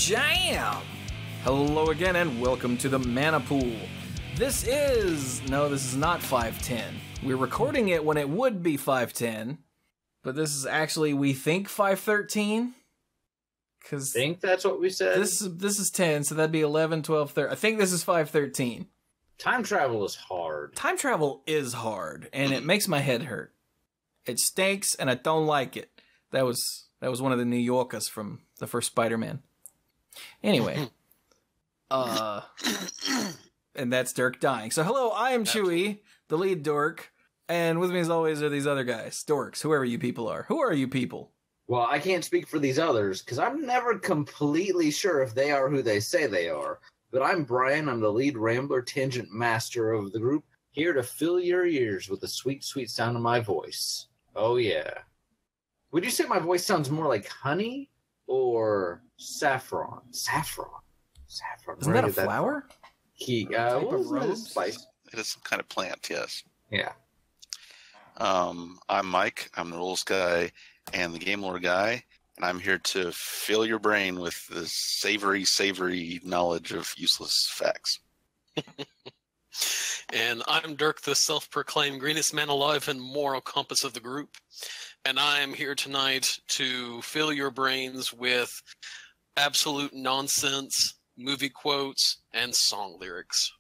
Jam! Hello again and welcome to the Manapool. This is not 510. We're recording it when it would be 510, but this is actually, we think, 513. Cause think that's what we said? This is 10, so that'd be 11, 12, 13. I think this is 513. Time travel is hard. Time travel is hard, and it makes my head hurt. It stinks, and I don't like it. That was one of the New Yorkers from the first Spider-Man. Anyway. And that's Dirk dying. So hello, I am Chewy, the lead dork, and with me as always are these other guys. Dorks, whoever you people are. Who are you people? Well, I can't speak for these others, because I'm never completely sure if they are who they say they are. But I'm Brian, I'm the lead rambler, tangent master of the group, here to fill your ears with the sweet, sweet sound of my voice. Oh yeah. Would you say my voice sounds more like honey or saffron? Saffron. Isn't that a flower? What was that? Spice? It is some kind of plant, yes. Yeah. I'm Mike. I'm the rules guy and the game lore guy, and I'm here to fill your brain with the savory knowledge of useless facts. And I'm Dirk, the self-proclaimed greenest man alive and moral compass of the group. And I am here tonight to fill your brains with absolute nonsense, movie quotes, and song lyrics.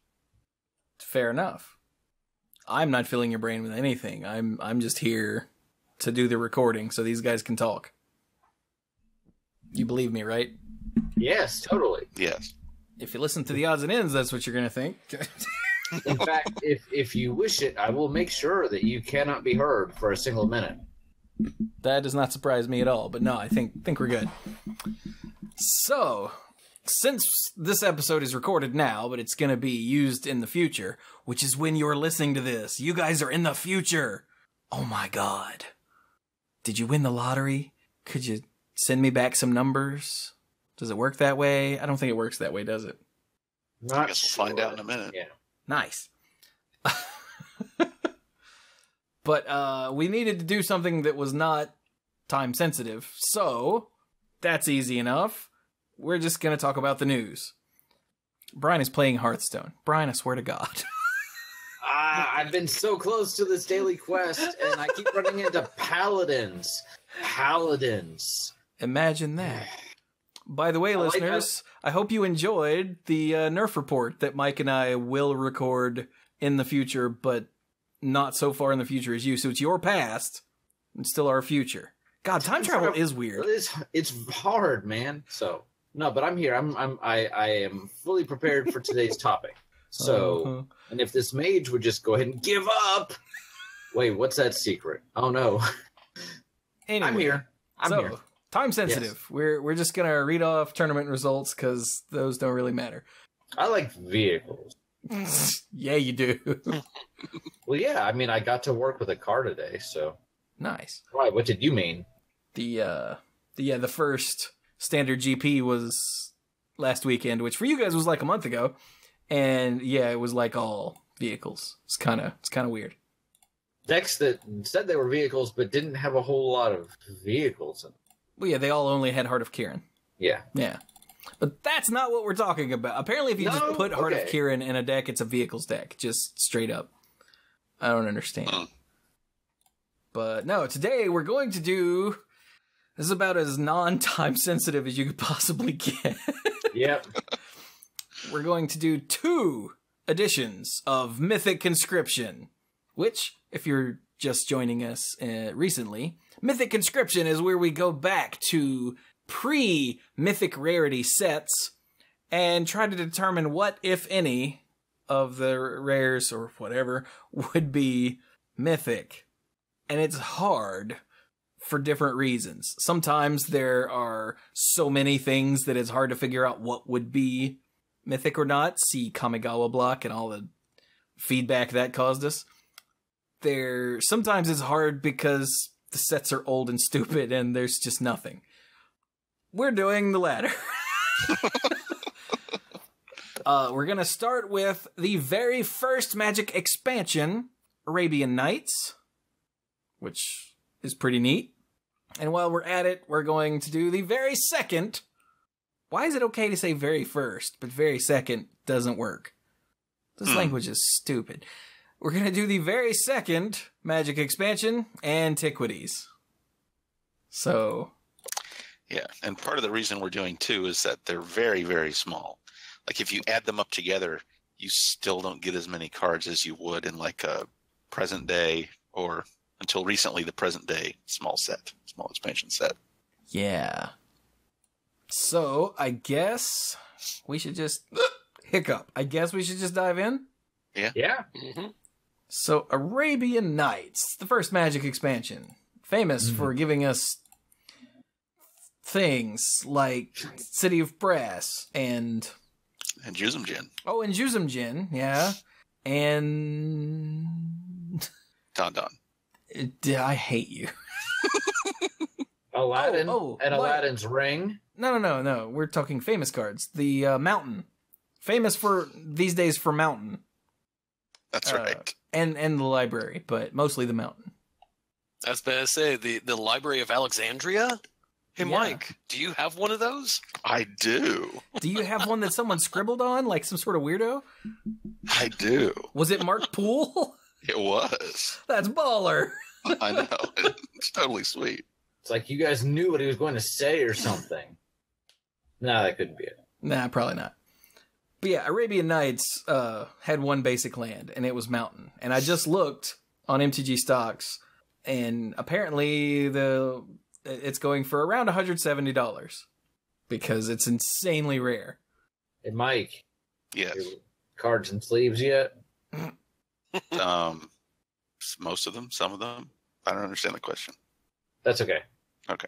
Fair enough. I'm not filling your brain with anything. I'm just here to do the recording so these guys can talk. You believe me, right? Yes, totally. Yes. If you listen to the odds and ends, that's what you're going to think. In fact, if you wish it, I will make sure that you cannot be heard for a single minute. That does not surprise me at all, but no, I think we're good. So, since this episode is recorded now, but it's going to be used in the future, which is when you're listening to this, you guys are in the future. Oh my god. Did you win the lottery? Could you send me back some numbers? Does it work that way? I don't think it works that way, does it? I guess we'll find out in a minute. Yeah. Nice. But we needed to do something that was not time sensitive, so that's easy enough. We're just going to talk about the news. Brian is playing Hearthstone. Brian, I swear to God. I've been so close to this daily quest, and I keep running into paladins. Imagine that. By the way, listeners, I hope you enjoyed the Nerf report that Mike and I will record in the future, but not so far in the future as you. So it's your past and still our future. God, time travel is weird. It's hard, man. So no, but I'm here. I am fully prepared for today's topic. So, and if this mage would just go ahead and give up. Wait, what's that secret? Oh no. Anyway, I'm here. I'm here. Time sensitive. Yes. We're just gonna read off tournament results because those don't really matter. I like vehicles. Yeah, you do. Well, yeah. I mean, I got to work with a car today, so Nice. Why? What did you mean? The first standard GP was last weekend, which for you guys was like a month ago, and yeah, it was like all vehicles. It's kind of weird. Decks that said they were vehicles but didn't have a whole lot of vehicles in them. Well, yeah, they all only had Heart of Kirin. Yeah. Yeah. But that's not what we're talking about. Apparently, if you just put Heart of Kirin in a deck, it's a vehicles deck. Just straight up. I don't understand. But no, today we're going to do... This is about as non-time sensitive as you could possibly get. Yep. We're going to do 2 editions of Mythic Conscription, which, if you're just joining us recently, Mythic Conscription is where we go back to pre-mythic rarity sets and try to determine what, if any, of the rares or whatever would be mythic. And it's hard for different reasons. Sometimes there are so many things that it's hard to figure out what would be mythic or not. See Kamigawa block and all the feedback that caused us. Sometimes it's hard because the sets are old and stupid and there's just nothing. We're doing the latter. We're gonna start with the very first Magic expansion, Arabian Nights, which is pretty neat. And while we're at it, we're going to do the very second Why is it okay to say very first, but very second doesn't work? This language is stupid. We're going to do the very second Magic expansion, Antiquities. So... Yeah, and part of the reason we're doing 2 is that they're very, very small. Like, if you add them up together, you still don't get as many cards as you would in, like, a present day or, until recently, the present day small expansion set. Yeah. So, I guess we should just... Hiccup. I guess we should just dive in? Yeah. Yeah. Mm-hmm. So, Arabian Nights, the first Magic expansion. Famous for giving us things like City of Brass and Juzumjin. Oh, and Juzumjin, yeah. And Don Don. I hate you. Aladdin Oh, and what? Aladdin's ring. No. We're talking famous cards. The Mountain. Famous for these days for Mountain. That's right. And the library, but mostly the Mountain. I was about to say, the Library of Alexandria? Hey, Yeah. Mike, do you have one of those? I do. Do you have one that someone scribbled on, like some sort of weirdo? I do. Was it Mark Poole? It was. That's baller. I know. It's totally sweet. It's like you guys knew what he was going to say or something. No, that couldn't be it. Nah, probably not. But yeah, Arabian Nights had one basic land, and it was Mountain. And I just looked on MTG Stocks, and apparently it's going for around $170 because it's insanely rare. Hey, Mike, Yes. your cards and sleeves yet? Most of them, some of them. I don't understand the question. That's okay. Okay.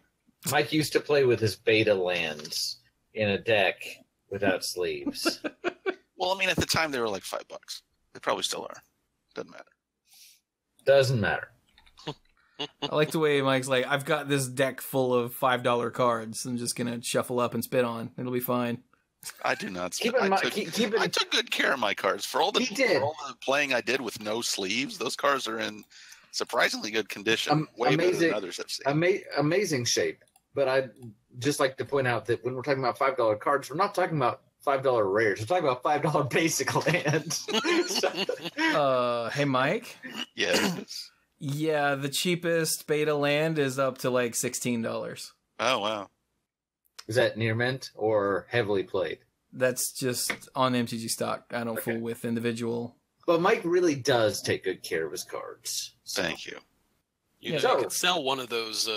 Mike used to play with his beta lands in a deck without sleeves. Well, I mean, at the time they were like $5. They probably still are. Doesn't matter. Doesn't matter. I like the way Mike's like, I've got this deck full of $5 cards. I'm just going to shuffle up and spit on. It'll be fine. I do not. Keep in mind, I took good care of my cards for all the playing I did with no sleeves. Those cards are in surprisingly good condition, way better than others have seen. Amazing shape. But I'd just like to point out that when we're talking about $5 cards, we're not talking about $5 rares. We're talking about $5 basic lands. Hey, Mike? Yes. Yeah, the cheapest beta land is up to like $16. Oh, wow. Is that near mint or heavily played? That's just on MTG Stock. I don't fool with individual. But Mike really does take good care of his cards. So. Thank you. You could sell one of those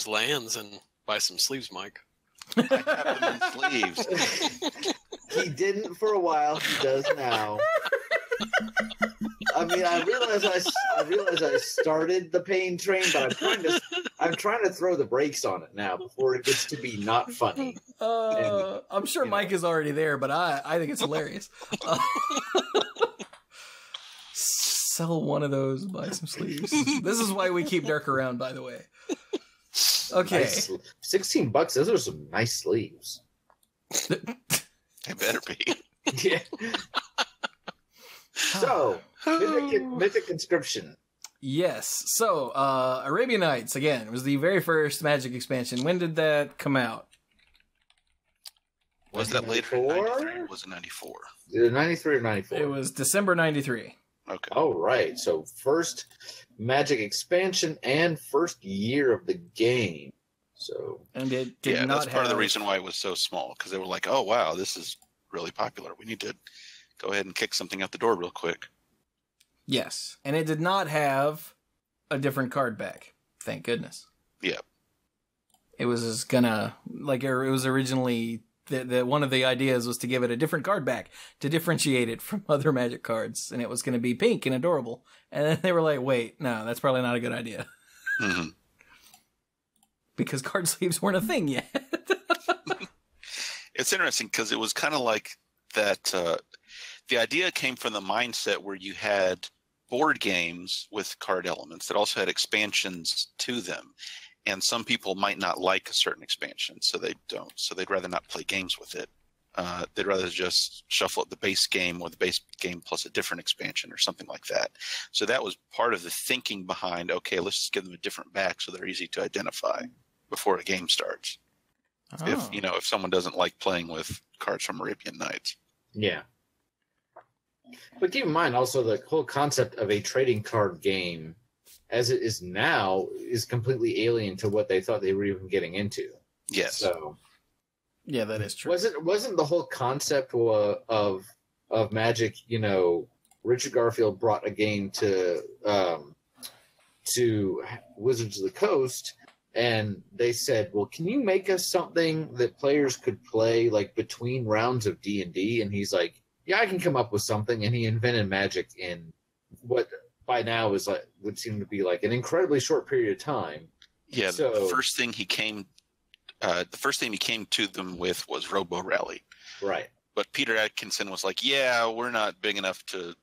lands and buy some sleeves, Mike. I have them in sleeves. He didn't for a while. He does now. I mean, I realize I started the pain train, but I'm trying to throw the brakes on it now before it gets to be not funny. I'm sure Mike is already there, but I think it's hilarious. Sell one of those, buy some sleeves. This is why we keep Dirk around, by the way. Okay. Nice. $16. Those are some nice sleeves. They better be. Yeah. So, Mythic Conscription. Yes. So, Arabian Nights, again, was the very first Magic expansion. When did that come out? Was that later in 93? Was it 94? Either 93 or 94. It was December 93. Okay. Oh, right. So, first Magic expansion and first year of the game. So, And it did not that's part of the reason why it was so small, because they were like, oh, wow, this is really popular. We need to go ahead and kick something out the door real quick. Yes. And it did not have a different card back. Thank goodness. Yeah. It was gonna, like, it was originally, one of the ideas was to give it a different card back to differentiate it from other Magic cards. And it was going to be pink and adorable. And then they were like, wait, no, that's probably not a good idea. Mm-hmm. Because card sleeves weren't a thing yet. It's interesting because it was kind of like that. The idea came from the mindset where you had board games with card elements that also had expansions to them. And some people might not like a certain expansion, so they don't. So they'd rather not play games with it. They'd rather just shuffle up the base game or the base game plus a different expansion or something like that. So that was part of the thinking behind, okay, let's just give them a different back so they're easy to identify before a game starts. If if someone doesn't like playing with cards from Arabian Nights. Yeah. But keep in mind also the whole concept of a trading card game as it is now is completely alien to what they thought they were even getting into. Yes. So yeah, that is true. Wasn't the whole concept of Magic, Richard Garfield brought a game to Wizards of the Coast, and they said, well, can you make us something that players could play like between rounds of D&D? And he's like, yeah, I can come up with something. And he invented Magic in what by now is would seem to be like an incredibly short period of time. Yeah. So, the first thing he came to them with was Robo Rally. Right. But Peter Atkinson was like, yeah, we're not big enough to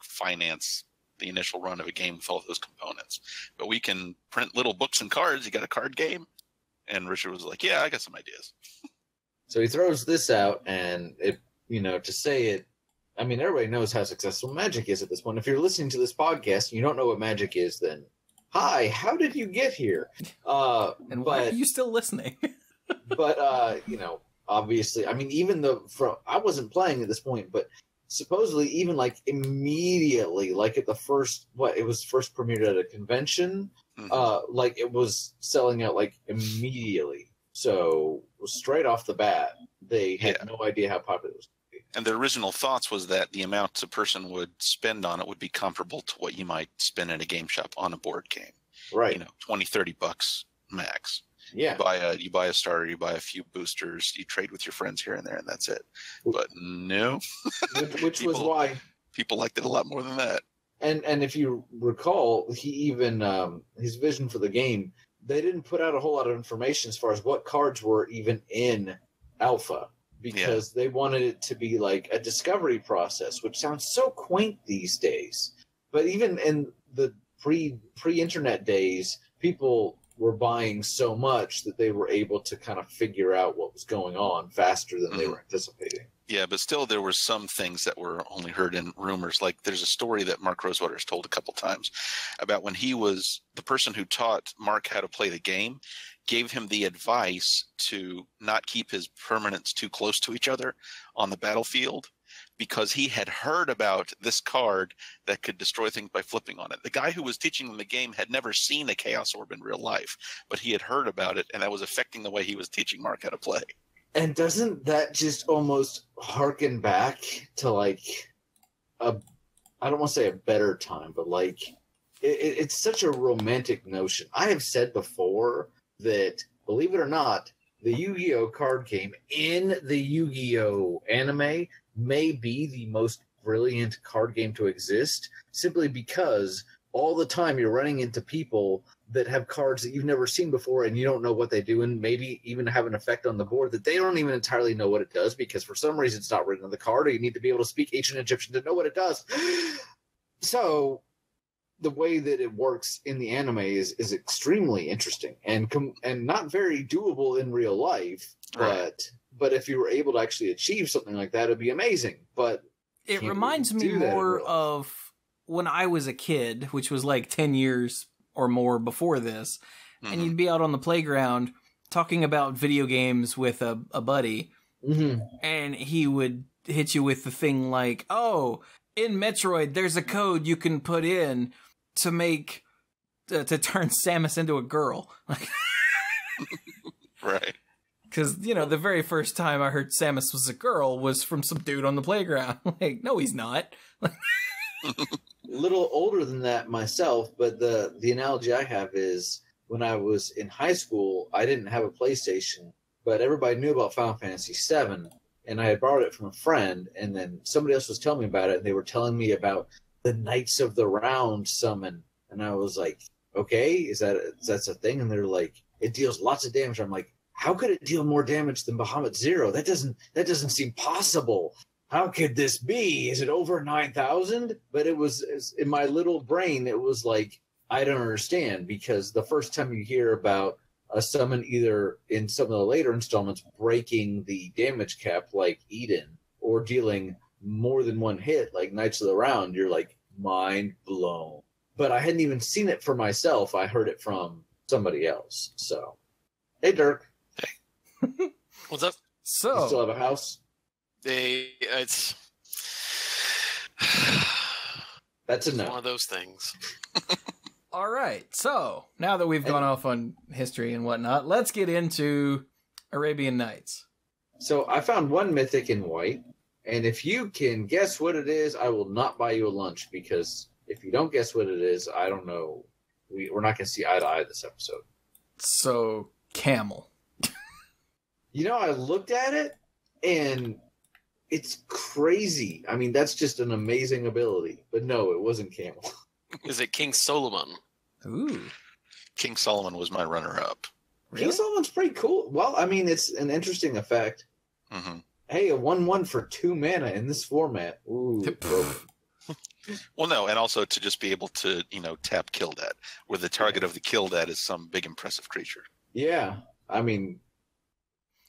finance the initial run of a game with all those components, but we can print little books and cards. You got a card game? And Richard was like, yeah, I got some ideas. So he throws this out, and it, to say it, I mean, everybody knows how successful Magic is at this point. If you're listening to this podcast and you don't know what Magic is, then hi, how did you get here? And why are you still listening? But obviously, I mean, even I wasn't playing at this point, but supposedly even immediately, at the first, it was first premiered at a convention, it was selling out immediately. So straight off the bat, they had no idea how popular it was. And the original thoughts was that the amount a person would spend on it would be comparable to what you might spend in a game shop on a board game. Right. $20-$30 max. Yeah. You buy a starter, you buy a few boosters, you trade with your friends here and there, and that's it. But no. Which was why people liked it a lot more than that. And if you recall, he even his vision for the game, they didn't put out a whole lot of information as far as what cards were even in alpha, because they wanted it to be like a discovery process, which sounds so quaint these days. But even in the pre-internet days, people were buying so much that they were able to kind of figure out what was going on faster than they were anticipating. Yeah, but still there were some things that were only heard in rumors. Like there's a story that Mark Rosewater has told a couple times about when he was the person who taught Mark how to play the game, gave him the advice to not keep his permanents too close to each other on the battlefield, because he had heard about this card that could destroy things by flipping on it. The guy who was teaching him the game had never seen a Chaos Orb in real life, but he had heard about it, and that was affecting the way he was teaching Mark how to play. And doesn't that just almost harken back to I don't want to say a better time, but it's such a romantic notion. I have said before that, believe it or not, the Yu-Gi-Oh card game in the Yu-Gi-Oh anime may be the most brilliant card game to exist, simply because all the time you're running into people that have cards that you've never seen before and you don't know what they do, and maybe even have an effect on the board that they don't even entirely know what it does, because for some reason it's not written on the card, or you need to be able to speak ancient Egyptian to know what it does. So the way that it works in the anime is extremely interesting and not very doable in real life, but if you were able to actually achieve something like that, it'd be amazing. But it reminds me more of when I was a kid, which was 10 years or more before this, and you'd be out on the playground talking about video games with a buddy, and he would hit you with the thing like, oh, in Metroid, there's a code you can put in to make to turn Samus into a girl. Right. Because, the very first time I heard Samus was a girl was from some dude on the playground. No, he's not. Little older than that myself, but the analogy I have is when I was in high school, I didn't have a PlayStation, but everybody knew about Final Fantasy VII, and I had borrowed it from a friend, and then somebody else was telling me about it, and they were telling me about the Knights of the Round summon, and I was like, okay, that's a thing? And they're like, it deals lots of damage. I'm like, how could it deal more damage than Bahamut Zero? That doesn't seem possible. How could this be? Is it over 9,000? But it was, in my little brain, it was like, I don't understand, because the first time you hear about a summon, either in some of the later installments, breaking the damage cap like Eden, or dealing more than one hit like Knights of the Round, you're like, mind blown. But I hadn't even seen it for myself. I heard it from somebody else. So, hey, Dirk. What's up? You still So, have a house? It's That's a one no. of those things. all right. So, now that we've gone off on history and whatnot, let's get into Arabian Nights. So I found one mythic in white, and if you can guess what it is, I will not buy you a lunch, because if you don't guess what it is, I don't know. We're not going to see eye to eye this episode. So, camel. You know, I looked at it, and it's crazy. I mean, that's just an amazing ability. But no, it wasn't camel. Is it King Solomon? Ooh. King Solomon was my runner-up. Really? King Solomon's pretty cool. Well, I mean, it's an interesting effect. Hmm. Hey, a 1/1 for 2 mana in this format. Ooh. broken. Well, no, and also to just be able to, tap kill that, where the target of the kill that is some big impressive creature. Yeah. I mean,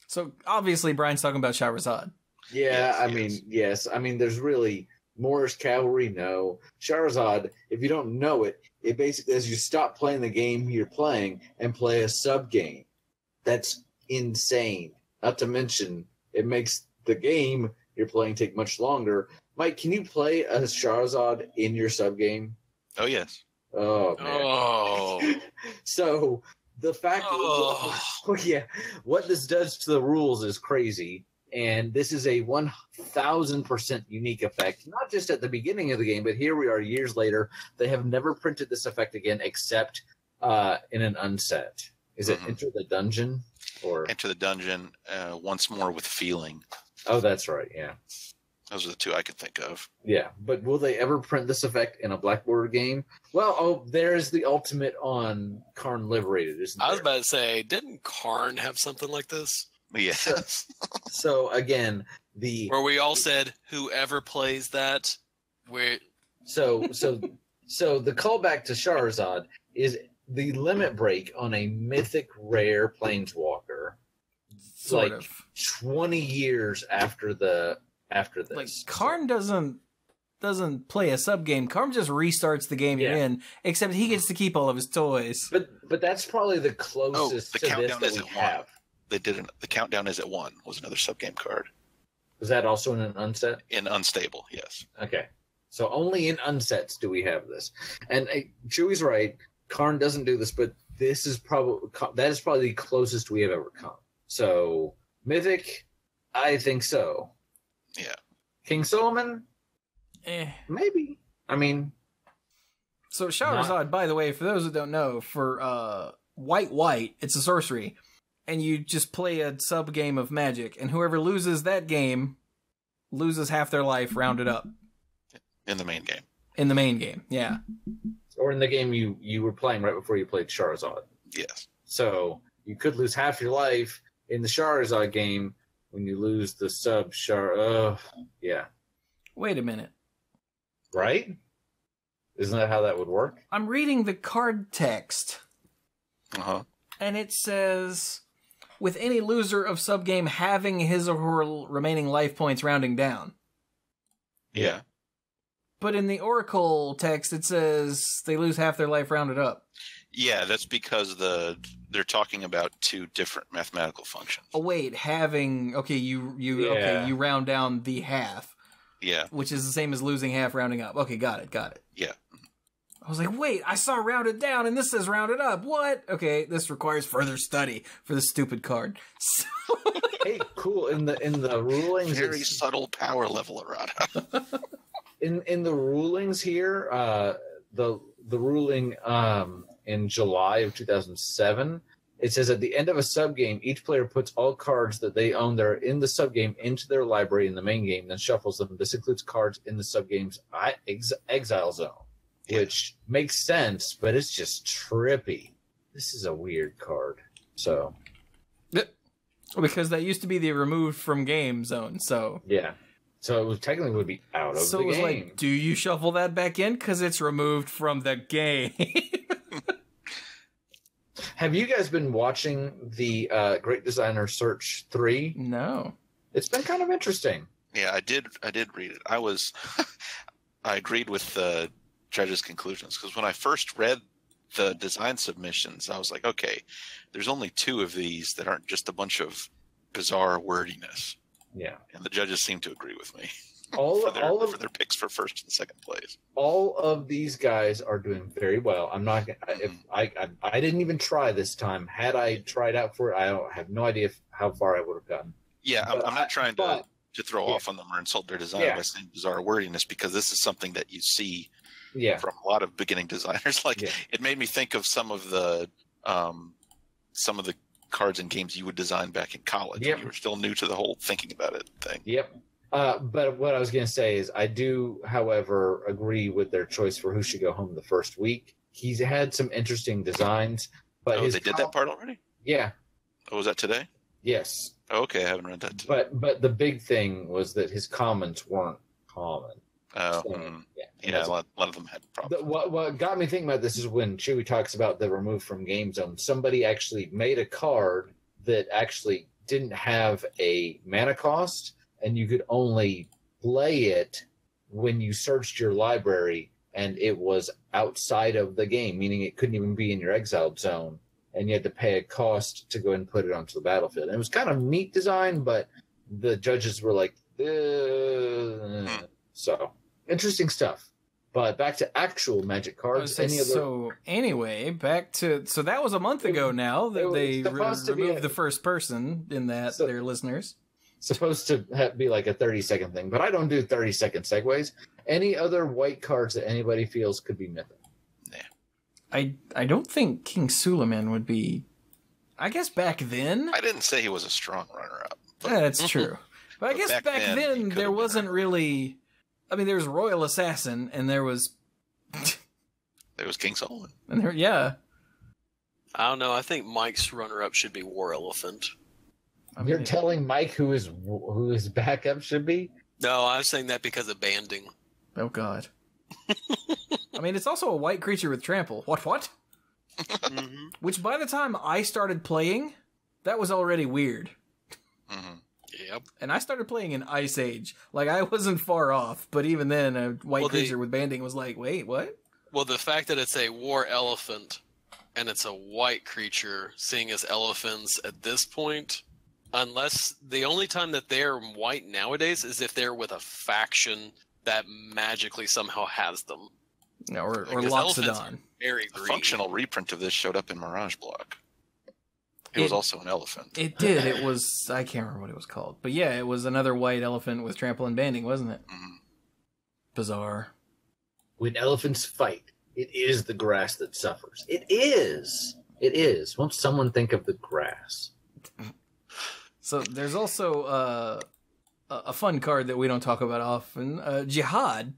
So, obviously, Brian's talking about Shahrazad. yeah, Yes, I yes. mean, yes. I mean, there's really Moorish cavalry, no. Shahrazad, if you don't know it, it basically as you stop playing the game you're playing and play a sub game. That's insane. Not to mention, it makes the game you're playing take much longer. Mike, can you play a Shahrazad in your sub game? Oh, yes. Oh man. Oh. So the fact Oh. yeah, what this does to the rules is crazy. And this is a 1,000% unique effect, not just at the beginning of the game, but here we are years later. They have never printed this effect again except in an unset. Is it Mhm. Enter the Dungeon? Or Enter the dungeon once more with feeling. oh, that's right, yeah. Those are the two I could think of. Yeah, but will they ever print this effect in a Black Border game? Well, oh, there's the ultimate on Karn Liberated, isn't there? I was about to say, didn't Karn have something like this? Yes. So again, the Where we all said, whoever plays that, so the callback to Shahrazad is the limit break on a mythic rare planeswalker, Sort like of. 20 years after this. Like, Karn doesn't play a sub game. Karn just restarts the game you're Yeah. in, except he gets to keep all of his toys. But that's probably the closest the to this countdown that is we at 1. have. They did the countdown is at 1 was another subgame card. Was that also in an unset? In unstable, yes. Okay. So only in unsets do we have this. And Chewy's right. Karn doesn't do this, but that is probably the closest we have ever come. So Mythic, I think so. Yeah. King Solomon, maybe. I mean, So Shahrazad, by the way, for those that don't know, for white, it's a sorcery, and you just play a sub game of Magic, and whoever loses that game loses half their life, rounded up, In the main game. in the main game. Yeah. or in the game you were playing right before you played Charizard. Yes. So you could lose half your life in the Charizard game when you lose the sub Char. Yeah. Wait a minute. Right? Isn't that how that would work? I'm reading the card text, Uh-huh. and it says, with any loser of subgame having his or her remaining life points rounding down. Yeah. But in the Oracle text, it says they lose half their life rounded up. Yeah, that's because they're talking about two different mathematical functions. Oh wait, having okay, Yeah. you round down the half, Yeah. which is the same as losing half rounding up. Okay, got it. Yeah. I was like, wait, I saw rounded down and this says rounded up. What? Okay, this requires further study for this stupid card. So, Hey, cool. In the rulings, Very it's- subtle power level errata. in the rulings here, the ruling in July of 2007, it says at the end of a subgame, each player puts all cards that they own that are in the subgame into their library in the main game, then shuffles them. This includes cards in the subgame's exile zone, which makes sense, but it's just trippy. This is a weird card. So because that used to be the removed from game zone. So yeah, so it was, technically would be out of so the it was game. like, do you shuffle that back in because it's removed from the game? Have you guys been watching the Great Designer Search 3? No. It's been kind of interesting. Yeah, I did read it. I agreed with the judges' conclusions, because when I first read the design submissions, I was like, okay, there's only two of these that aren't just a bunch of bizarre wordiness. Yeah. And the judges seem to agree with me All for their picks for first and second place. All of these guys are doing very well. I'm not. If I didn't even try this time. Had I tried out for it, I have no idea how far I would have gotten. Yeah, I'm not trying to throw off on them or insult their design by saying bizarre wordiness, because this is something that you see from a lot of beginning designers. Like it made me think of some of the cards and games you would design back in college when you were still new to the whole thinking about it thing. Yep. But what I was going to say is I do, however, agree with their choice for who should go home the first week. He's had some interesting designs. But they did that part already? Yeah. Oh, was that today? Yes. Oh, okay, I haven't read that today. But the big thing was that his comments weren't common. Oh, a lot of them had problems. What got me thinking about this is when Chewy talks about the remove from game zone. Somebody actually made a card that actually didn't have a mana cost, and you could only play it when you searched your library, and it was outside of the game, meaning it couldn't even be in your exiled zone, and you had to pay a cost to go and put it onto the battlefield. And it was kind of neat design, but the judges were like, so interesting stuff. But back to actual Magic cards. So anyway, so that was a month ago now that they removed the first person in that their listeners. Supposed to be like a 30-second thing, but I don't do 30-second segues. Any other white cards that anybody feels could be mythic? Nah. I don't think King Suleiman would be. I guess back then. I didn't say he was a strong runner-up. Yeah, that's true. But I guess back then there wasn't really. I mean, there was Royal Assassin, and there was. There was King Solomon. And I don't know. I think Mike's runner-up should be War Elephant. You're telling Mike who his backup should be? No, I was saying that because of banding. Oh, God. I mean, it's also a white creature with trample. What? Mm-hmm. Which, by the time I started playing, that was already weird. Mm-hmm. Yep. And I started playing in Ice Age. Like, I wasn't far off, but even then, a white creature with banding was like, wait, what? Well, the fact that it's a War Elephant and it's a white creature, seeing as elephants at this point, unless the only time that they're white nowadays is if they're with a faction that magically somehow has them. Or Loxodon. Very green. A functional reprint of this showed up in Mirage Block. It was also an elephant. It did. It was. I can't remember what it was called. But yeah, it was another white elephant with trample and banding, wasn't it? Mm-hmm. Bizarre. When elephants fight, it is the grass that suffers. It is. It is. Won't someone think of the grass? So there's also a fun card that we don't talk about often, Jihad,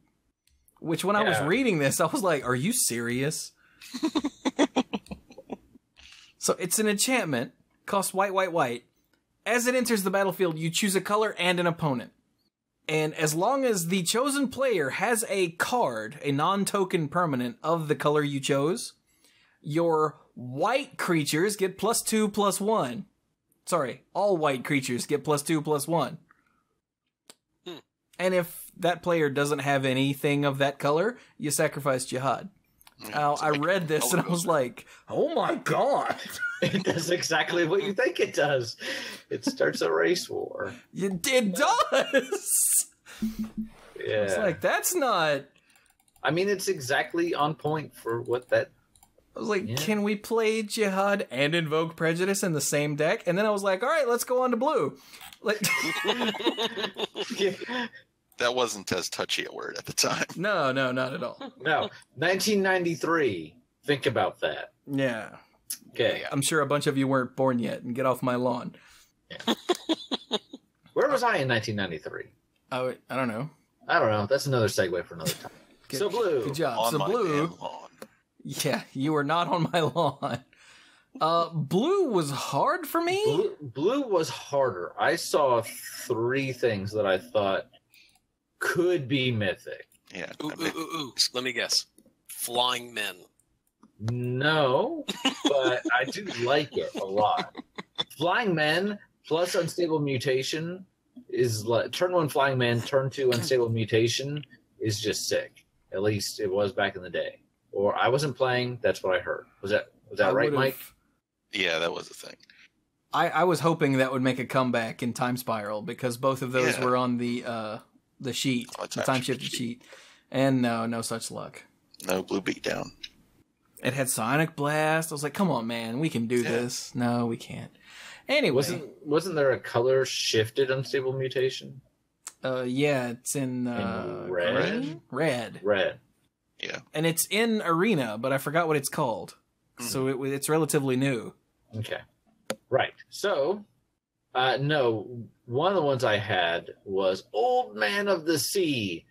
which when I was reading this, I was like, are you serious? So it's an enchantment, costs white. As it enters the battlefield, you choose a color and an opponent. And as long as the chosen player has a card, a non-token permanent of the color you chose, your white creatures get +2/+1. Sorry, all white creatures get +2/+1. And if that player doesn't have anything of that color, you sacrifice Jihad. Now, I read this and I was like, oh my God. It does exactly what you think it does. It starts a race war. It does. Yeah. It's like, that's not. I mean, it's exactly on point for what that. I was like, can we play Jihad and Invoke Prejudice in the same deck? And then I was like, all right, let's go on to blue. Like, that wasn't as touchy a word at the time. No, not at all. No, 1993. Think about that. Yeah. Okay. I'm sure a bunch of you weren't born yet, and get off my lawn. Yeah. Where was I in 1993? Oh, I don't know. That's another segue for another time. So blue. Good job. On so my blue. damn lawn. Yeah, you were not on my lawn. Blue was hard for me. Blue was harder. I saw 3 things that I thought could be mythic. Yeah. Ooh. Let me guess. Flying Men. No, but I do like it a lot. Flying Men plus Unstable Mutation is like turn 1 Flying Man, turn 2 Unstable Mutation is just sick. At least it was back in the day. Or I wasn't playing. That's what I heard. Was that right, Mike? Yeah, that was the thing. I was hoping that would make a comeback in Time Spiral because both of those were on the sheet, the time shifted sheet. And no such luck. No blue beatdown. It had Sonic Blast. I was like, come on, man, we can do this. No, we can't. Anyway. Wasn't there a color shifted unstable mutation? Yeah, it's in red. Red. Yeah. And it's in Arena, but I forgot what it's called. So it's relatively new. Okay. Right. So, no, one of the ones I had was Old Man of the Sea.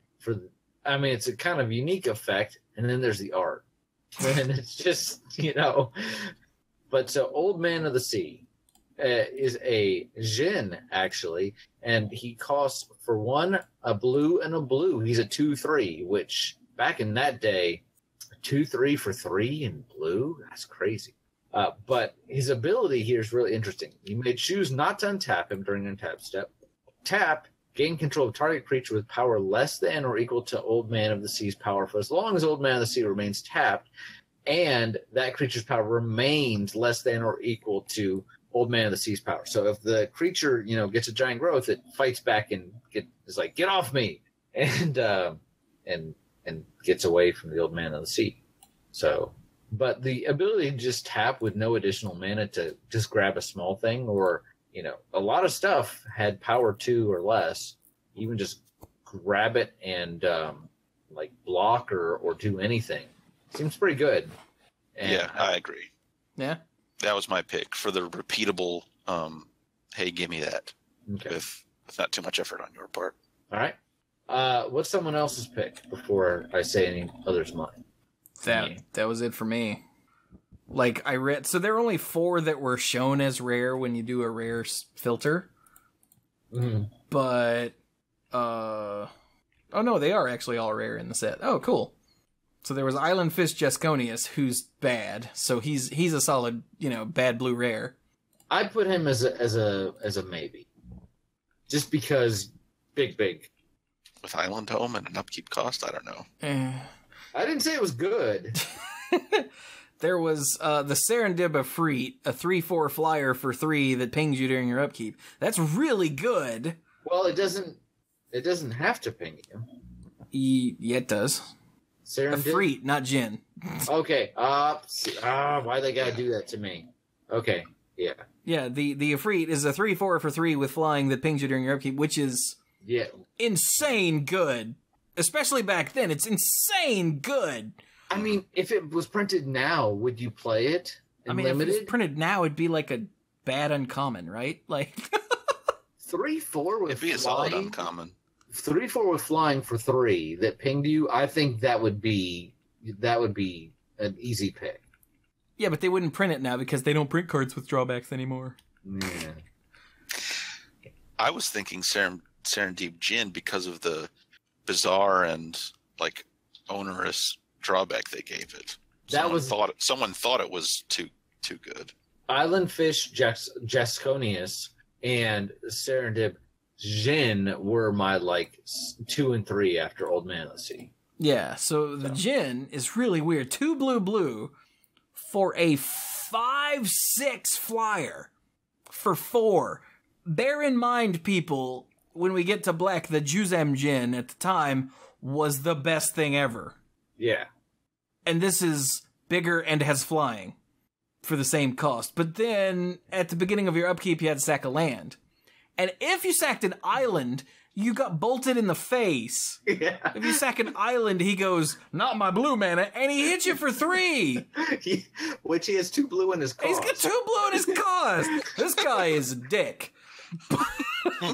It's a kind of unique effect, and then there's the art. And it's just, But so Old Man of the Sea is a Jin, actually, and he costs for one a blue and a blue. He's a 2/3, which back in that day, 2/3 for 3 in blue, that's crazy. But his ability here is really interesting. You may choose not to untap him during an untap step. Tap, gain control of target creature with power less than or equal to Old Man of the Sea's power for as long as Old Man of the Sea remains tapped, and that creature's power remains less than or equal to Old Man of the Sea's power. So if the creature, gets a giant growth, it fights back and is like, get off me, and gets away from the Old Man of the Sea. So, but the ability to just tap with no additional mana to just grab a small thing, or a lot of stuff had power 2 or less. Even just grab it and block or do anything seems pretty good. And I agree. Yeah, that was my pick for the repeatable. Hey, give me that. Okay. With not too much effort on your part. All right. What's someone else's pick before I say any others mine? That was it for me. Like I read, so there are only 4 that were shown as rare when you do a rare filter. Mm-hmm. But oh no, they are actually all rare in the set. Oh, cool. So there was Island Fish Jesconius, who's bad. So he's a solid, bad blue rare. I put him as a maybe, just because big. With Island Home and an upkeep cost, I don't know. I didn't say it was good. There was the Serendib Efreet, a 3/4 flyer for 3 that pings you during your upkeep. That's really good. Well, it doesn't have to ping you. Yeah, it does. Serendib? Efreet, not Jin. Okay. Why they gotta do that to me? Okay. Yeah. Yeah, the Efreet is a 3/4 for 3 with flying that pings you during your upkeep, which is insane good. Especially back then, it's insane good. I mean, if it was printed now, would you play it? If it was printed now, it'd be like a bad uncommon, right? Like 3/4 with it'd be a solid uncommon. 3/4 with flying for 3 that pinged you. I think that would be an easy pick. Yeah, but they wouldn't print it now because they don't print cards with drawbacks anymore. Yeah. I was thinking Serendib Jin because of the bizarre and onerous drawback they gave it. Someone thought it was too good. Island Fish Jesconius and Serendib Jin were my 2 and 3 after Old Man of the Sea. Yeah, so the Jin is really weird. 2 blue for a 5/6 flyer for 4. Bear in mind, people, when we get to black, the Juzam Jin at the time was the best thing ever. Yeah. And this is bigger and has flying for the same cost. But then, at the beginning of your upkeep, you had to sack a land. And if you sacked an island, you got bolted in the face. Yeah. If you sack an island, he goes, not my blue mana, and he hits you for 3. Which he has 2 blue in his cost. He's got 2 blue in his cost. This guy is a dick.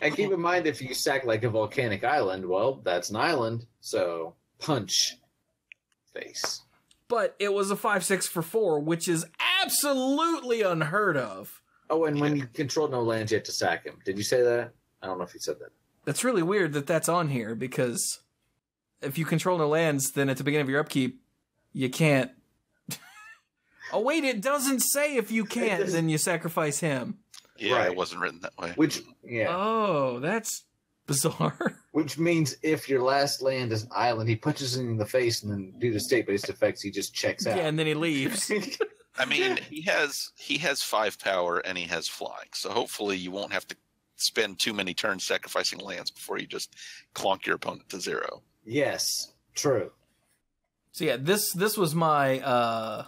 And keep in mind, if you sack a volcanic island, well, that's an island, so punch face. But it was a 5/6 for 4, which is absolutely unheard of. Oh, and when you control no lands, you have to sack him. Did you say that? I don't know if you said that. That's really weird that that's on here, because if you control no lands, then at the beginning of your upkeep, you can't... Oh, wait, it doesn't say if you can't, then you sacrifice him. Yeah, right. It wasn't written that way. Oh, that's bizarre. Which means if your last land is an island, he punches it in the face, and then due to state-based effects, he just checks out. Yeah, and then he leaves. I mean, he has 5 power and he has flying, so hopefully you won't have to spend too many turns sacrificing lands before you just clonk your opponent to 0. Yes, true. So yeah, this was my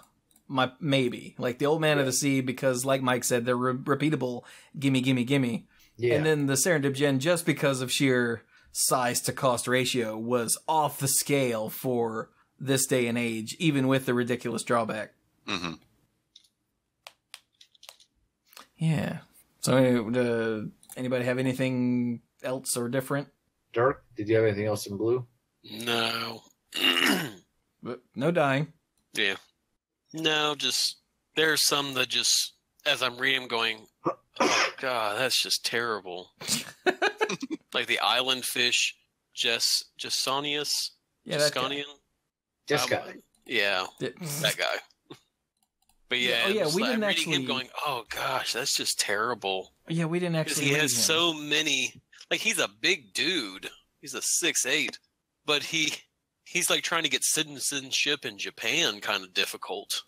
my maybe, like the Old Man of the Sea, because like Mike said, they're repeatable. Gimme, gimme, gimme. Yeah. And then the Serendip Gen, just because of sheer size to cost ratio, was off the scale for this day and age, even with the ridiculous drawback. Mm-hmm. Yeah. So, anybody have anything else or different? Dirk, did you have anything else in blue? No. No dying. Yeah. No, just there's some that just, as I'm reading, I'm going, oh god, that's just terrible. Like the island fish, Jasonius, Yeah, that guy. Jasconian. Yeah, that guy. But yeah, we I'm didn't reading actually. him going, oh gosh, that's just terrible. Yeah, we didn't Because actually. he read has him. so many. Like he's a big dude. He's a 6'8", but he's like trying to get citizenship in Japan, kind of difficult.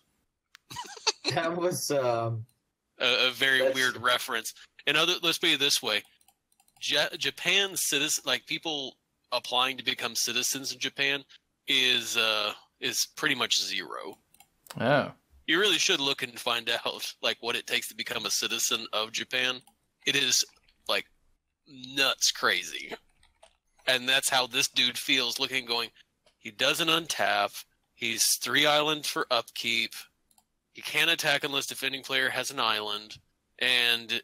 That was A very weird reference. And let's put it this way: Japan citizen, like people applying to become citizens in Japan, is pretty much 0. Oh. You really should look and find out like what it takes to become a citizen of Japan. It is like nuts crazy. And that's how this dude feels looking, going, he doesn't untap. He's 3 islands for upkeep. He can't attack unless defending player has an island. And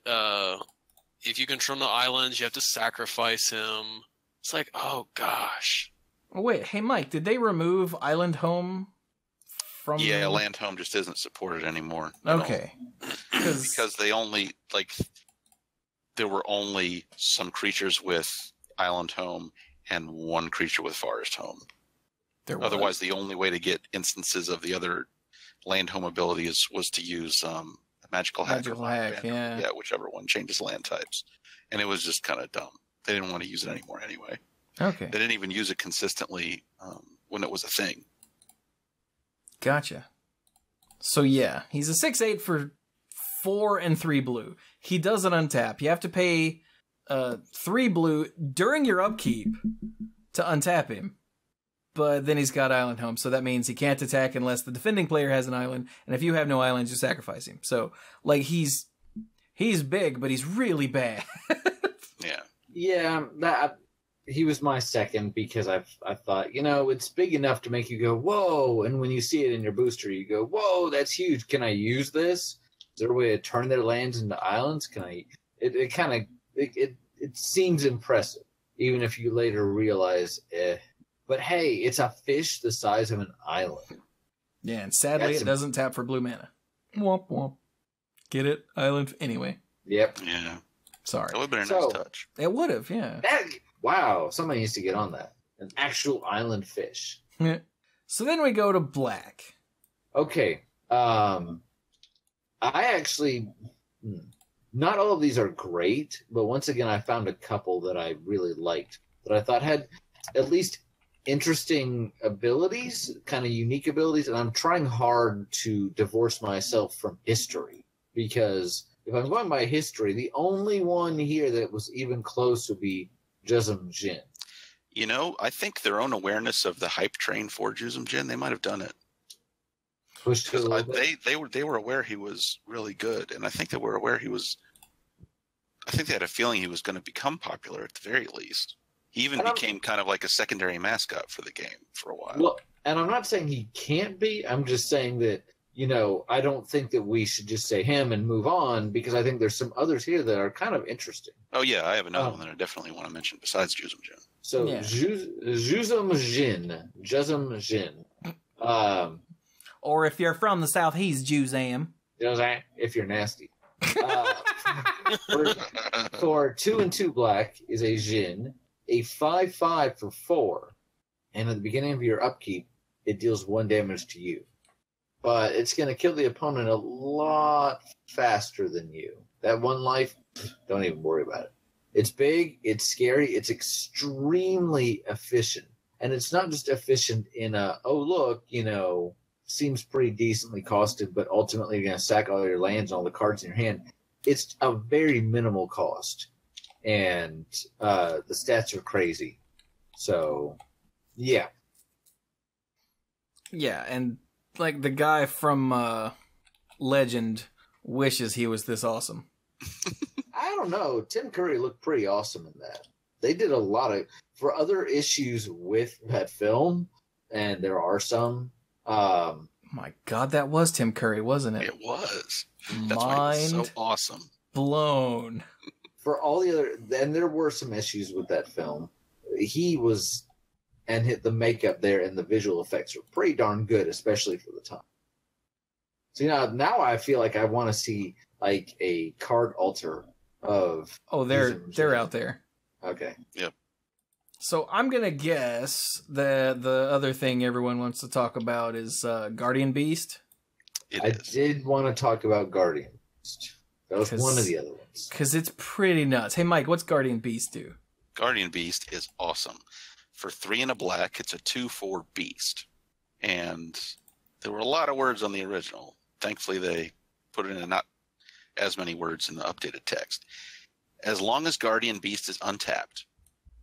if you control the islands, you have to sacrifice him. It's like, oh gosh. Oh, wait, hey Mike, did they remove Island Home from? Yeah, Land Home just isn't supported anymore. Okay. Because they only there were only some creatures with Island Home and 1 creature with Forest Home. Otherwise, the only way to get instances of the other Land Home abilities was to use Magical Hack. Yeah, whichever one changes land types. And it was just kind of dumb. They didn't want to use it anymore anyway. Okay. They didn't even use it consistently when it was a thing. Gotcha. So yeah, he's a 6/8 for 4 and 3 blue. He doesn't untap. You have to pay 3 blue during your upkeep to untap him. But then he's got Island Home, so that means he can't attack unless the defending player has an island. And if you have no islands, you sacrifice him. So like he's big, but he's really bad. Yeah. Yeah, he was my second because I thought, it's big enough to make you go, whoa. And when you see it in your booster, you go, whoa, that's huge. Can I use this? Is there a way to turn their lands into islands? Can I? It seems impressive, even if you later realize, But hey, it's a fish the size of an island. Yeah, and sadly, it doesn't tap for blue mana. Womp womp. Get it? Island. Anyway. Yep. Yeah. Sorry. That would have been a nice touch. It would have, yeah. Wow, somebody needs to get on that. An actual island fish. So then we go to black. Okay. I actually... Not all of these are great, but once again, I found a couple that I really liked, that I thought had at least interesting abilities, kind of unique abilities, and I'm trying hard to divorce myself from history, because if I'm going by history, the only one here that was even close would be Juzum Jin. I think their own awareness of the hype train for Juzum Jin, they might have done it. Pushed it a little bit. They were aware he was really good, and I think they were aware I think they had a feeling he was going to become popular at the very least. He even became kind of like a secondary mascot for the game for a while. Well, and I'm not saying he can't be. I'm just saying that, I don't think that we should just say him and move on, because I think there's some others here that are kind of interesting. Oh, yeah. I have another one that I definitely want to mention besides Juzum Jin. So, yeah. Juzum Jin. Or if you're from the south, he's Juzam. If you're nasty. For 2 and 2 black is a Jin, a 5/5 for 4, and at the beginning of your upkeep, it deals 1 damage to you. But it's going to kill the opponent a lot faster than you. That 1 life, don't even worry about it. It's big, it's scary, it's extremely efficient. And it's not just efficient in oh look, seems pretty decently costed, but ultimately you're going to sack all your lands and all the cards in your hand. It's a very minimal cost, and the stats are crazy. So, yeah. Yeah, and like the guy from Legend wishes he was this awesome. I don't know. Tim Curry looked pretty awesome in that. They did a lot of for other issues with that film, and there are some. My God, that was Tim Curry, wasn't it? It was. That's why he was so awesome. Blown. For all the other, and there were some issues with that film. He was, and the makeup there and the visual effects were pretty darn good, especially for the time. So now I feel like I want to see like a card altar of. Oh, they're out there. Okay. Yep. So I'm gonna guess the other thing everyone wants to talk about is Guardian Beast. I did want to talk about Guardian Beast. That was one of the other ones. Because it's pretty nuts. Hey, Mike, what's Guardian Beast do? Guardian Beast is awesome. For 3 and a black, it's a 2/4 beast. And there were a lot of words on the original. Thankfully, they put it in not as many words in the updated text. As long as Guardian Beast is untapped,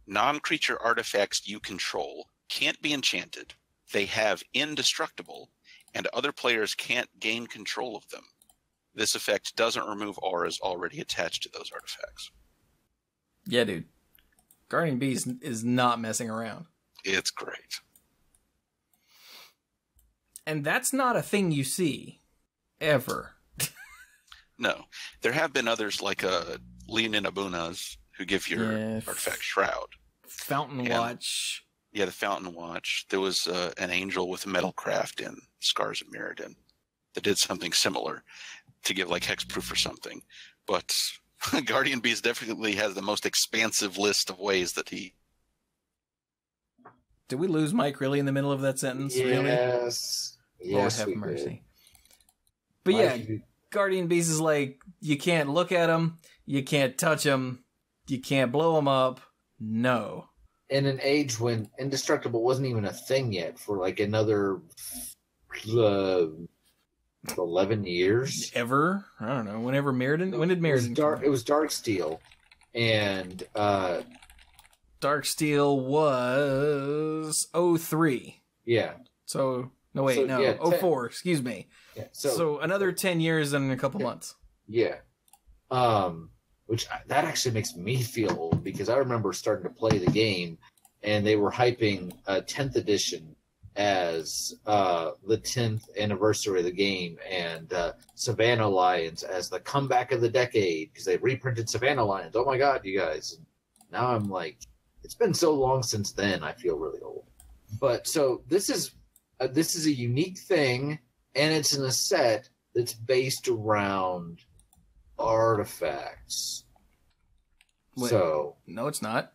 non-creature artifacts you control can't be enchanted. They have indestructible, and other players can't gain control of them. This effect doesn't remove auras already attached to those artifacts. Yeah, dude. Guardian Beast is not messing around. It's great. And that's not a thing you see. Ever. No. There have been others like Leonin Abunas who give your artifact Shroud. Fountain Watch. Yeah, the Fountain Watch. There was an angel with Metalcraft in Scars of Mirrodin that did something similar to give like hexproof or something. But Guardian Beast definitely has the most expansive list of ways that he... Did we lose Mike really in the middle of that sentence? Yes. Really? Lord have mercy. But yeah, Guardian Beast is like, you can't look at him, you can't touch him, you can't blow him up. No. In an age when indestructible wasn't even a thing yet for like another 11 years. Ever? I don't know. When did Mirrodin come out? It was Darksteel. And Darksteel was 03. Yeah. So, no, wait, so, no. 04, excuse me. Yeah, so another 10 years and a couple months. Yeah. That actually makes me feel old because I remember starting to play the game and they were hyping 10th edition as the 10th anniversary of the game and Savannah Lions as the comeback of the decade because they reprinted Savannah Lions. Oh my God, you guys. And now I'm like, it's been so long since then, I feel really old. But so this is a unique thing, and it's in a set that's based around artifacts. Wait, so no, it's not.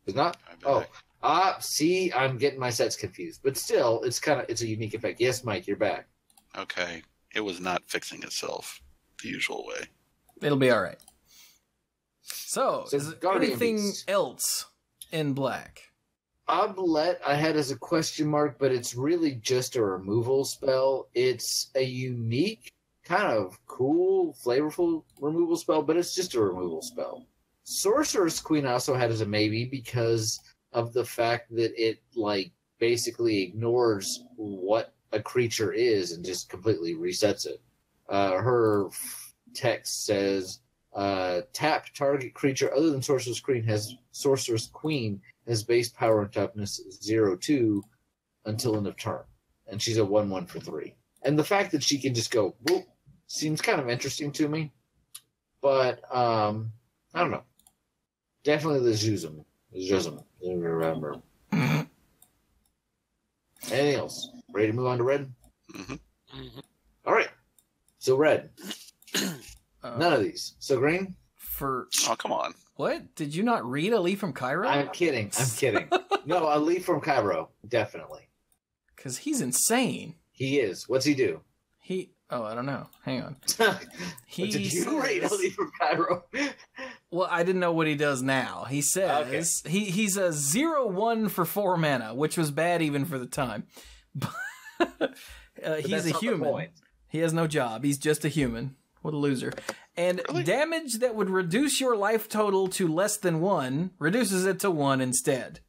It's not. See, I'm getting my sets confused, but still, it's a unique effect. Yes, Mike, you're back. Okay, it was not fixing itself the usual way. It'll be all right. So is there anything Beast else in black? Oblet I had as a question mark, but it's really just a removal spell. It's a unique, kind of cool, flavorful removal spell, but it's just a removal spell. Sorcerer's Queen I also had as a maybe because of the fact that it basically ignores what a creature is and just completely resets it. Her text says, tap target creature other than Sorcerer's Queen has base power and toughness 0/2 until end of turn. And she's a 1/1 for 3. And the fact that she can just go whoop seems kind of interesting to me. But I don't know. Definitely the Zuzum. Remember. Anything else? Ready to move on to red? Mm-hmm. Mm-hmm. All right. So red. None of these. So green? Oh, come on. What? Did you not read A Leaf from Cairo? I'm kidding. No, A Leaf from Cairo. Definitely. Because he's insane. He is. What's he do? I don't know. Hang on. Did you read A Leaf from Cairo? Well, I didn't know what he does now. He says he's a 0/1 for 4 mana, which was bad even for the time. He's that's a not the human. point. He has no job. He's just a human. What a loser. And Really? damage that would reduce your life total to less than 1 reduces it to 1 instead.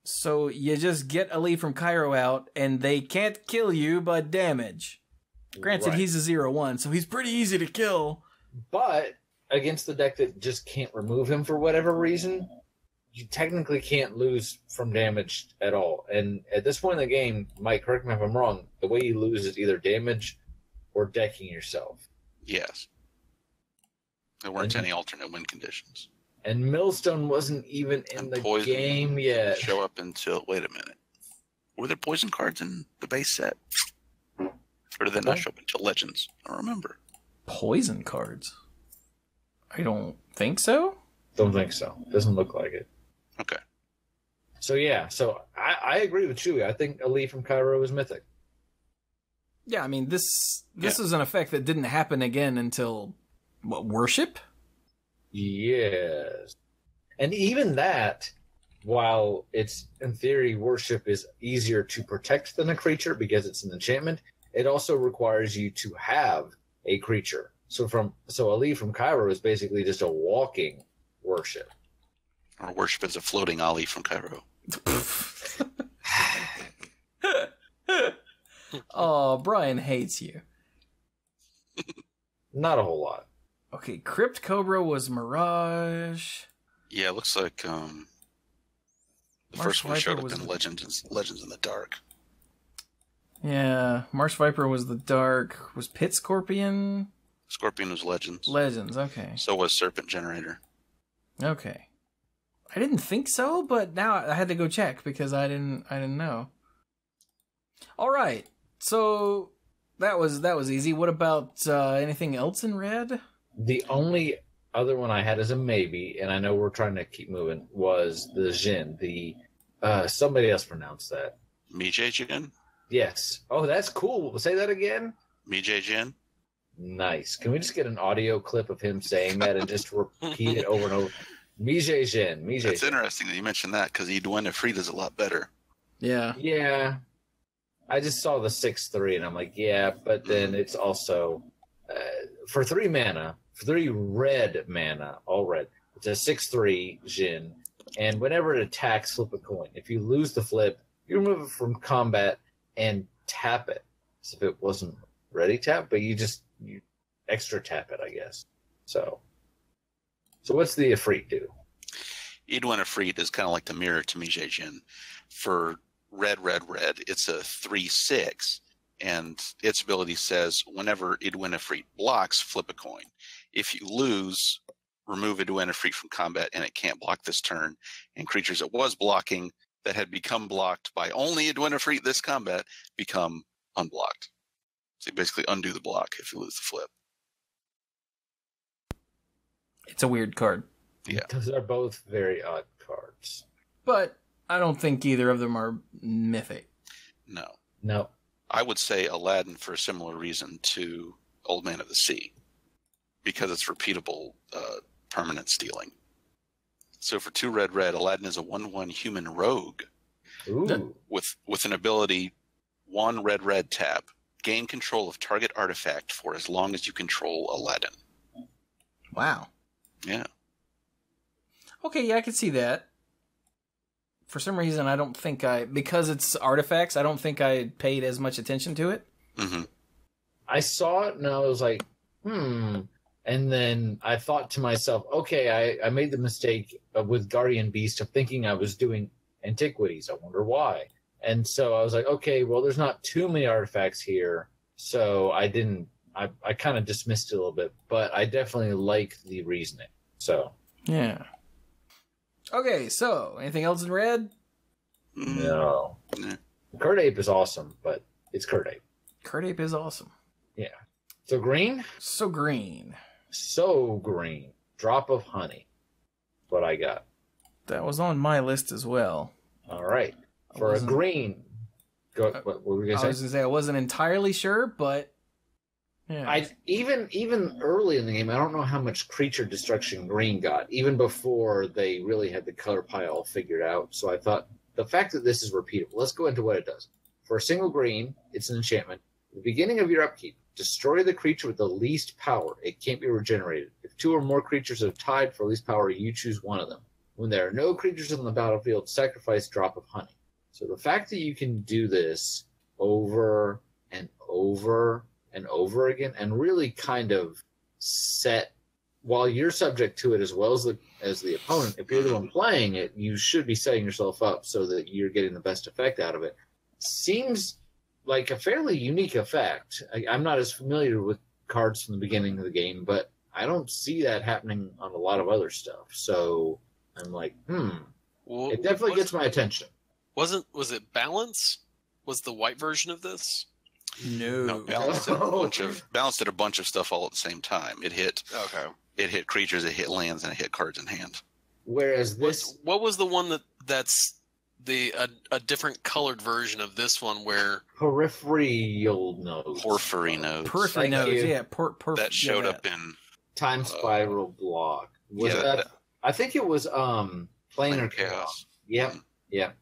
So you just get Ali from Cairo out, and they can't kill you, but damage. Granted, Right. he's a 0-1, so he's pretty easy to kill. But against the deck that just can't remove him for whatever reason, you technically can't lose from damage at all. And at this point in the game, Mike, correct me if I'm wrong, the way you lose is either damage or decking yourself. Yes. There weren't any alternate win conditions. And Millstone wasn't even in And the poison game yet. Show up until, wait a minute. Were there poison cards in the base set? Or did that not show up until Legends? I don't remember. Poison cards? I don't think so. Don't think so. Doesn't look like it. Okay. So yeah, I agree with Chewy. I think Ali from Cairo is mythic. Yeah, I mean, this is an effect that didn't happen again until, what, Worship? Yes. And even that, while it's, in theory, worship is easier to protect than a creature because it's an enchantment, it also requires you to have a creature. So Ali from Cairo is basically just a walking worship. Or worship as a floating Ali from Cairo. Oh, Brian hates you. Not a whole lot. Okay, Crypt Cobra was Mirage. Yeah, it looks like the Marsh first one showed Viper up was in Legends in the Dark. Yeah, Marsh Viper was the Dark. Was Pit Scorpion? Scorpion was Legends. Legends, okay. So was Serpent Generator. Okay. I didn't think so, but now I had to go check because I didn't know. All right. So that was easy. What about anything else in red? The only other one I had as a maybe, and I know we're trying to keep moving, was the Jin. Somebody else pronounced that. Mijay Jin? Yes. Oh, that's cool. Say that again. Mijay Jin? Nice. Can we just get an audio clip of him saying that and just repeat it over and over? Mijay Jin. That's interesting that you mentioned that because Edwin Frida's a lot better. Yeah. Yeah. I just saw the 6/3 and I'm like, yeah, but then it's also for 3 mana, for 3 red mana, all red. It's a 6/3 Jin, and whenever it attacks, flip a coin. If you lose the flip, you remove it from combat and tap it. So if it wasn't ready tap, but you extra tap it, I guess. So what's the Ifrit do? Edwin Ifrit is kind of like the mirror to Mijay Jin. For red, it's a 3/6, and its ability says whenever Edwin Ifrit blocks, flip a coin. If you lose, remove Edwin Ifrit from combat, and it can't block this turn. And creatures it was blocking that had become blocked by only Edwin Ifrit this combat become unblocked. So you basically undo the block if you lose the flip. It's a weird card. Yeah. Those are both very odd cards. But I don't think either of them are mythic. No. I would say Aladdin for a similar reason to Old Man of the Sea, because it's repeatable permanent stealing. So for 2 red, Aladdin is a 1/1 human rogue. Ooh. With an ability, 1 red tap, gain control of target artifact for as long as you control Aladdin. Wow. Yeah. Okay, yeah, I can see that. For some reason, I don't think because it's artifacts, I don't think I paid as much attention to it. Mm-hmm. I saw it and I was like, And then I thought to myself, okay, I made the mistake with Guardian Beast of thinking I was doing Antiquities. I wonder why. And so I was like, okay, well, there's not too many artifacts here. So I kind of dismissed it a little bit, but I definitely like the reasoning. So. Yeah. Okay, so anything else in red? No. Yeah. Curd Ape is awesome, but it's Curd Ape. Curd Ape is awesome. Yeah. So green? So green. So green. Drop of honey. What I got. That was on my list as well. All right. For a green. What were you I going was to going say? to say I wasn't entirely sure, but yeah. Even early in the game, I don't know how much creature destruction green got, even before they really had the color pie all figured out. So I thought the fact that this is repeatable, let's go into what it does. For a single green, it's an enchantment. At the beginning of your upkeep, destroy the creature with the least power. It can't be regenerated. If 2 or more creatures have tied for least power, you choose one of them. When there are no creatures on the battlefield, sacrifice Drop of Honey. So the fact that you can do this over and over and over again, and really kind of set, while you're subject to it as well as the opponent, if you're the one playing it, you should be setting yourself up so that you're getting the best effect out of it. Seems like a fairly unique effect. I'm not as familiar with cards from the beginning of the game, but I don't see that happening on a lot of other stuff. So I'm like, it definitely gets my attention. Was it Balance? Was the white version of this? No, Balance did a bunch of stuff all at the same time. It hit creatures, it hit lands, and it hit cards in hand. Whereas this, what was the one that's a different colored version of this one where peripheral nodes, porphyry nodes, yeah, that showed up in Time Spiral Block. I think it was Planar Chaos. Yep.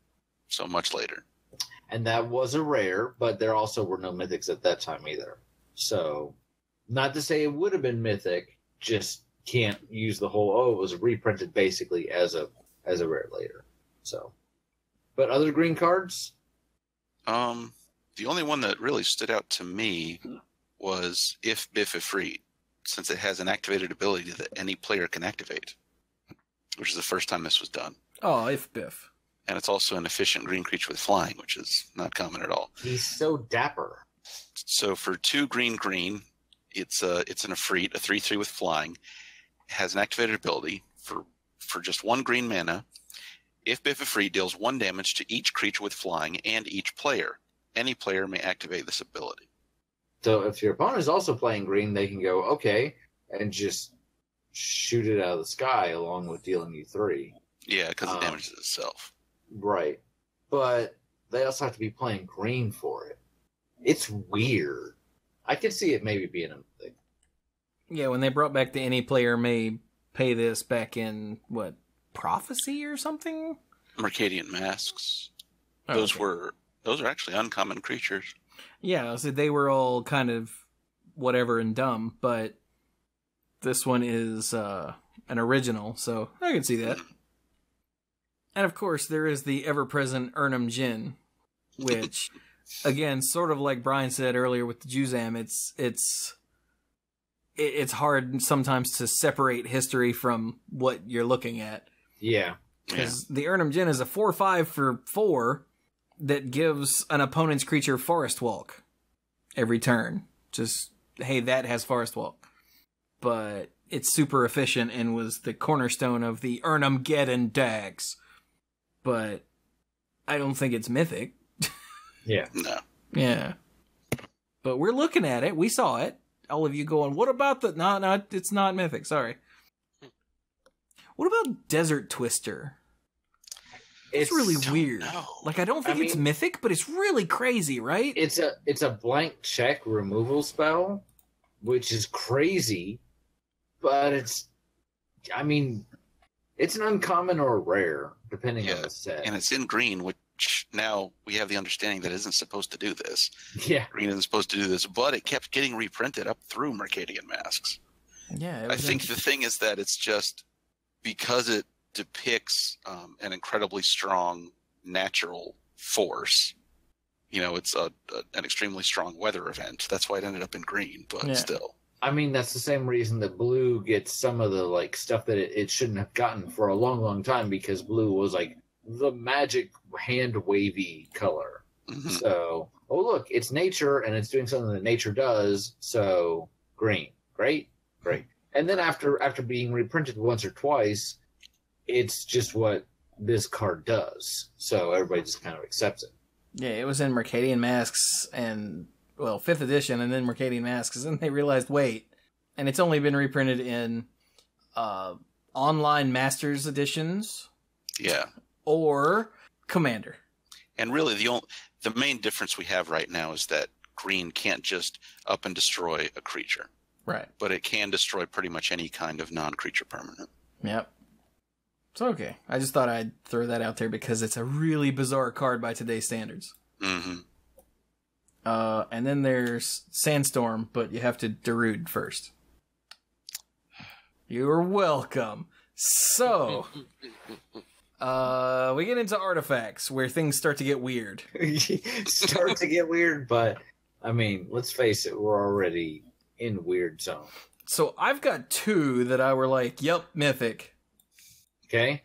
So much later. And that was a rare, but there also were no mythics at that time either. So, not to say it would have been mythic, just can't use the whole, it was reprinted basically as a rare later. So, but other green cards? The only one that really stood out to me was If Biff Ifrit, since it has an activated ability that any player can activate, which is the first time this was done. Oh, If Biff. And it's also an efficient green creature with flying, which is not common at all. He's so dapper. So for 2 green, it's an Ifrit, a 3/3 with flying. It has an activated ability for just 1 green mana. If Biff Ifrit deals 1 damage to each creature with flying and each player, any player may activate this ability. So if your opponent is also playing green, they can go, okay, and just shoot it out of the sky along with dealing you 3. Yeah, because it damages itself. Right. But they also have to be playing green for it. It's weird. I could see it maybe being a thing. Yeah, when they brought back the any player may pay this back in, Prophecy or something? Mercadian Masks. Oh, those are actually uncommon creatures. Yeah, so they were all kind of whatever and dumb, but this one is an original, so I can see that. And of course, there is the ever-present Urnam Jinn, which, again, sort of like Brian said earlier with the Juzam, it's hard sometimes to separate history from what you're looking at. Yeah. Because the Urnam Jinn is a 4/5 for 4 that gives an opponent's creature Forest Walk every turn. Just, hey, that has Forest Walk. But it's super efficient and was the cornerstone of the Urnam Geddon decks. But I don't think it's mythic. Yeah. No. Yeah. But we're looking at it. We saw it. All of you going, what about the... No, it's not mythic. Sorry. What about Desert Twister? It's really weird. Like, I don't think it's mythic, but it's really crazy, right? It's a blank check removal spell, which is crazy, but it's an uncommon or rare, depending on the set. And it's in green, which now we have the understanding that isn't supposed to do this. Yeah. Green isn't supposed to do this, but it kept getting reprinted up through Mercadian Masks. Yeah. I think the thing is that it's just because it depicts an incredibly strong natural force. It's an extremely strong weather event. That's why it ended up in green, but still. I mean, that's the same reason that blue gets some of the stuff that it shouldn't have gotten for a long, long time, because blue was the magic hand wavy color. Mm-hmm. So, look, it's nature and it's doing something that nature does. So green, great. And then after being reprinted once or twice, it's just what this card does. So everybody just kind of accepts it. Yeah, it was in Mercadian Masks and 5th edition, and then Mercadian Masks, and then they realized, wait, and it's only been reprinted in online Masters editions. Yeah. Or Commander. And really, the main difference we have right now is that green can't just up and destroy a creature. Right. But it can destroy pretty much any kind of non-creature permanent. Yep. It's okay. I just thought I'd throw that out there because it's a really bizarre card by today's standards. Mm-hmm. And then there's Sandstorm, but you have to Darude first. You're welcome. So, we get into artifacts where things start to get weird. Start to get weird, but I mean, let's face it, we're already in weird zone. So I've got 2 that I were like, yep, mythic. Okay.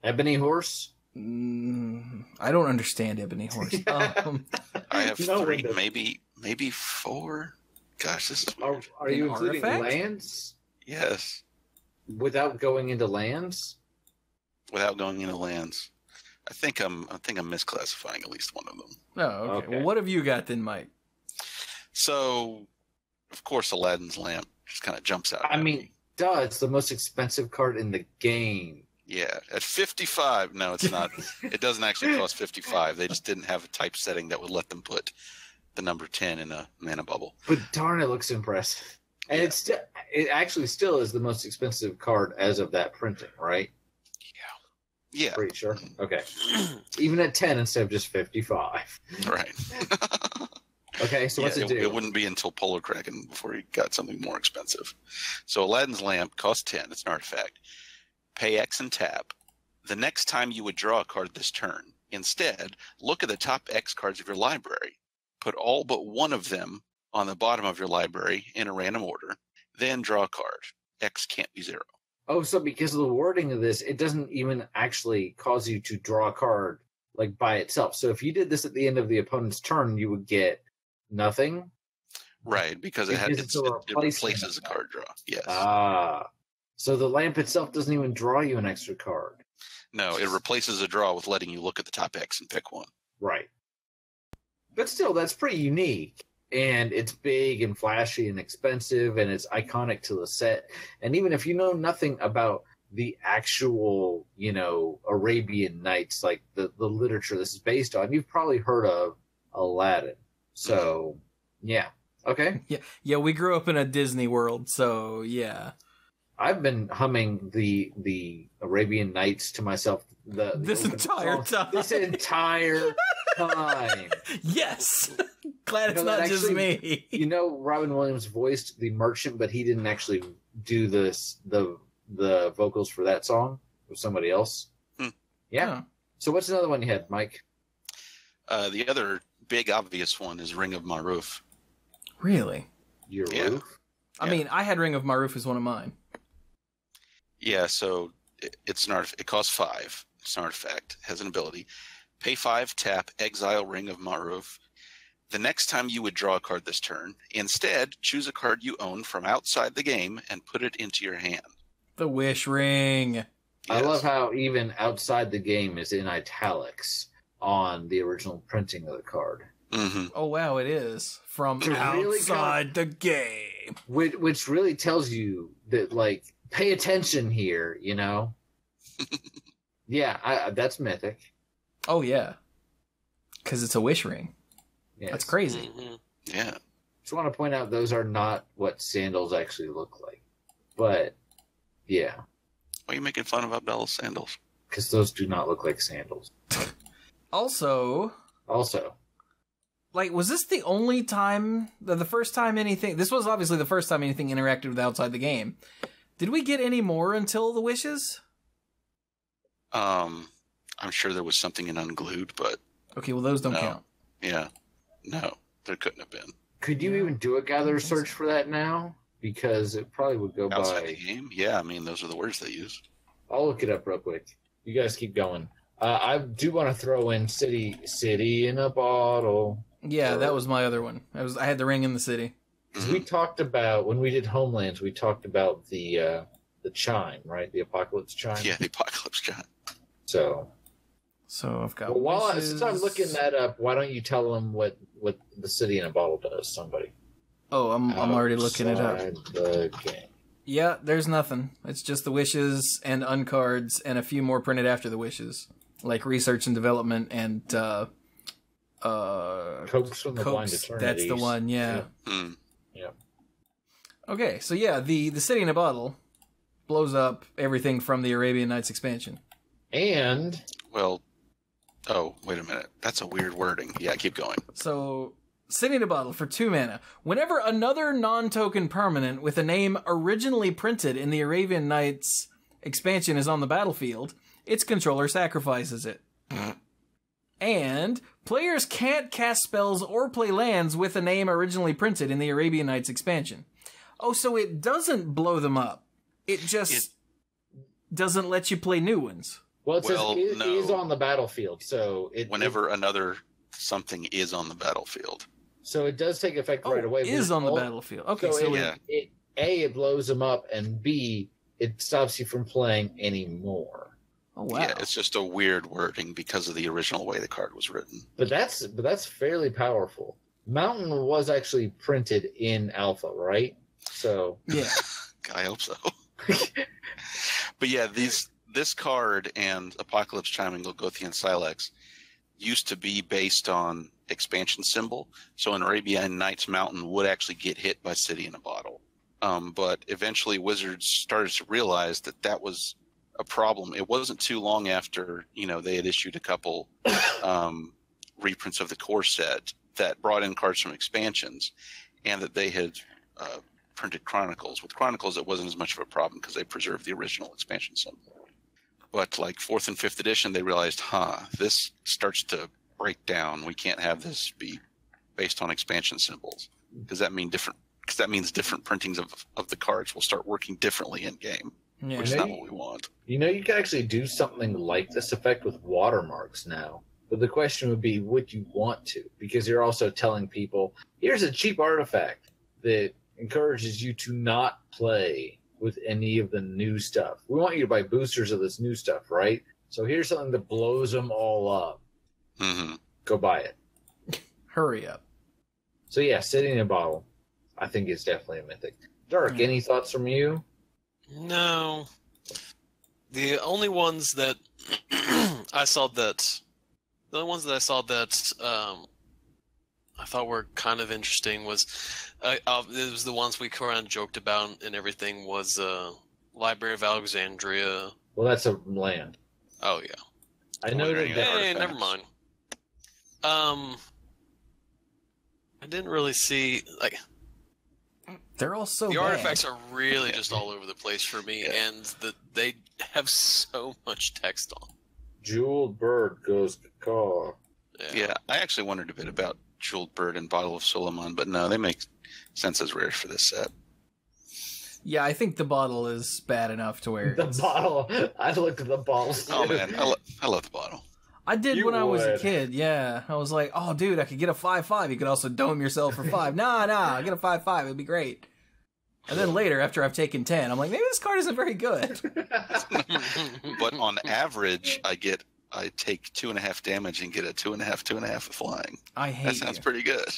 Ebony Horse? I don't understand Ebony Horse. I have No 3, window. maybe 4. Gosh, this is weird. Are you An including artifact? lands? Yes, Without going into lands? without going into lands. I think I'm misclassifying at least one of them. Oh, okay. Okay. Well, what have you got then, Mike? So, of course, Aladdin's lamp just kind of jumps out. I at mean, me. duh, it's the most expensive card in the game. Yeah, at 55. No, it's not. It doesn't actually cost 55. They just didn't have a type setting that would let them put the number 10 in a mana bubble. But darn, it looks impressive. And Yeah. it actually still is the most expensive card as of that printing, right? Yeah, Pretty sure. Okay. Even at 10 instead of just 55. right. Okay, so what's Yeah, it do? It wouldn't be until Polar Kraken before he got something more expensive. So Aladdin's lamp costs 10. It's an artifact. Pay X and tap. The next time you would draw a card this turn, instead, look at the top X cards of your library. Put all but one of them on the bottom of your library in a random order. Then draw a card. X can't be 0. Oh, so because of the wording of this, it doesn't even actually cause you to draw a card like by itself. So if you did this at the end of the opponent's turn, you would get nothing. Right, because it replaces a card draw. Yes. Ah. So the lamp itself doesn't even draw you an extra card. No, it replaces a draw with letting you look at the top X and pick one. Right. But still, that's pretty unique. And it's big and flashy and expensive, and it's iconic to the set. And even if you know nothing about the actual, Arabian Nights, like the literature this is based on, you've probably heard of Aladdin. So, yeah. Okay. Yeah, we grew up in a Disney world, so yeah. I've been humming the Arabian Nights to myself This entire time. This entire time. Yes. Glad it's You know, not that just actually- me. Robin Williams voiced the merchant, but he didn't actually do the vocals for that song. It was somebody else. Yeah. Huh. So what's another one you had, Mike? The other big obvious one is Ring of Maruf. Really? Your Yeah. roof? I mean, I had Ring of Maruf as one of mine. Yeah, so it's an it costs 5. It's an artifact. Has an ability. Pay 5, tap, exile Ring of Maruf. The next time you would draw a card this turn, instead, choose a card you own from outside the game and put it into your hand. The Wish Ring. I Yes. love how even outside the game is in italics on the original printing of the card. Mm-hmm. Oh, wow, it is. From To really outside the game. Which really tells you that, like, pay attention here, Yeah, that's mythic. Oh, yeah. Because it's a Wish Ring. Yes. That's crazy. Mhm. Yeah. Just want to point out those are not what sandals actually look like. But, yeah, Why are you making fun of Abdallah's sandals? because those do not look like sandals. Also, Also, like, was this the only time, the first time anything, this was obviously the first time anything interacted with outside the game. Did we get any more until the Wishes? I'm sure there was something in Unglued, but Okay, well, those don't No. count. yeah. No, there couldn't have been. could you even do a gather search for that now? Because it probably would go Outside the by. game? Yeah, I mean, those are the words they use. I'll look it up real quick. You guys keep going. I do want to throw in City in a Bottle. Yeah, that was my other one. I had the ring in the city. Because we talked about, when we did Homelands, we talked about the chime, right? The Apocalypse chime. Yeah, the Apocalypse Giant. So, So I've got since I'm looking that up, why don't you tell them what the City in a Bottle does? Somebody. Oh, I'm already looking it up. Outside the game. Yeah, there's nothing. It's just the Wishes and Uncards and a few more printed after the Wishes. Like Research and Development and Copes from the Blind Copes. Eternities. That's the one, yeah. Hmm. Okay, so yeah, the City in a Bottle blows up everything from the Arabian Nights expansion. And Well, oh, wait a minute. That's a weird wording. Yeah, keep going. So Sitting in a bottle for 2 mana. Whenever another non-token permanent with a name originally printed in the Arabian Nights expansion is on the battlefield, its controller sacrifices it. And players can't cast spells or play lands with a name originally printed in the Arabian Nights expansion. Oh, so it doesn't blow them up. It just doesn't let you play new ones. Well, it says it is on the battlefield, so whenever another something is on the battlefield. So it does take effect right away. Is on the battlefield. Okay, so it blows them up, and B, it stops you from playing anymore. Oh wow! Yeah, it's just a weird wording because of the original way the card was written. But that's fairly powerful. Mountain was actually printed in Alpha, right? So yeah, I hope so. But yeah, this card and Apocalypse Chiming Golgothian Silex used to be based on expansion symbol. So in Arabian Nights, Mountain would actually get hit by City in a Bottle. But eventually Wizards started to realize that was a problem. It wasn't too long after, they had issued a couple reprints of the core set that brought in cards from expansions, and that they had printed Chronicles. With Chronicles, it wasn't as much of a problem because they preserved the original expansion symbol. But like 4th and 5th edition, they realized, this starts to break down. We can't have this be based on expansion symbols because that means different printings of the cards will start working differently in game, which is not what we want. You can actually do something like this effect with watermarks now. But the question would be, would you want to? Because you're also telling people, here's a cheap artifact that encourages you to not play with any of the new stuff. We want you to buy boosters of this new stuff, right? So here's something that blows them all up. Mm-hmm. Go buy it. Hurry up. So yeah, Sitting in a Bottle, I think is definitely a mythic. Dark, any thoughts from you? No. The only ones that I saw that I thought were kind of interesting was it was the ones we kind of joked about and everything was Library of Alexandria. Well, that's a land. Oh yeah, I know that. Hey, never mind. I didn't really see they're all so the bad. artifacts are really just all over the place for me, and they have so much text on. Jeweled Bird goes to call. Yeah, I actually wondered a bit about Jeweled Bird and Bottle of Solomon, but no, they make sense as rares for this set. Yeah, I think the bottle is bad enough to where bottle. I looked at the bottle. Oh man, I love the bottle. I did when I was a kid. Yeah, I was like, oh dude, I could get a 5/5. You could also dome yourself for 5. Nah, get a 5/5. It'd be great. And then later, after I've taken 10, I'm like, maybe this card isn't very good. But on average, I take 2.5 damage and get a 2.5 with flying. I hate that. Sounds pretty good.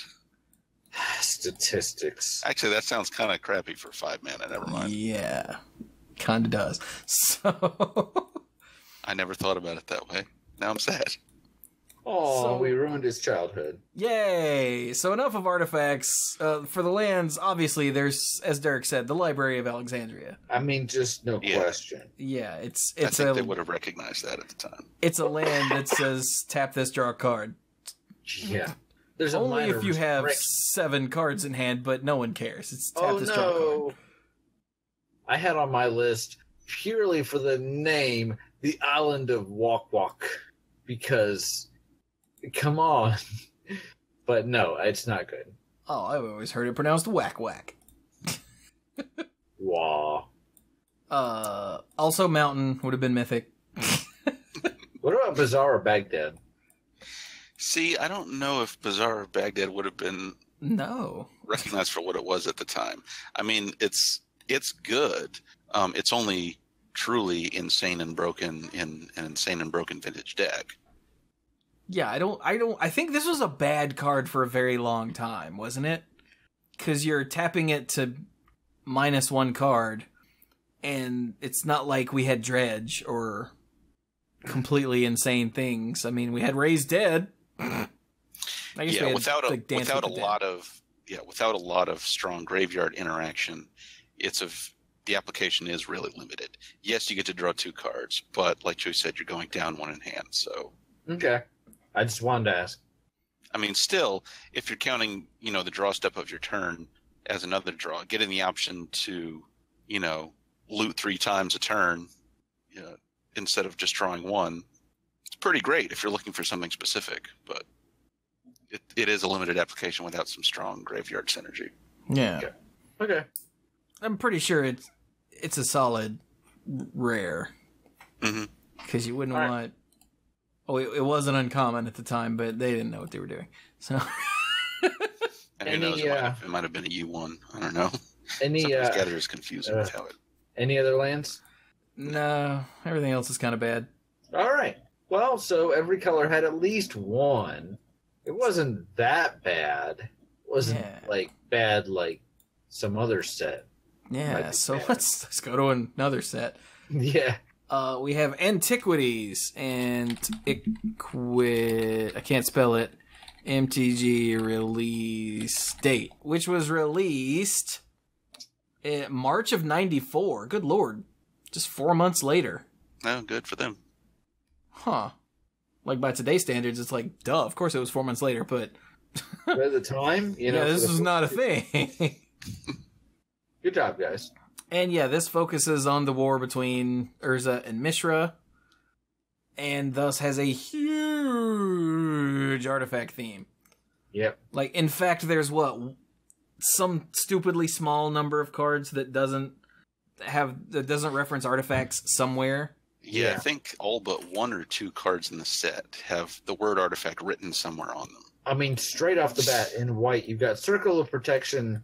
Statistics. Actually, that sounds kind of crappy for 5 mana. Never mind. Yeah, kind of does. So I never thought about it that way. Now I'm sad. Oh, we ruined his childhood. Yay! So enough of artifacts. For the lands, obviously, there's, as Derek said, the Library of Alexandria. I mean, just no question. Yeah, it's I think they would have recognized that at the time. It's a land that says, tap this, draw a card. Yeah. There's only if you have 7 cards in hand, but no one cares. It's tap this, draw a card. I had on my list, purely for the name, the Island of Wok Wok. Because... come on. But no, it's not good. Oh, I've always heard it pronounced whack whack. Wah. Also Mountain would have been mythic. What about Bazaar of Baghdad? See, I don't know if Bazaar of Baghdad would have been recognized for what it was at the time. I mean, it's good. It's only truly insane and broken in an insane and broken vintage deck. Yeah, I think this was a bad card for a very long time, wasn't it? Because you're tapping it to -1 card, and it's not like we had Dredge or completely insane things. I mean, we had Raised Dead. I guess we had, without a lot of strong graveyard interaction, the application is really limited. Yes, you get to draw 2 cards, but like Joey said, you're going down 1 in hand. So okay. I just wanted to ask. I mean, still, if you're counting, the draw step of your turn as another draw, getting the option to, loot 3 times a turn instead of just drawing 1, it's pretty great if you're looking for something specific. But it is a limited application without some strong graveyard synergy. Yeah. Okay. I'm pretty sure it's a solid rare. Mm-hmm. Because you wouldn't want... Oh, it wasn't uncommon at the time, but they didn't know what they were doing. So... And who knows, it might have been a U1. I don't know. Sometimes Gather is confusing with how it... Any other lands? No, everything else is kind of bad. All right. Well, so every color had at least one. It wasn't that bad. It wasn't bad like some other set. Yeah, so let's go to another set. Yeah. We have Antiquities and I can't spell it. MTG release date, which was released in March of '94. Good lord, just 4 months later. Oh, good for them. Huh? Like by today's standards, it's like duh. Of course, it was 4 months later, but at the time, this was not a thing. Good job, guys. And yeah, this focuses on the war between Urza and Mishra, and thus has a huge artifact theme. Yep. Like, in fact, there's some stupidly small number of cards that doesn't reference artifacts somewhere. Yeah, I think all but 1 or 2 cards in the set have the word artifact written somewhere on them. I mean, straight off the bat, in white, you've got Circle of Protection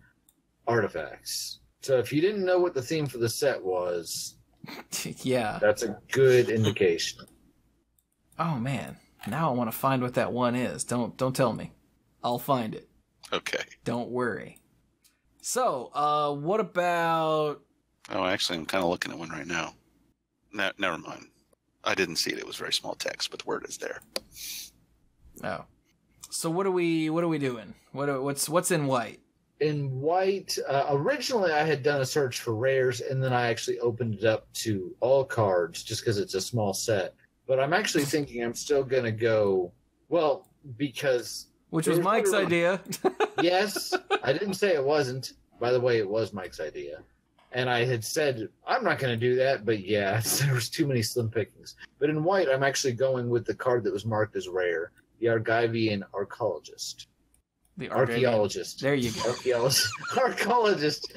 artifacts. So if you didn't know what the theme for the set was, yeah, that's a good indication. Oh man, now I want to find what that one is. Don't tell me. I'll find it. Okay. Don't worry. So, what about... Oh, actually, I'm kind of looking at one right now. Never mind. I didn't see it. It was very small text, but the word is there. Oh. So what are we doing? What's in white? In white, originally I had done a search for rares, and then I actually opened it up to all cards just because it's a small set. But I'm actually thinking I'm still going to go, well, because... Which was Mike's idea. Yes, I didn't say it wasn't. By the way, it was Mike's idea. And I had said, I'm not going to do that, but yeah, there was too many slim pickings. But in white, I'm actually going with the card that was marked as rare, the Argivian Archaeologist. The Archaeologist. There you go. Archaeologist.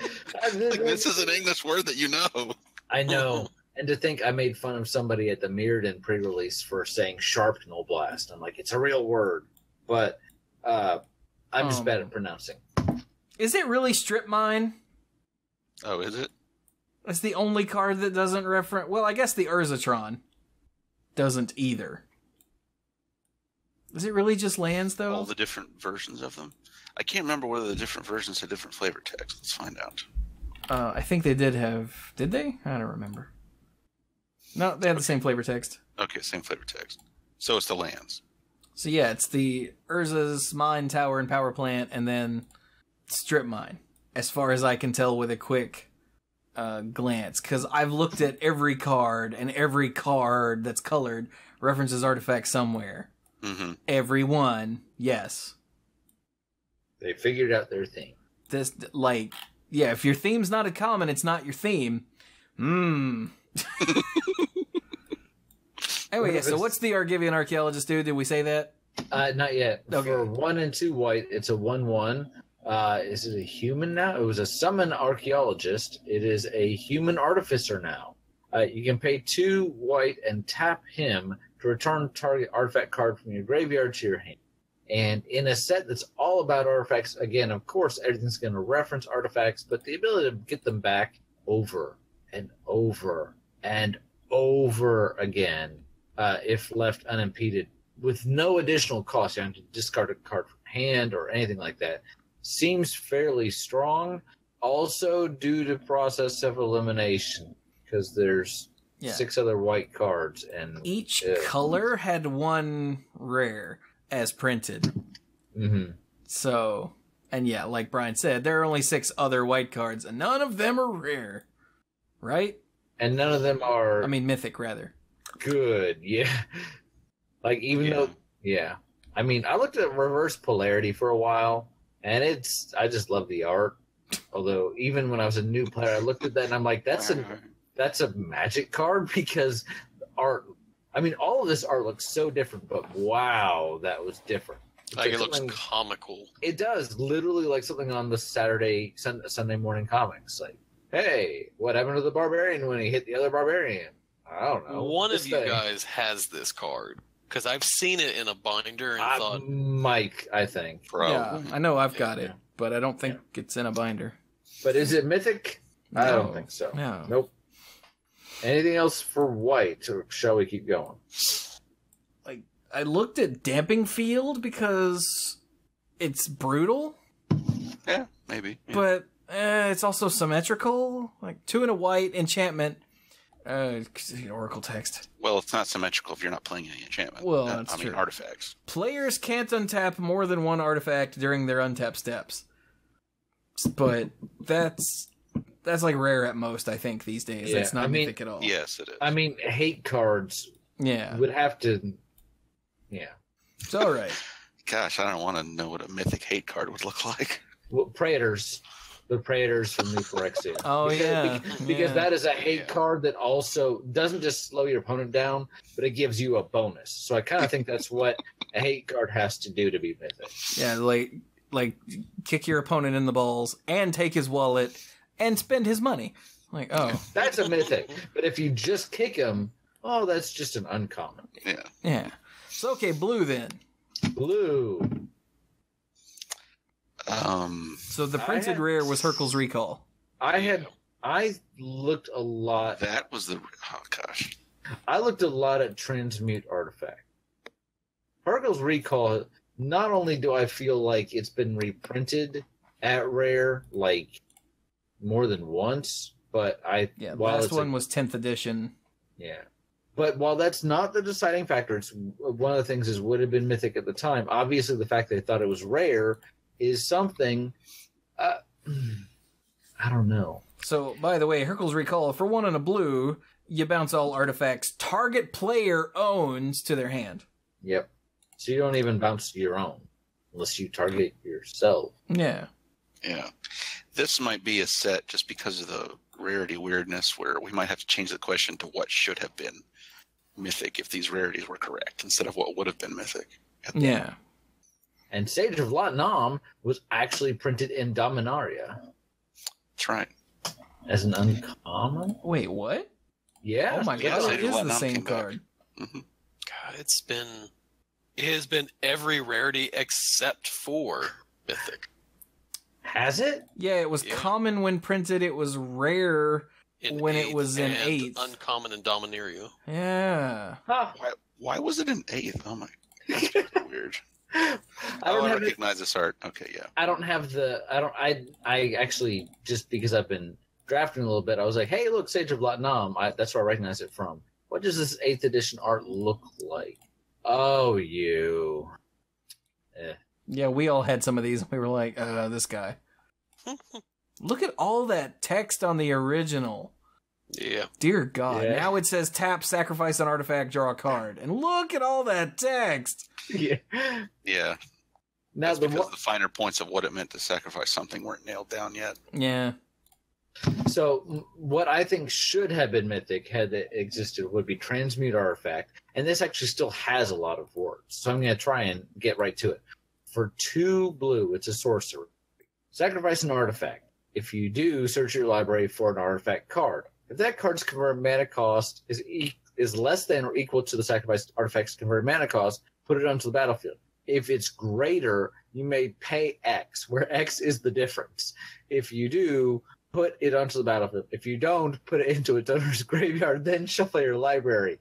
This is an English word that you know. I know. And to think I made fun of somebody at the Mirrodin pre-release for saying sharp no blast. I'm like, it's a real word. But I'm just bad at pronouncing. Is it really Strip Mine? Oh, is it? That's the only card that doesn't reference... Well, I guess the Urzatron doesn't either. Is it really just lands, though? All the different versions of them? I can't remember whether the different versions had different flavor text. Let's find out. I think they did have... Did they? I don't remember. No, they had the same flavor text. Okay, same flavor text. So it's the lands. So yeah, it's the Urza's Mine, Tower, and Power Plant, and then Strip Mine, as far as I can tell with a quick glance. Because I've looked at every card, and every card that's colored references artifacts somewhere. Mm-hmm. Every one, yes. They figured out their theme. This, like, yeah, if your theme's not a common, it's not your theme. Anyway, yeah, so what's the Argivian Archaeologist do? Did we say that? Not yet. Okay. For 1 and 2 white, it's a 1/1. Is it a human now? It was a summon archaeologist. It is a human artificer now. You can pay 2 white and tap him to return target artifact card from your graveyard to your hand. And in a set that's all about artifacts, again, of course, everything's going to reference artifacts, but the ability to get them back over and over and over again, if left unimpeded, with no additional cost. You don't have to discard a card from hand or anything like that. Seems fairly strong. Also, due to process of elimination, because there's 6 other white cards, and each color had 1 rare as printed. Mm-hmm. So, and yeah, like Brian said, there are only 6 other white cards, and none of them are rare, right? And none of them are... I mean, mythic, rather. Good, yeah. Like, even though... Yeah. I mean, I looked at reverse polarity for a while, and I just love the art. Although even when I was a new player, I looked at that and I'm like, that's a magic card because art. I mean, all of this art looks so different, but wow, that was different. Like it looks comical. It does, literally like something on the Sunday morning comics. Like, hey, what happened to the barbarian when he hit the other barbarian? I don't know. One of you guys has this card because I've seen it in a binder and thought Mike, I think. Yeah, I know I've got it, but I don't think it's in a binder. But is it mythic? No. I don't think so. No. Nope. Anything else for white, or shall we keep going? Like, I looked at Damping Field because it's brutal, Yeah, maybe. Yeah. but it's also symmetrical. Like 2 and a white enchantment. Oracle text. Well, it's not symmetrical if you're not playing any enchantment. Well, that's true. Artifacts. Players can't untap more than one artifact during their untap steps. But that's like rare at most, I think, these days. Yeah, That's not mythic at all. Yes, it is. I mean, hate cards would have to... Yeah. It's all right. Gosh, I don't want to know what a mythic hate card would look like. Well, Praetors. The Praetors from New Phyrexia. Oh, because that is a hate card that also doesn't just slow your opponent down, but it gives you a bonus. So I kind of think that's what a hate card has to do to be mythic. Yeah, like kick your opponent in the balls and take his wallet and spend his money. Like, oh. That's a mythic. But if you just kick him, oh, that's just an uncommon. Yeah. Yeah. So, okay, blue then. Blue. So the printed rare was Hercule's Recall. I looked a lot. That was the... Oh, gosh. I looked a lot at Transmute Artifact. Hercule's Recall, not only do I feel like it's been reprinted at rare, like, more than once, but the last one was 10th edition. Yeah. But while that's not the deciding factor, it's one of the things is would have been mythic at the time. Obviously, the fact they thought it was rare is something. I don't know. So, by the way, Hercule's Recall, for 1 and a blue, you bounce all artifacts target player owns to their hand. Yep. So you don't even bounce your own unless you target yourself. Yeah. Yeah. This might be a set just because of the rarity weirdness where we might have to change the question to what should have been mythic if these rarities were correct instead of what would have been mythic. Yeah. And Sage of Latnam was actually printed in Dominaria. That's right. As an uncommon? Wait, what? Yeah. Oh my Yeah, god, Sage it of is the Latnam same came back. card. Mm-hmm. God, it has been every rarity except for mythic. Has it? Yeah, it was common when printed. It was rare when it was in and 8th. Uncommon in Dominaria. Yeah. Huh. Why was it in 8th? Oh my. That's really weird. I recognize this art. Okay, yeah. I don't have the. I actually, just because I've been drafting a little bit, I was like, hey, look, Sage of Latnam. That's where I recognize it from. What does this 8th edition art look like? Oh, you. Yeah, we all had some of these. We were like, this guy. Look at all that text on the original. Yeah. Dear God. Yeah. Now it says tap, sacrifice an artifact, draw a card. And look at all that text. Yeah. Yeah. Now That's because the finer points of what it meant to sacrifice something weren't nailed down yet. Yeah. So what I think should have been mythic had it existed would be Transmute Artifact. And this actually still has a lot of words. So I'm going to try and get right to it. For 2 blue, it's a sorcery. Sacrifice an artifact. If you do, search your library for an artifact card. If that card's converted mana cost is less than or equal to the sacrificed artifact's converted mana cost, put it onto the battlefield. If it's greater, you may pay X, where X is the difference. If you do, put it onto the battlefield. If you don't, put it into its owner's graveyard, then shuffle your library.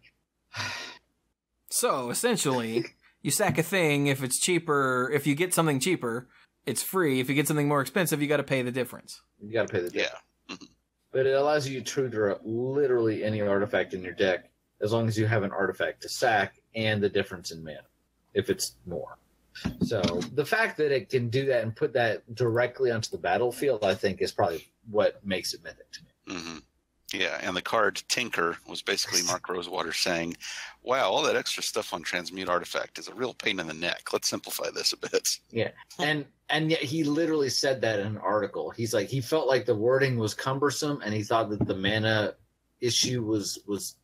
So, essentially, you sack a thing. If it's cheaper, if you get something cheaper, it's free. If you get something more expensive, you got to pay the difference. You got to pay the difference. Yeah. Mm-hmm. But it allows you to draw literally any artifact in your deck, as long as you have an artifact to sack and the difference in mana, if it's more. So the fact that it can do that and put that directly onto the battlefield, I think, is probably what makes it mythic to me. Mm-hmm. Yeah, and the card Tinker was basically Mark Rosewater saying, wow, all that extra stuff on Transmute Artifact is a real pain in the neck. Let's simplify this a bit. Yeah. And yet he literally said that in an article. He's like, he felt like the wording was cumbersome, and he thought that the mana issue was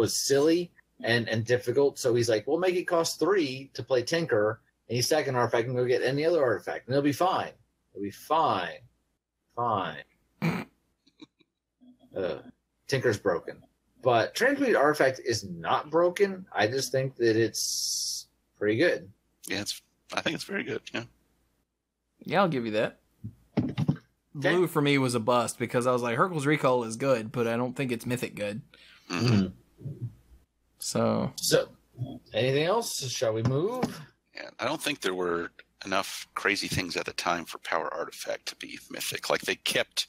silly and difficult. So he's like, we'll make it cost 3 to play Tinker, and you sack an artifact and go get any other artifact, and it'll be fine. It'll be fine. Fine. Tinker's broken. But Transmute Artifact is not broken. I just think that it's pretty good. Yeah, I think it's very good, yeah. Yeah, I'll give you that. Blue for me was a bust because I was like, Hurkyl's Recall is good, but I don't think it's Mythic good. Mm-hmm. So, anything else? Shall we move? Yeah, I don't think there were enough crazy things at the time for Power Artifact to be Mythic. Like they kept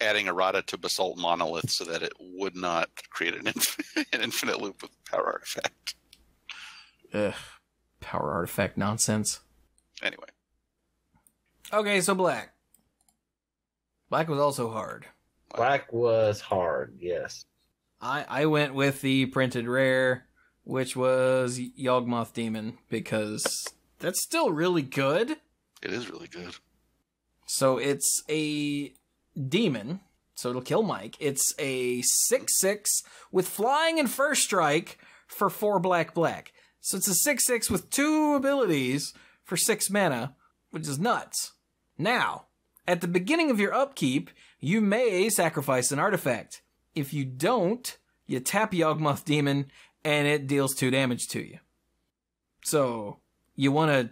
adding errata to Basalt Monolith so that it would not create an infinite loop with Power Artifact. Ugh, Power Artifact nonsense. Anyway. Okay, so Black. Black was also hard. Black was hard, yes. I went with the printed rare, which was Yawgmoth Demon, because that's still really good. It is really good. So it's a demon, so it'll kill Mike. It's a 6/6 with flying and first strike for 4 black. So it's a 6/6 with 2 abilities for 6 mana, which is nuts. Now, at the beginning of your upkeep, you may sacrifice an artifact. If you don't, you tap Yawgmoth Demon and it deals 2 damage to you. So you wanna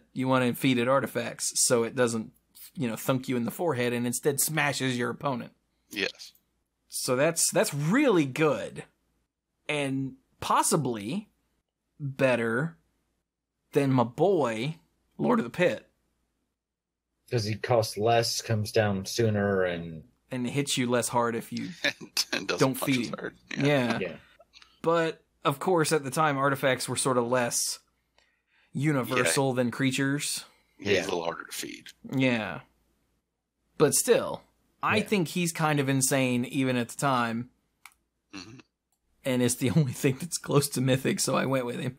feed it artifacts so it doesn't thunk you in the forehead and instead smashes your opponent. Yes. So that's really good. And possibly better than my boy, Lord of the Pit. Because he costs less, comes down sooner, and hits you less hard if you and don't feed him. Hard. Yeah. But, of course, at the time, artifacts were sort of less universal than creatures. Yeah, he's a little harder to feed. Yeah. But still, I think he's kind of insane even at the time. Mm-hmm. And it's the only thing that's close to Mythic, so I went with him.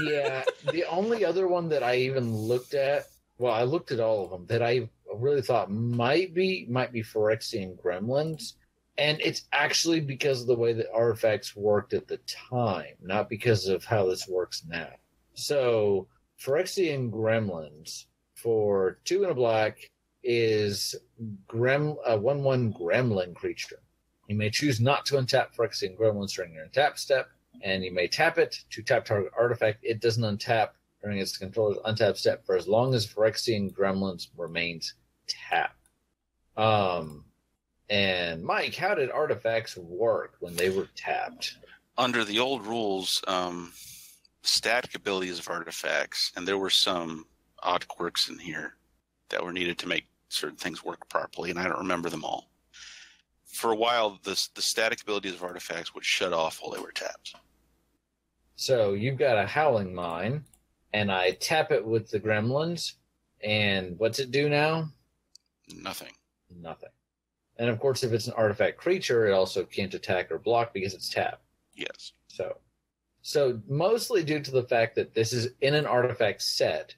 Yeah, the only other one that I even looked at, well, I looked at all of them, that I really thought might be Phyrexian Gremlins. And it's actually because of the way that artifacts worked at the time, not because of how this works now. So, Phyrexian Gremlins for 2 and a black is a 1/1 Gremlin creature. You may choose not to untap Phyrexian Gremlins during your untap step, and you may tap it to tap target artifact. It doesn't untap during its controller's untap step for as long as Phyrexian Gremlins remains tapped. And Mike, how did artifacts work when they were tapped? Under the old rules, static abilities of artifacts, and there were some odd quirks in here that were needed to make certain things work properly, and I don't remember them all. For a while, the static abilities of artifacts would shut off while they were tapped. So you've got a Howling Mine, and I tap it with the Gremlins, and what's it do now? Nothing. Nothing. And of course, if it's an artifact creature, it also can't attack or block because it's tapped. Yes. So mostly due to the fact that this is in an artifact set,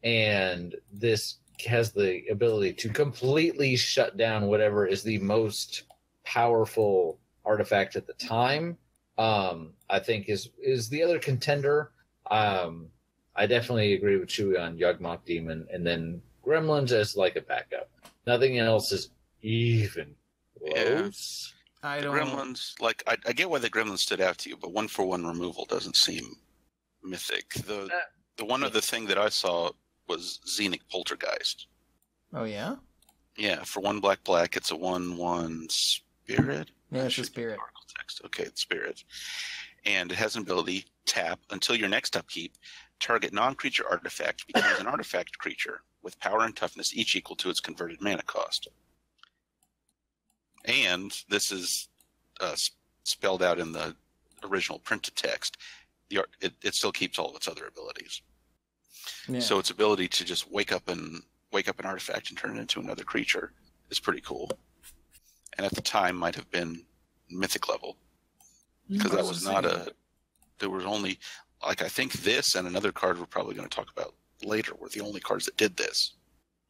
and this has the ability to completely shut down whatever is the most powerful artifact at the time, I think is the other contender. I definitely agree with Chewy on Yawgmoth Demon, and then Gremlins as like a backup. Nothing else is even close. I don't. Gremlins, like I get why the Gremlins stood out to you, but 1/1 removal doesn't seem Mythic. The one other thing that I saw was Xenic Poltergeist. Oh yeah. Yeah, for 1 black, it's a 1/1 spirit. Yeah, it's a spirit. Text. Okay, it's spirit, and it has an ability: tap until your next upkeep. Target non-creature artifact becomes an artifact creature with power and toughness each equal to its converted mana cost. And this is spelled out in the original printed text. It still keeps all of its other abilities. Yeah. So its ability to just wake up an artifact and turn it into another creature is pretty cool. And at the time might have been Mythic level. Because that was not a... There was only... Like, I think this and another card we're probably going to talk about later were the only cards that did this.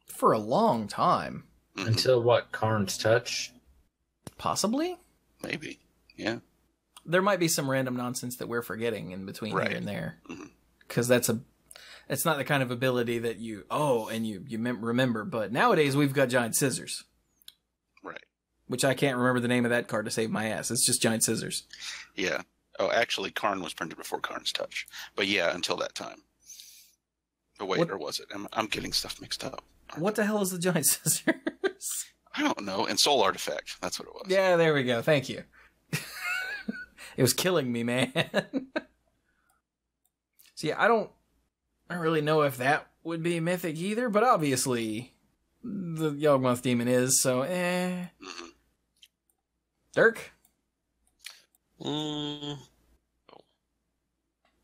For a long time. Mhm. Until what? Karn's Touch? Possibly? Maybe. Yeah. There might be some random nonsense that we're forgetting in between here and there. Because it's not the kind of ability that you remember. But nowadays we've got Giant Scissors. Right. Which I can't remember the name of that card to save my ass. It's just Giant Scissors. Yeah. Oh, actually, Karn was printed before Karn's Touch. But yeah, until that time. Oh, wait, or was it? I'm getting stuff mixed up. What the hell is the Giant Scissors? I don't know. And Soul Artifact. That's what it was. Yeah, there we go. Thank you. It was killing me, man. See, I don't really know if that would be Mythic either, but obviously the Yawgmoth Demon is, so Dirk? There's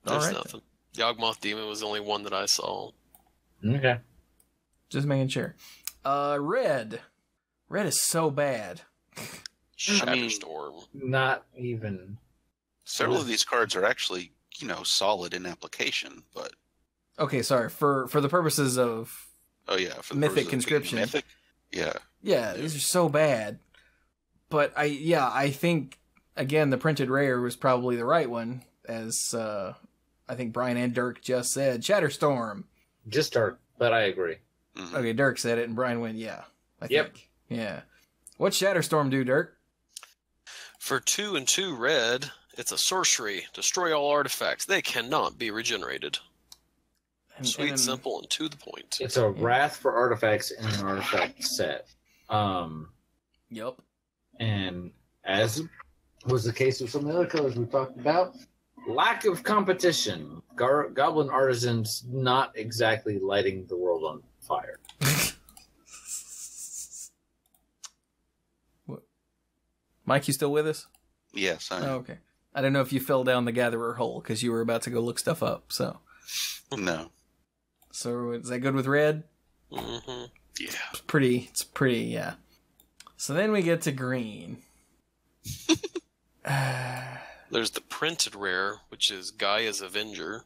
Alright. nothing. Yawgmoth Demon was the only one that I saw. Okay. Just making sure. Red. Red is so bad. Shatterstorm. Not even. Several of these cards are actually, solid in application, but... Okay, sorry. For the purposes of... Oh, yeah. For the Mythic purposes of being Conscription. Mythic? Yeah. Yeah, these are so bad. But I think, again, the printed rare was probably the right one, as I think Brian and Dirk just said. Shatterstorm. Just Dirk, but I agree. Mhm. Okay, Dirk said it, and Brian went, yeah. I Yep. think. Yeah. What's Shatterstorm do, Dirk? For 2 and 2 red, it's a sorcery. Destroy all artifacts. They cannot be regenerated. Sweet, and simple, and to the point. It's a wrath for artifacts in an artifact set. Yep. And as was the case with some of the other colors we talked about, lack of competition. Goblin artisans not exactly lighting the world on fire. Mike, you still with us? Yes, I am. Oh, okay. I don't know if you fell down the gatherer hole because you were about to go look stuff up. So No. is that good with red? Mm-hmm. Yeah. It's pretty, yeah. So then we get to green. There's the printed rare, which is Gaia's Avenger.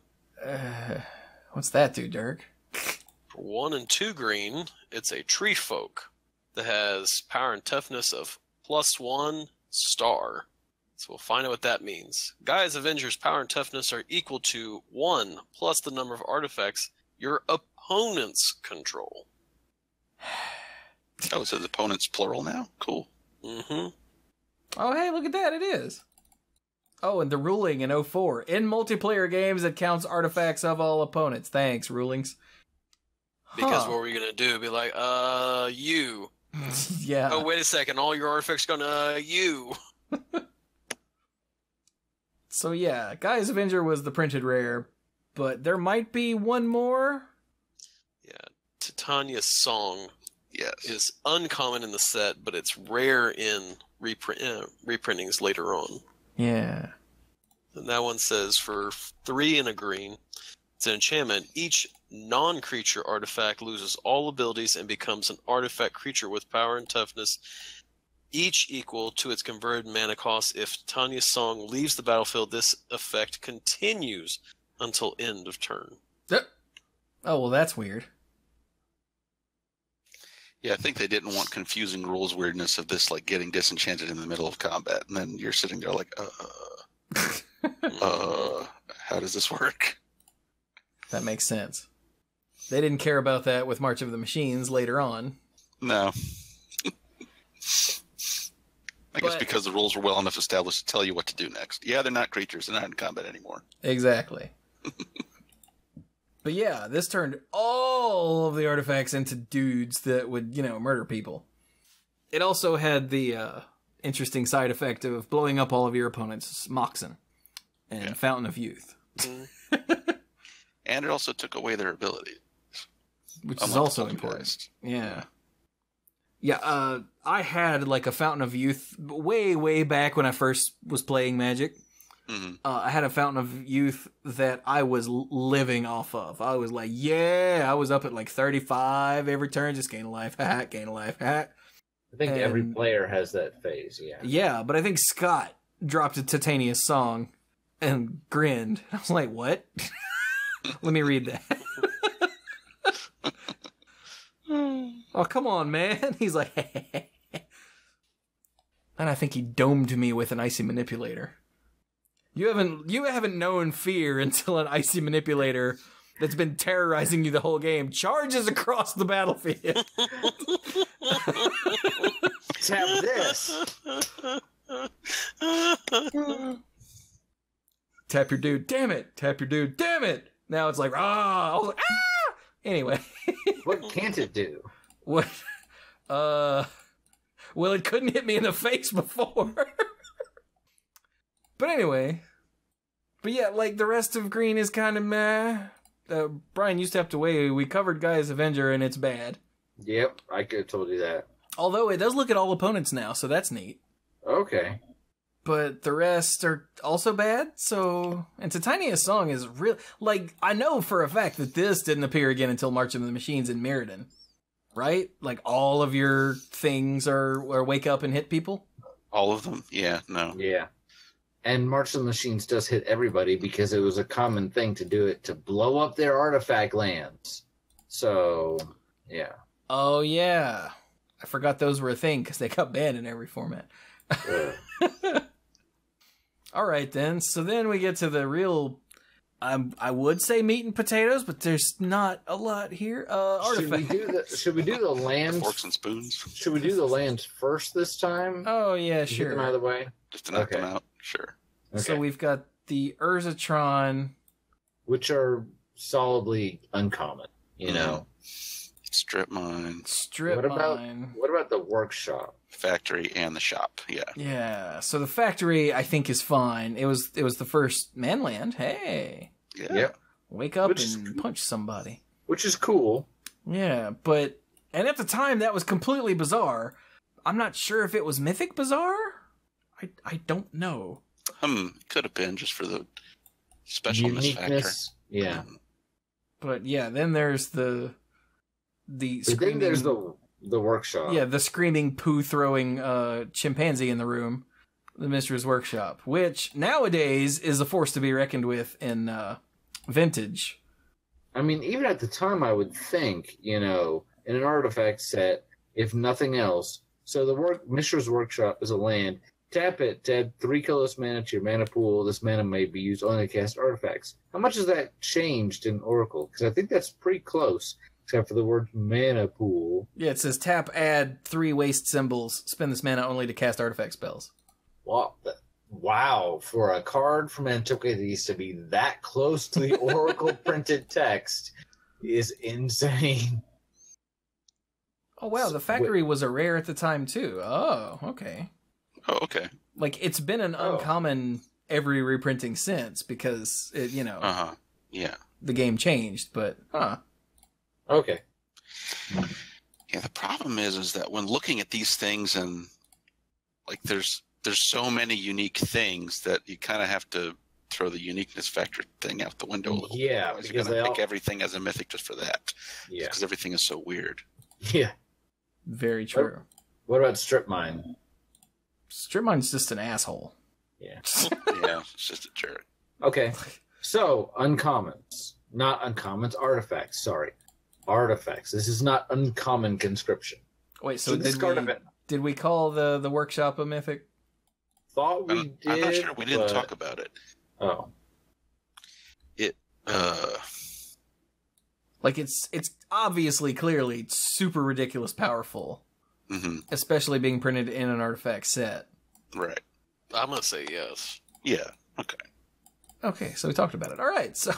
What's that do, Dirk? For 1 and 2 green, it's a tree folk that has power and toughness of +1 star. So we'll find out what that means. Gaia's Avenger's power and toughness are equal to 1 plus the number of artifacts your opponents control. Oh, so the opponent's plural now? Cool. Mm-hmm. Oh, hey, look at that. It is. Oh, and the ruling in 04. In multiplayer games, it counts artifacts of all opponents. Thanks, rulings. Because Huh. what we're you gonna do? Be like, you. Yeah. Oh, wait a second. All your artifacts gonna you. So yeah, Gaia's Avenger was the printed rare, but there might be one more. Yeah, Titania's Song Yes. is uncommon in the set, but it's rare in reprintings later on. Yeah. And that one says for 3 and a green, it's an enchantment. Each non-creature artifact loses all abilities and becomes an artifact creature with power and toughness, each equal to its converted mana cost. If Titania's Song leaves the battlefield, this effect continues until end of turn. Oh, well, that's weird. Yeah, I think they didn't want confusing rules weirdness of this, like getting disenchanted in the middle of combat, and then you're sitting there like, how does this work? That makes sense. They didn't care about that with March of the Machines later on. No. I guess But- because the rules were well enough established to tell you what to do next. Yeah, they're not creatures. They're not in combat anymore. Exactly. But yeah, this turned all of the artifacts into dudes that would, murder people. It also had the interesting side effect of blowing up all of your opponents' Moxen and Fountain of Youth. And it also took away their ability. Which is also important. Yeah. Yeah, I had like a Fountain of Youth way, way back when I first was playing Magic. Mm-hmm. I had a Fountain of Youth that I was living off of. I was like, I was up at like 35 every turn, just gain a life, gain a life, I think every And- player has that phase, yeah. Yeah, but I think Scott dropped a Titania's song and grinned. I was like, what? Let me read that. Oh, come on, man. He's like, and I think he domed me with an icy manipulator. You haven't known fear until an icy manipulator that's been terrorizing you the whole game charges across the battlefield. Tap this. Tap your dude, damn it. Tap your dude, damn it. Now it's like, I was like, ah! Anyway. What can't it do? What? Well, it couldn't hit me in the face before. But anyway. But yeah, like, the rest of Green is kind of meh. Brian, you stepped away. We covered Gaia's Avenger, and it's bad. Yep, I could have told you that. Although, it does look at all opponents now, so that's neat. Okay. But the rest are also bad, so... And Titania's song is real... Like, I know for a fact that this didn't appear again until March of the Machines in Mirrodin. Right? Like, all of your things are wake up and hit people? All of them? Yeah, no. Yeah. And March of the Machines does hit everybody because it was a common thing to do it to blow up their artifact lands. So, yeah. Oh, yeah. I forgot those were a thing because they got banned in every format. All right, then. So then we get to the real... I would say meat and potatoes, but there's not a lot here. Artifacts. Should we do the lands? Forks and spoons. Should we do the lands first this time? Oh, yeah, Get them out sure. of the way. Just to knock them out. Sure. Okay. So we've got the Urzatron. Which are solidly uncommon, you know. Strip mine, Strip What about Mine. what about the workshop? factory, and the shop. Yeah. Yeah, so the factory I think is fine. It was the first manland. Hey, Yeah. Yep. wake up Which is and cool. punch somebody. Which is cool. Yeah, and at the time that was completely bizarre. I'm not sure if it was Mythic bizarre. I don't know. Could have been just for the specialness factor. Uniqueness. Yeah. But yeah, then there's the But then screaming, there's the workshop. the screaming poo throwing chimpanzee in the room, the Mistress Workshop, which nowadays is a force to be reckoned with in Vintage. I mean, even at the time, I would think, in an artifact set, if nothing else. So the Mishra's Workshop is a land. Tap it to add 3 colorless mana to your mana pool. This mana may be used only to cast artifacts. How much has that changed in Oracle? Because I think that's pretty close, except for the word mana pool. Yeah, it says tap, add 3 waste symbols, spend this mana only to cast artifact spells. Wow, for a card from Antiquities to be that close to the Oracle printed text is insane. Oh wow, the factory was a rare at the time too. Oh, okay. Oh, okay. Like, it's been an uncommon every reprinting since because it, Yeah. the game changed, but Okay. Yeah. The problem is that when looking at these things and like there's so many unique things that you kind of have to throw the uniqueness factor thing out the window a little bit. Yeah, Otherwise because you're gonna they pick all- everything as a mythic just for that. Yeah. Because everything is so weird. Yeah. very true. What about Strip Mine? Strip Mine's just an asshole. Yeah. Yeah. It's just a jerk. Okay. So, uncommons. Not uncommons, artifacts. Sorry. Artifacts. This is not uncommon conscription. Wait, so this card event. did we call the workshop a mythic? Thought we did. I'm not sure we didn't but- talk about it. Oh. Like, it's obviously, clearly super ridiculous powerful, especially being printed in an artifact set. Right. I'm gonna say yes. Yeah. Okay. Okay, so we talked about it. All right, so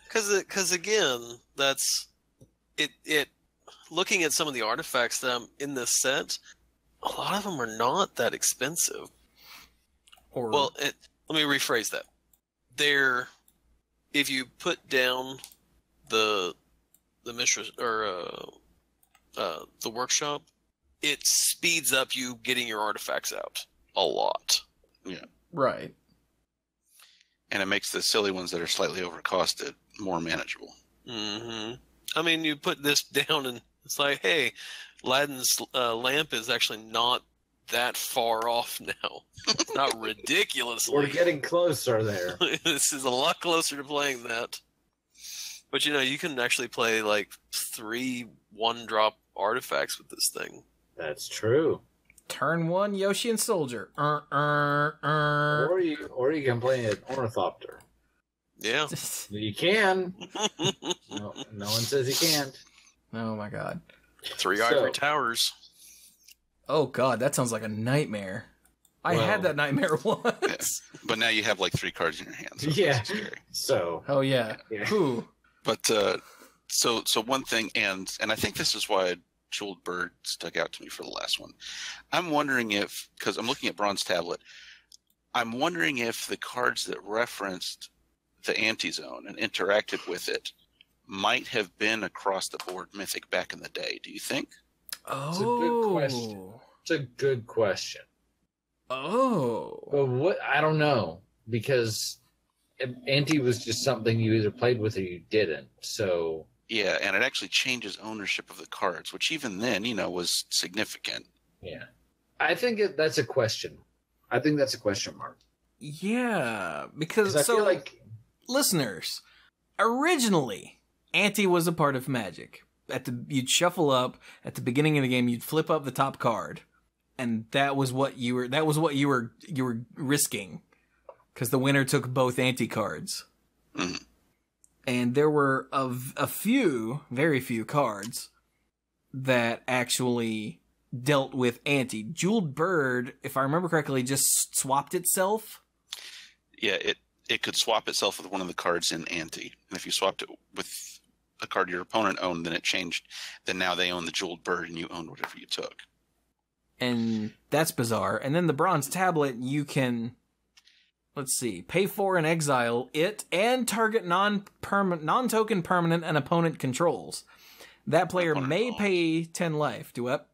Because again, that's it. Looking at some of the artifacts that in this set, a lot of them are not that expensive. or Well, let me rephrase that. If you put down the mistress or the workshop, it speeds up you getting your artifacts out a lot. Yeah. right. And it makes the silly ones that are slightly overcosted more manageable. I mean, you put this down and it's like, hey, Aladdin's lamp is actually not that far off now. It's not ridiculously. We're getting closer there. This is a lot closer to playing that. But you can actually play like 3 1-drop artifacts with this thing. That's true. Turn 1, Yoshi and Soldier. Or you can play an Ornithopter. Yeah. You can. No one says you can't. Oh my god. 3 ivory towers. Oh god, that sounds like a nightmare. I had that nightmare once. Yeah. But now you have like 3 cards in your hands. So yeah. scary. So. Oh yeah. Whew. But so one thing, and I think this is why Jeweled Bird stuck out to me for the last one. I'm wondering if, because I'm looking at Bronze Tablet, I'm wondering if the cards that referenced the anti-zone and interacted with it might have been across the board Mythic back in the day. Do you think? Oh. It's a good question. It's a good question. Oh. But what? I don't know. Because anti was just something you either played with or you didn't. So. Yeah, and it actually changes ownership of the cards, which even then, was significant. Yeah. I think that's a question. I think that's a question mark. Yeah, because I feel like listeners, originally, Ante was a part of Magic. You'd shuffle up at the beginning of the game. You'd flip up the top card, and that was what you were risking, because the winner took both Ante cards. Mm-hmm. And there were very few cards that actually dealt with Ante. Jeweled Bird, if I remember correctly, just swapped itself. Yeah, it could swap itself with one of the cards in Ante. And if you swapped it with a card your opponent owned, then it changed. Then now they own the Jeweled Bird and you own whatever you took. And that's bizarre. And then the Bronze Tablet, you can... Let's see. Pay for and exile it and target non-token permanent an opponent controls. That player may pay 10 life. Do up.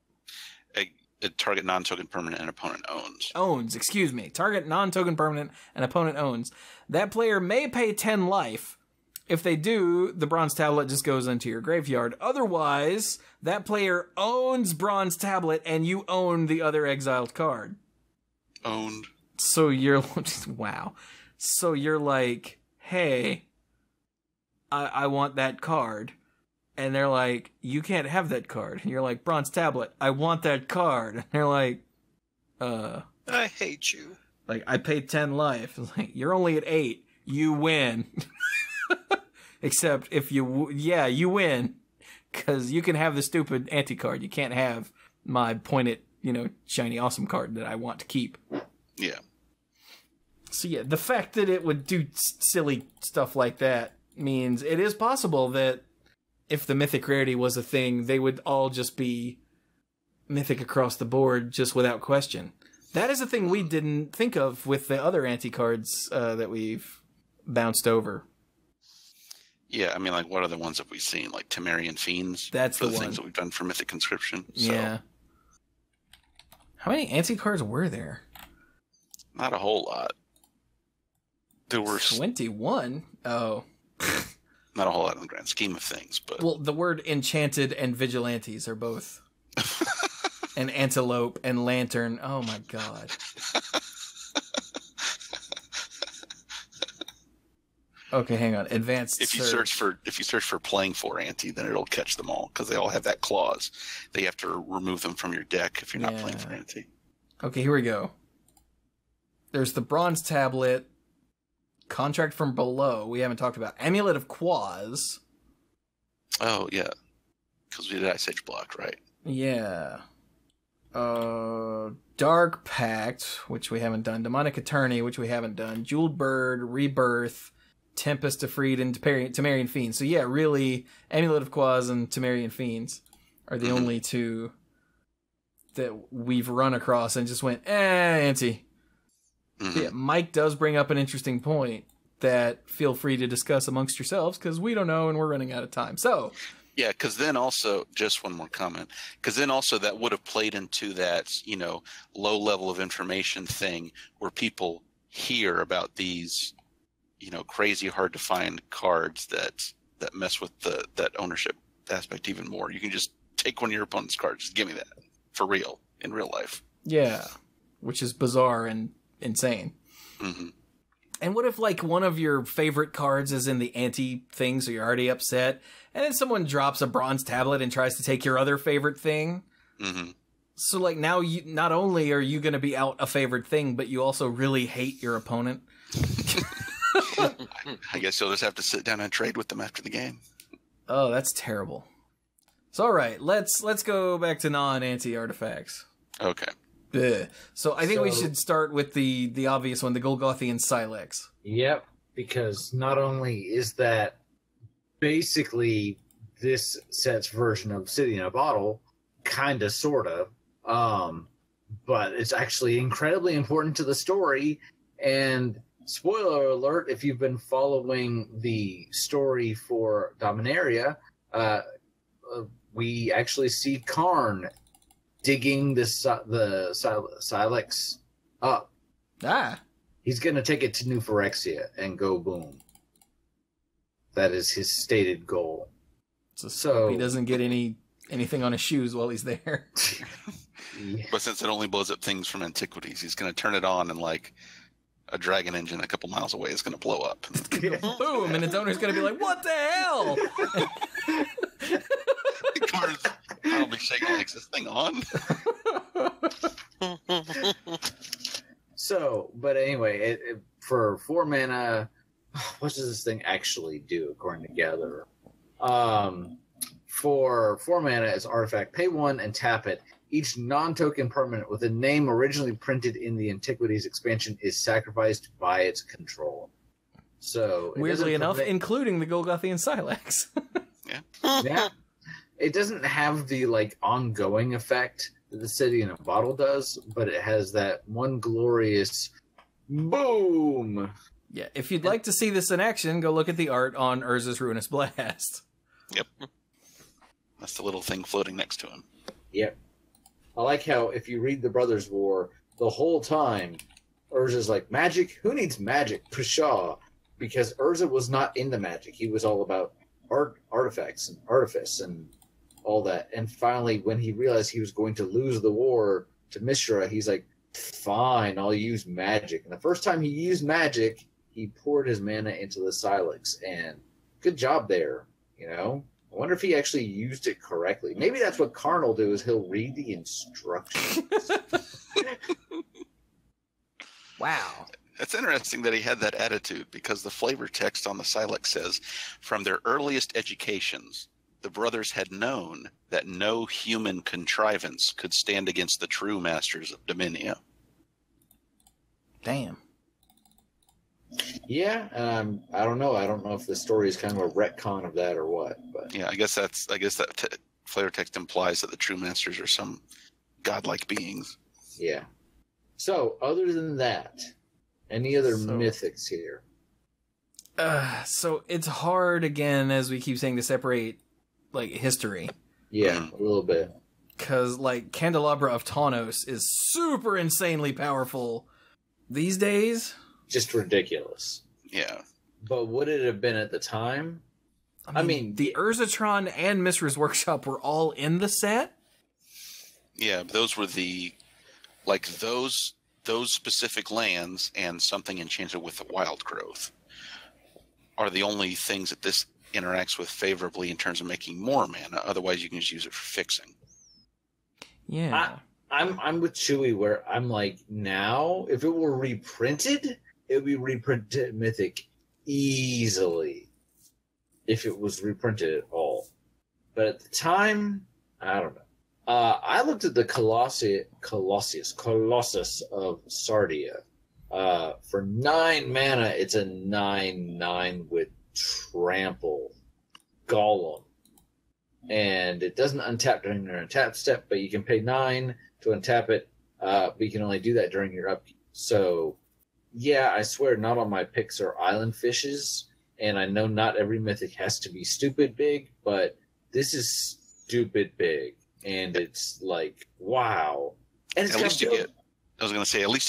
A target non-token permanent an opponent owns. Owns, excuse me. Target non-token permanent an opponent owns. That player may pay 10 life. If they do, the Bronze Tablet just goes into your graveyard. Otherwise, that player owns Bronze Tablet and you own the other exiled card. Owned. So you're, wow. So you're like, hey, I want that card. And they're like, you can't have that card. And you're like, Bronze Tablet, I want that card. And they're like, I hate you. Like, I paid 10 life. It's like, you're only at 8. You win. Except if you win. Because you can have the stupid anti-card. You can't have my pointed, shiny awesome card that I want to keep. Yeah. So yeah, the fact that it would do silly stuff like that means it is possible that if the Mythic Rarity was a thing, they would all just be Mythic across the board, just without question. That is a thing we didn't think of with the other anti-cards that we've bounced over. Yeah, I mean, like, what other ones have we seen? Like Temerian Fiends? That's for the one. things that we've done for Mythic Conscription. So. Yeah. How many anti-cards were there? Not a whole lot. There were 21? Oh. Not a whole lot in the grand scheme of things, but... Well, the word enchanted and vigilantes are both. And antelope and lantern. Oh my god. Okay, hang on. Advanced if you search for playing for anti, then it'll catch them all because they all have that clause. They have to remove them from your deck if you're not playing for anti. Okay, here we go. There's the Bronze Tablet, Contract from Below. We haven't talked about Amulet of Quaz. Oh yeah, because we did Ice Age block, right? Yeah. Dark Pact, which we haven't done. Demonic Attorney, which we haven't done. Jeweled Bird, Rebirth, Tempest of Freed, and Temerian Fiends. So yeah, really, Amulet of Quaz and Temerian Fiends are the only two that we've run across and just went, anti. Yeah, Mike does bring up an interesting point that feel free to discuss amongst yourselves because we don't know and we're running out of time. So, yeah, because then also, just one more comment, because then also that would have played into that, low level of information thing where people hear about these, crazy hard to find cards that mess with that ownership aspect even more. You can just take one of your opponent's cards. Just give me that. For real. In real life. Yeah. Which is bizarre and insane. Mm-hmm. And what if, like, one of your favorite cards is in the anti thing, so you're already upset, and then someone drops a bronze tablet and tries to take your other favorite thing? Mm-hmm. So, like, now you not only are you going to be out a favorite thing, but you also really hate your opponent. I guess you'll just have to sit down and trade with them after the game. Oh, that's terrible. So, all right, let's go back to non-anti artifacts. Okay. Ugh. So I think we should start with the obvious one, the Golgothian Silex. Yep, because not only is that basically this set's version of City in a Bottle, kind of, sort of, but it's actually incredibly important to the story. And spoiler alert, if you've been following the story for Dominaria, we actually see Karn digging the Silex up. Ah. He's going to take it to New Phyrexia and go boom. That is his stated goal. So he doesn't get anything on his shoes while he's there. Yeah. But since it only blows up things from Antiquities, he's going to turn it on and, like, a dragon engine a couple miles away is going to blow up. Boom! And its owner's going to be like, what the hell? Karn's probably shaking, like, is this thing on? So, but anyway, for 4 mana, what does this thing actually do according to Gather? For 4 mana, it's artifact. Pay 1 and tap it. Each non-token permanent with a name originally printed in the Antiquities expansion is sacrificed by its control. So, weirdly enough, including the Golgothian Silex. Yeah. It doesn't have the, like, ongoing effect that the City in a Bottle does, but it has that one glorious boom. Yeah, if you'd like to see this in action, go look at the art on Urza's Ruinous Blast. Yep. That's the little thing floating next to him. Yep. I like how if you read the Brothers' War, the whole time, Urza's like, magic? Who needs magic? Pshaw. Because Urza was not into magic. He was all about artifacts and artifice and all that. And finally, when he realized he was going to lose the war to Mishra, he's like, fine, I'll use magic. And the first time he used magic, he poured his mana into the Silex. And good job there, you know? I wonder if he actually used it correctly. Maybe that's what Karn will do, is he'll read the instructions. Wow. It's interesting that he had that attitude, because the flavor text on the Silex says, from their earliest educations, the brothers had known that no human contrivance could stand against the true masters of Dominia. Damn. Yeah, I don't know. I don't know if the story is kind of a retcon of that or what. But Yeah, I guess that flavor text implies that the true masters are some godlike beings. yeah. So, other than that, any other mythics here? So it's hard, again, as we keep saying, to separate, like, history. Yeah, a little bit. Because, like, Candelabra of Tawnos is super insanely powerful these days. Just ridiculous. Yeah. But would it have been at the time? I mean the Urzatron and Mishra's Workshop were all in the set. Yeah, those were those specific lands and something enchanted with the wild growth are the only things that this interacts with favorably in terms of making more mana. Otherwise, you can just use it for fixing. Yeah. I'm with Chewy, where I'm like, now, if it were reprinted, it would be reprinted Mythic easily. If it was reprinted at all. But at the time, I don't know. I looked at the Colossus of Sardia. For 9 mana, it's a 9/9 with Trample Golem. And it doesn't untap during your untap step, but you can pay 9 to untap it, but you can only do that during your upkeep. So, yeah, I swear, not all my picks are island fishes, and I know not every mythic has to be stupid big, but this is stupid big, and it's like, wow. And it's at least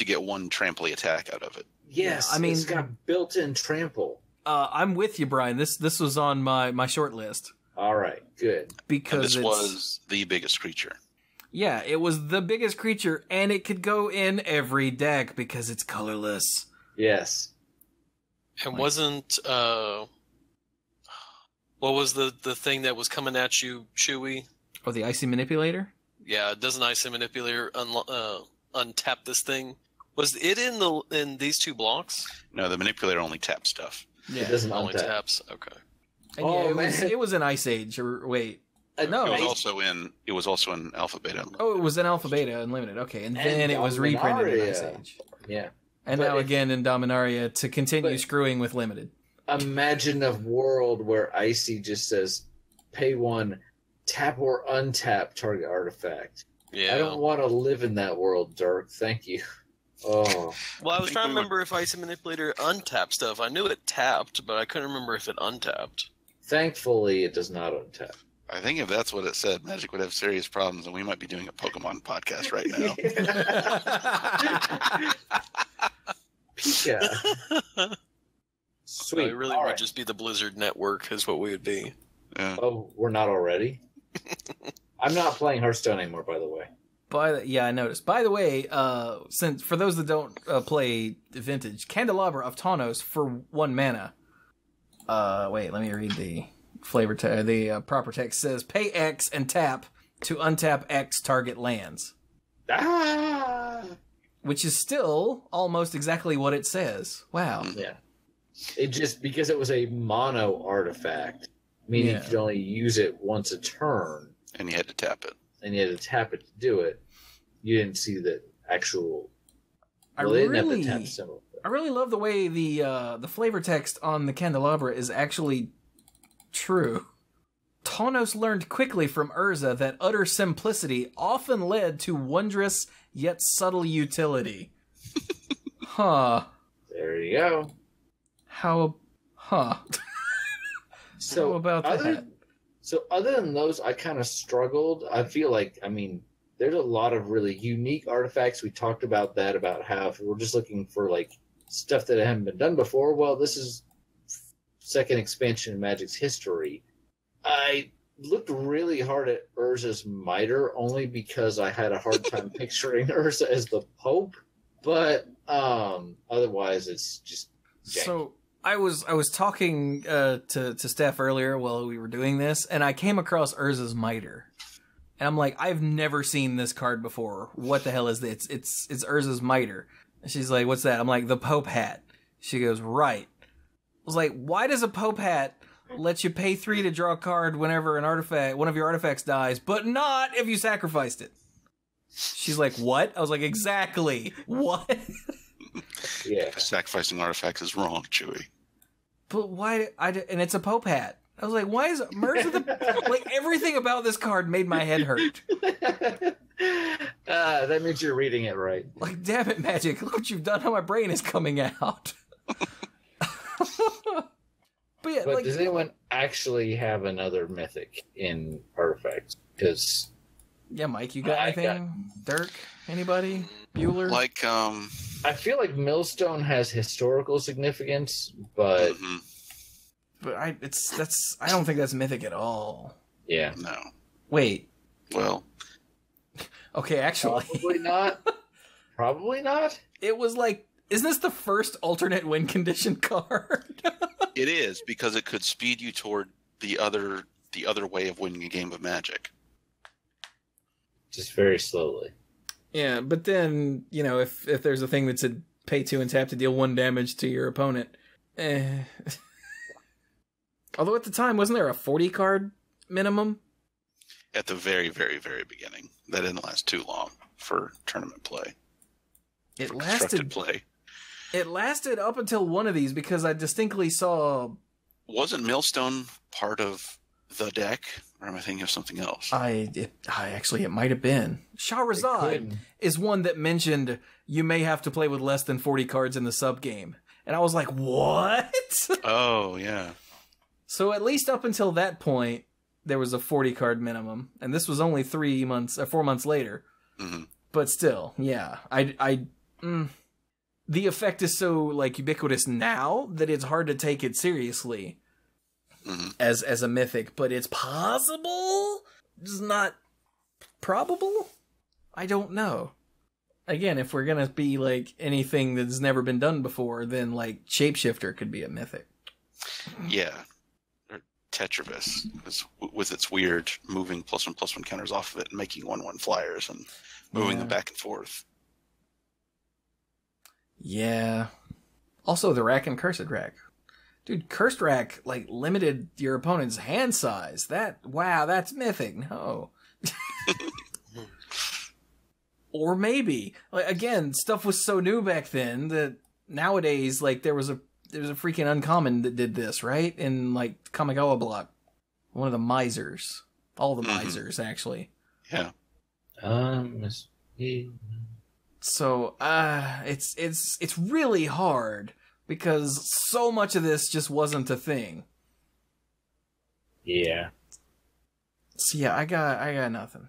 you get one tramply attack out of it. Yes, I mean, it's got built-in trample. I'm with you, Brian. This was on my short list. All right, good. Because this was the biggest creature. Yeah, it was the biggest creature, and it could go in every deck because it's colorless. Yes. And wasn't what was the thing that was coming at you, Chewy? Oh, the Icy Manipulator? Yeah, doesn't Icy Manipulator untap this thing? Was it in these two blocks? No, the manipulator only taps stuff. Yeah, It doesn't Only untap. taps. Okay. And yeah, it was in Ice Age, or wait. No. It was also in Alpha Beta. Oh, it was in Alpha Beta Unlimited. Okay, and then it was reprinted in Ice Age. Yeah. And But now if- again in Dominaria to continue screwing with Limited. Imagine a world where Icy just says, pay 1, tap or untap target artifact. Yeah. I don't want to live in that world, Dirk. Thank you. Oh. Well, I was think trying to we remember if Icy Manipulator untapped stuff. I knew it tapped, but I couldn't remember if it untapped. Thankfully, it does not untap. I think if that's what it said, Magic would have serious problems, and we might be doing a Pokemon podcast right now. Pika. Sweet. It really All would right. just be the Blizzard Network, is what we would be. Yeah. Oh, we're not already? I'm not playing Hearthstone anymore, by the way. Yeah, I noticed. By the way, since for those that don't play Vintage, Candelabra of Tawnos for 1 mana. Wait, let me read the flavor. The proper text says, "Pay X and tap to untap X target lands," Ah! which is still almost exactly what it says. Wow. Yeah. It just, because it was a mono artifact, meaning Yeah. you could only use it once a turn, And you had to tap it. and you had to tap it to do it, you didn't see the actual... I Well, they didn't have really, the tap symbol. I really love the way the flavor text on the Candelabra is actually true. Tawnos learned quickly from Urza that utter simplicity often led to wondrous yet subtle utility. Huh. There you go. How? Huh. So How about that? So other than those, I kind of struggled. I feel like, I mean, there's a lot of really unique artifacts. We talked about that, about how if we're just looking for like stuff that hadn't been done before, well, this is second expansion in Magic's history. I looked really hard at Urza's Mitre only because I had a hard time picturing Urza as the Pope, but otherwise it's just jank. So I was talking to Steph earlier while we were doing this, and I came across Urza's Mitre. And I'm like, I've never seen this card before. What the hell is this? It's Urza's Mitre. And she's like, what's that? I'm like, the Pope hat. She goes, right. I was like, why does a Pope hat let you pay 3 to draw a card whenever one of your artifacts dies, but not if you sacrificed it? She's like, what? I was like, exactly. What? Yeah. Sacrificing artifacts is wrong, Chewy. But why? And it's a Pope hat. I was like, why is Urza the... Like, everything about this card made my head hurt. That means you're reading it right. Like, damn it, Magic. Look what you've done, how my brain is coming out. But yeah, But like... does anyone actually have another mythic in artifacts? Because Yeah, Mike, you got I anything? Dirk? Anybody? Bueller? Like, I feel like Millstone has historical significance, but mhm, But I don't think that's mythic at all. yeah, no. Wait. Well, Okay, actually. probably not. Probably not. It was like, isn't this the first alternate win condition card? it is because it could speed you toward the other way of winning a game of Magic. Just very slowly. Yeah, but then, you know, if there's a thing that said pay 2 and tap to deal 1 damage to your opponent. Although at the time, wasn't there a 40 card minimum? At the very, very, very beginning, that didn't last too long for tournament play. It For constructed lasted. play. It lasted up until one of these because I distinctly saw. Wasn't Millstone part of the deck, or am I thinking of something else? Actually, it might have been. Shahrazad couldn't. is one that mentioned you may have to play with less than 40 cards in the sub game, and I was like, what? Oh yeah. So at least up until that point, there was a 40 card minimum, and this was only 4 months later. Hmm. But still, yeah, the effect is so like ubiquitous now that it's hard to take it seriously. as a mythic, but it's possible. It's not probable. I don't know. Again, if we're gonna be like anything that's never been done before, then like Shapeshifter could be a mythic. Yeah. Or Tetravis, with its weird moving +1/+1 counters off of it and making 1/1 flyers and moving them back and forth. Yeah. Also, the Rack and Cursed Rack. Dude, Cursed Rack, like, limited your opponent's hand size. Wow, that's mythic. No. Or maybe, like, again, stuff was so new back then that nowadays, like, there was a freaking uncommon that did this, right? In, like, Kamigawa block. One of the misers. All the misers, actually. Yeah. So, it's really hard because so much of this just wasn't a thing. Yeah. So yeah, I got nothing.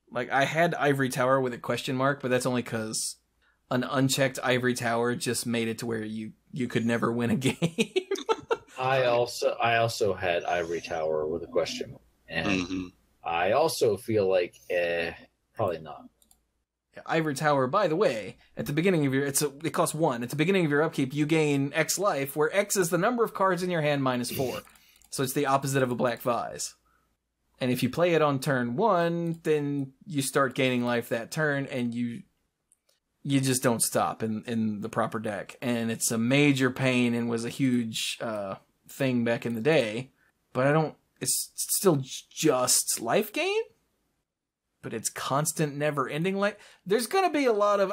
Like, I had Ivory Tower with a question mark, but that's only because an unchecked Ivory Tower just made it to where you could never win a game. I also had Ivory Tower with a question mark, and I also feel like probably not. Ivory Tower, by the way, at the beginning of it costs 1. At the beginning of your upkeep, you gain X life, where X is the number of cards in your hand minus 4. So it's the opposite of a Black Vise. And if you play it on turn 1, then you start gaining life that turn, and you just don't stop in the proper deck. And it's a major pain and was a huge thing back in the day. But it's still just life gain? But it's constant, never-ending life. There's going to be a lot of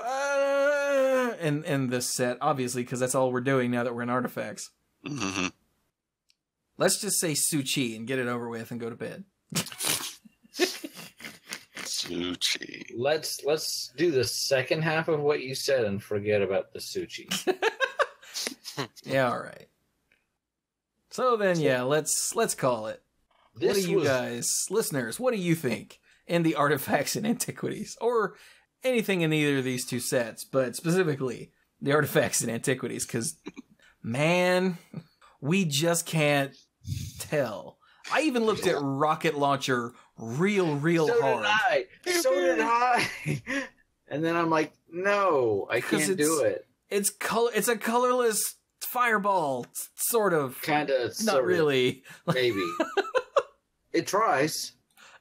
in this set, obviously, because that's all we're doing now that we're in artifacts. Mm-hmm. Let's just say Su-Chi and get it over with and go to bed. Su-Chi. Let's do the second half of what you said and forget about the Su-Chi. Yeah, all right. So then, yeah, let's call it. What do you guys, listeners, what do you think in the Artifacts and Antiquities? Or anything in either of these two sets, but specifically the Artifacts and Antiquities, because, man, we just can't tell. I even looked at Rocket Launcher real hard. So did I. And then I'm like, no, I can't do it. It's a colorless fireball, sort of. Kind of. Not really. Maybe. It tries.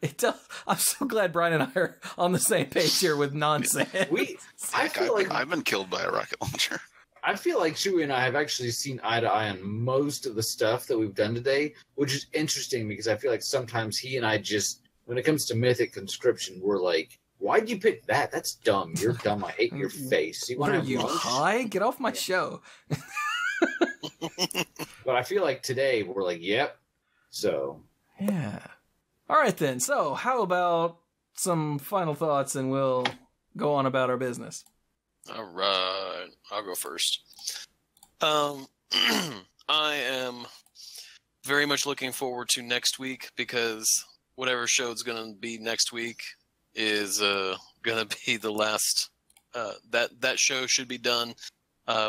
It does. I'm so glad Brian and I are on the same page here with nonsense. I feel like I've been killed by a rocket launcher. I feel like Chewy and I have actually seen eye to eye on most of the stuff that we've done today, which is interesting because I feel like sometimes he and I just, when it comes to Mythic Conscription, we're like, why'd you pick that? That's dumb. You're dumb. I hate your face. What are you, high? Get off my show. But I feel like today we're like, yep. So. Yeah. All right, then. So how about some final thoughts and we'll go on about our business. All right, I'll go first. I am very much looking forward to next week because whatever show is going to be next week is going to be the last. That show should be done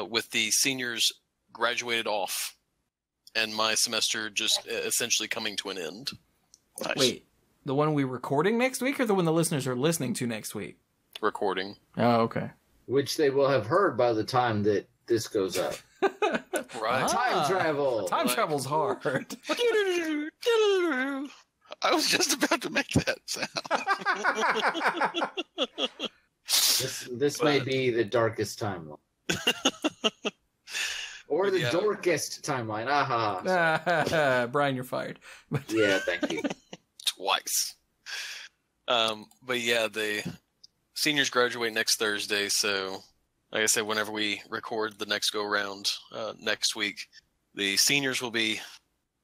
with the seniors graduated off and my semester just essentially coming to an end. Nice. Wait, the one we're recording next week or the one the listeners are listening to next week? Recording. Oh, okay. Which they will have heard by the time that this goes up. Right. Time travel. Time travel's hard. I was just about to make that sound. This may be the darkest timeline. Or the dorkest timeline. Aha. Brian, you're fired. Yeah, thank you. Twice. But yeah, the seniors graduate next Thursday, so like I said, whenever we record the next go round next week, the seniors will be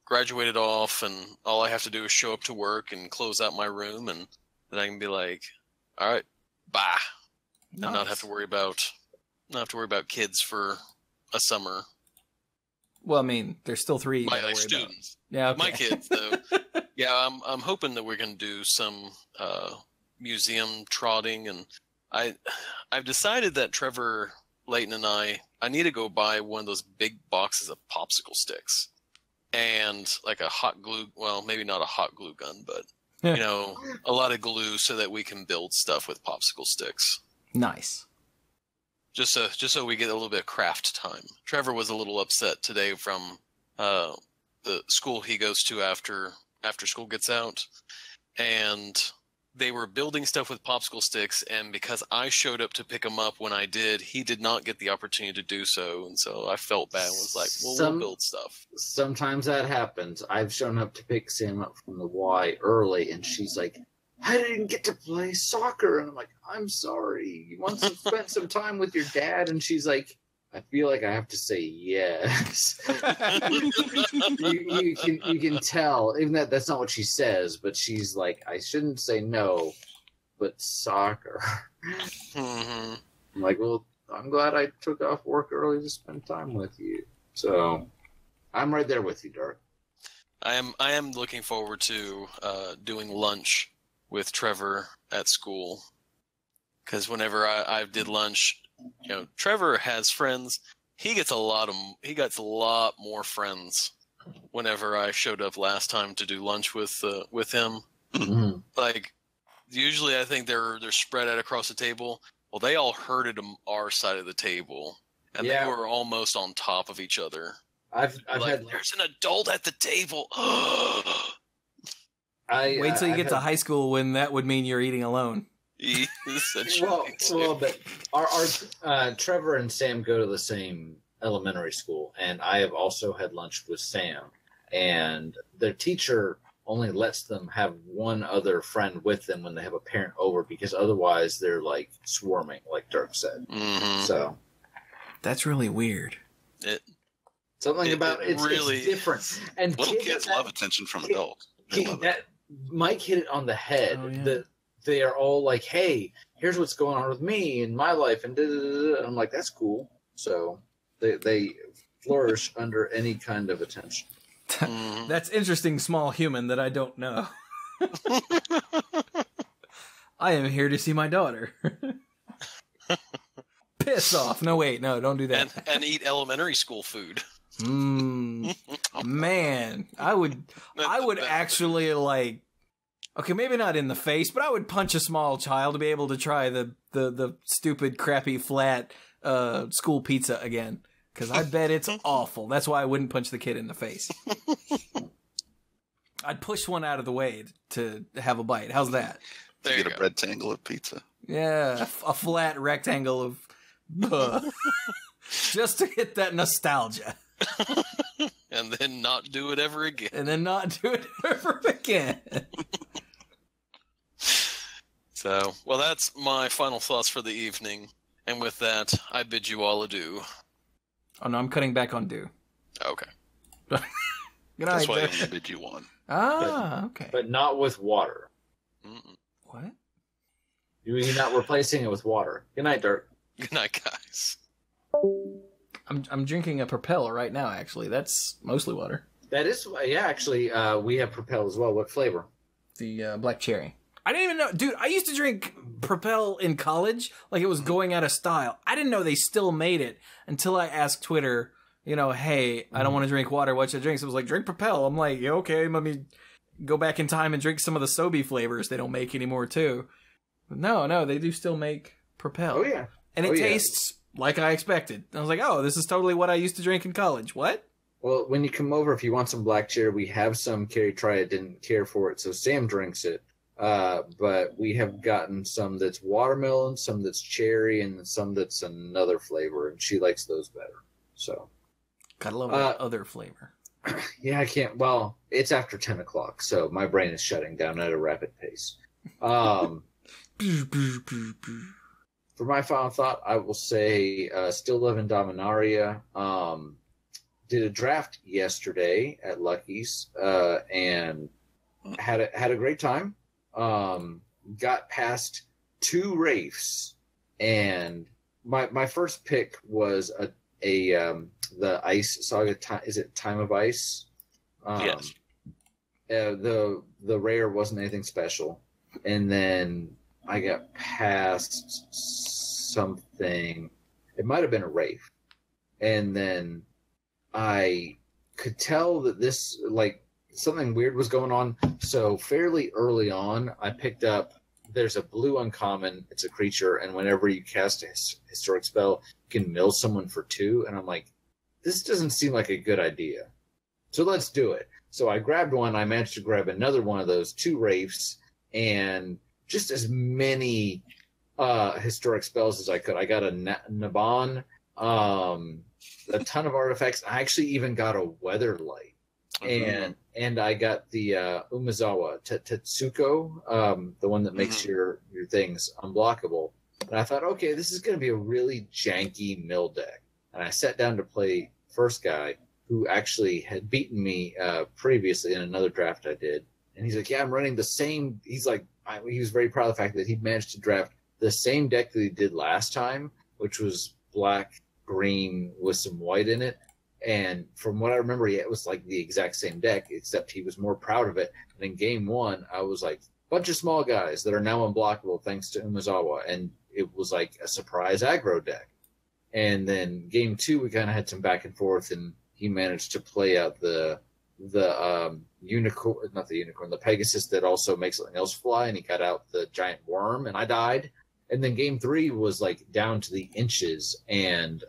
graduated off, and all I have to do is show up to work and close out my room, and then I can be like, all right, bye. Nice. And not have to worry about kids for a summer. Well, I mean, there's still 3 my students. About. Yeah, okay. My kids though. Yeah, I'm hoping that we're gonna do some museum trotting, and I've decided that Trevor Layton and I need to go buy one of those big boxes of popsicle sticks and like a hot glue. Well, maybe not a hot glue gun, but you know, a lot of glue so that we can build stuff with popsicle sticks. Nice. Just so we get a little bit of craft time. Trevor was a little upset today from the school he goes to after school gets out, and they were building stuff with popsicle sticks, and because I showed up to pick him up when I did, he did not get the opportunity to do so, and so I felt bad and was like, well, we'll build stuff. Sometimes that happens. I've shown up to pick Sam up from the Y early, and she's like, I didn't get to play soccer. And I'm like, I'm sorry. You want to spend some time with your dad? And she's like, I feel like I have to say yes. you can tell, even that's not what she says, but she's like, I shouldn't say no, but soccer. Mm-hmm. I'm like, well, I'm glad I took off work early to spend time with you. So I'm right there with you, Dark. I am looking forward to doing lunch with Trevor at school, because whenever I did lunch, you know, Trevor has friends. He gets a lot more friends. Whenever I showed up last time to do lunch with him, Mm-hmm. like usually I think they're spread out across the table. Well, they all herded our side of the table, and they were almost on top of each other. I've like, had. There's an adult at the table. Wait till you get to high school when that would mean you're eating alone. Well, but our Trevor and Sam go to the same elementary school, and I have also had lunch with Sam, and their teacher only lets them have one other friend with them when they have a parent over, because otherwise they're like swarming, like Dirk said. Mm-hmm. So that's really weird. It's different, and little kids love attention from adults. Mike hit it on the head. Oh, yeah. They are all like, hey, here's what's going on with me in my life. And I'm like, that's cool. So they flourish under any kind of attention. That's interesting, small human that I don't know. I am here to see my daughter. Piss off. No, wait. No, don't do that. And eat elementary school food. Man, I would actually like... Okay, maybe not in the face, but I would punch a small child to be able to try the stupid, crappy, flat school pizza again. Because I bet it's awful. That's why I wouldn't punch the kid in the face. I'd push one out of the way to have a bite. How's that? There you get a rectangle of pizza. Yeah, a flat rectangle of... just to get that nostalgia. And then not do it ever again. So, well, that's my final thoughts for the evening. And with that, I bid you all adieu. Oh, no, I'm cutting back on do. Okay. Good night. That's why I only bid you one. Okay. But not with water. Mm-mm. What? You're not replacing it with water. Good night, Dirk. Good night, guys. I'm drinking a Propel right now, actually. That's mostly water. That is, yeah, actually, we have Propel as well. What flavor? The black cherry. I didn't even know. Dude, I used to drink Propel in college like it was going out of style. I didn't know they still made it until I asked Twitter, you know, hey, I don't want to drink water. What should I drink? So it was like, drink Propel. I'm like, yeah, okay, let me go back in time and drink some of the Sobe flavors they don't make anymore, too. But no, they do still make Propel. Oh, yeah. And it tastes like I expected. I was like, oh, this is totally what I used to drink in college. What? Well, when you come over, if you want some black cherry, we have some. Carrie tried, didn't care for it, so Sam drinks it. But we have gotten some that's watermelon, some that's cherry, and some that's another flavor, and she likes those better. So, gotta love that other flavor. Yeah, I can't. Well, it's after 10 o'clock, so my brain is shutting down at a rapid pace. For my final thought, I will say still loving Dominaria. Did a draft yesterday at Lucky's and had a great time. Got past 2 Wraiths, and my first pick was the Ice Saga. Is it Time of Ice? Yes. The rare wasn't anything special, and then I got past something. It might have been a Wraith, and then I could tell that this, like, something weird was going on. So fairly early on, I picked up, there's a blue uncommon. It's a creature, and whenever you cast a historic spell, you can mill someone for 2. And I'm like, this doesn't seem like a good idea. So let's do it. So I grabbed one. I managed to grab another one of those 2 Wraiths, and just as many historic spells as I could. I got a Naban, a ton of artifacts. I actually even got a Weatherlight. And I got the Umezawa Tetsuko, the one that makes your things unblockable. And I thought, okay, this is going to be a really janky mill deck. And I sat down to play first guy, who actually had beaten me previously in another draft I did. And he's like, yeah, I'm running the same. He's like, he was very proud of the fact that he'd managed to draft the same deck that he did last time, which was black, green with some white in it. And from what I remember, it was like the exact same deck, except he was more proud of it. And in game 1, I was like, bunch of small guys that are now unblockable thanks to Umezawa. And it was like a surprise aggro deck. And then game 2, we kind of had some back and forth, and he managed to play out the unicorn, not the unicorn, the Pegasus that also makes something else fly, and he got out the giant worm, and I died. And then game 3 was like down to the inches, and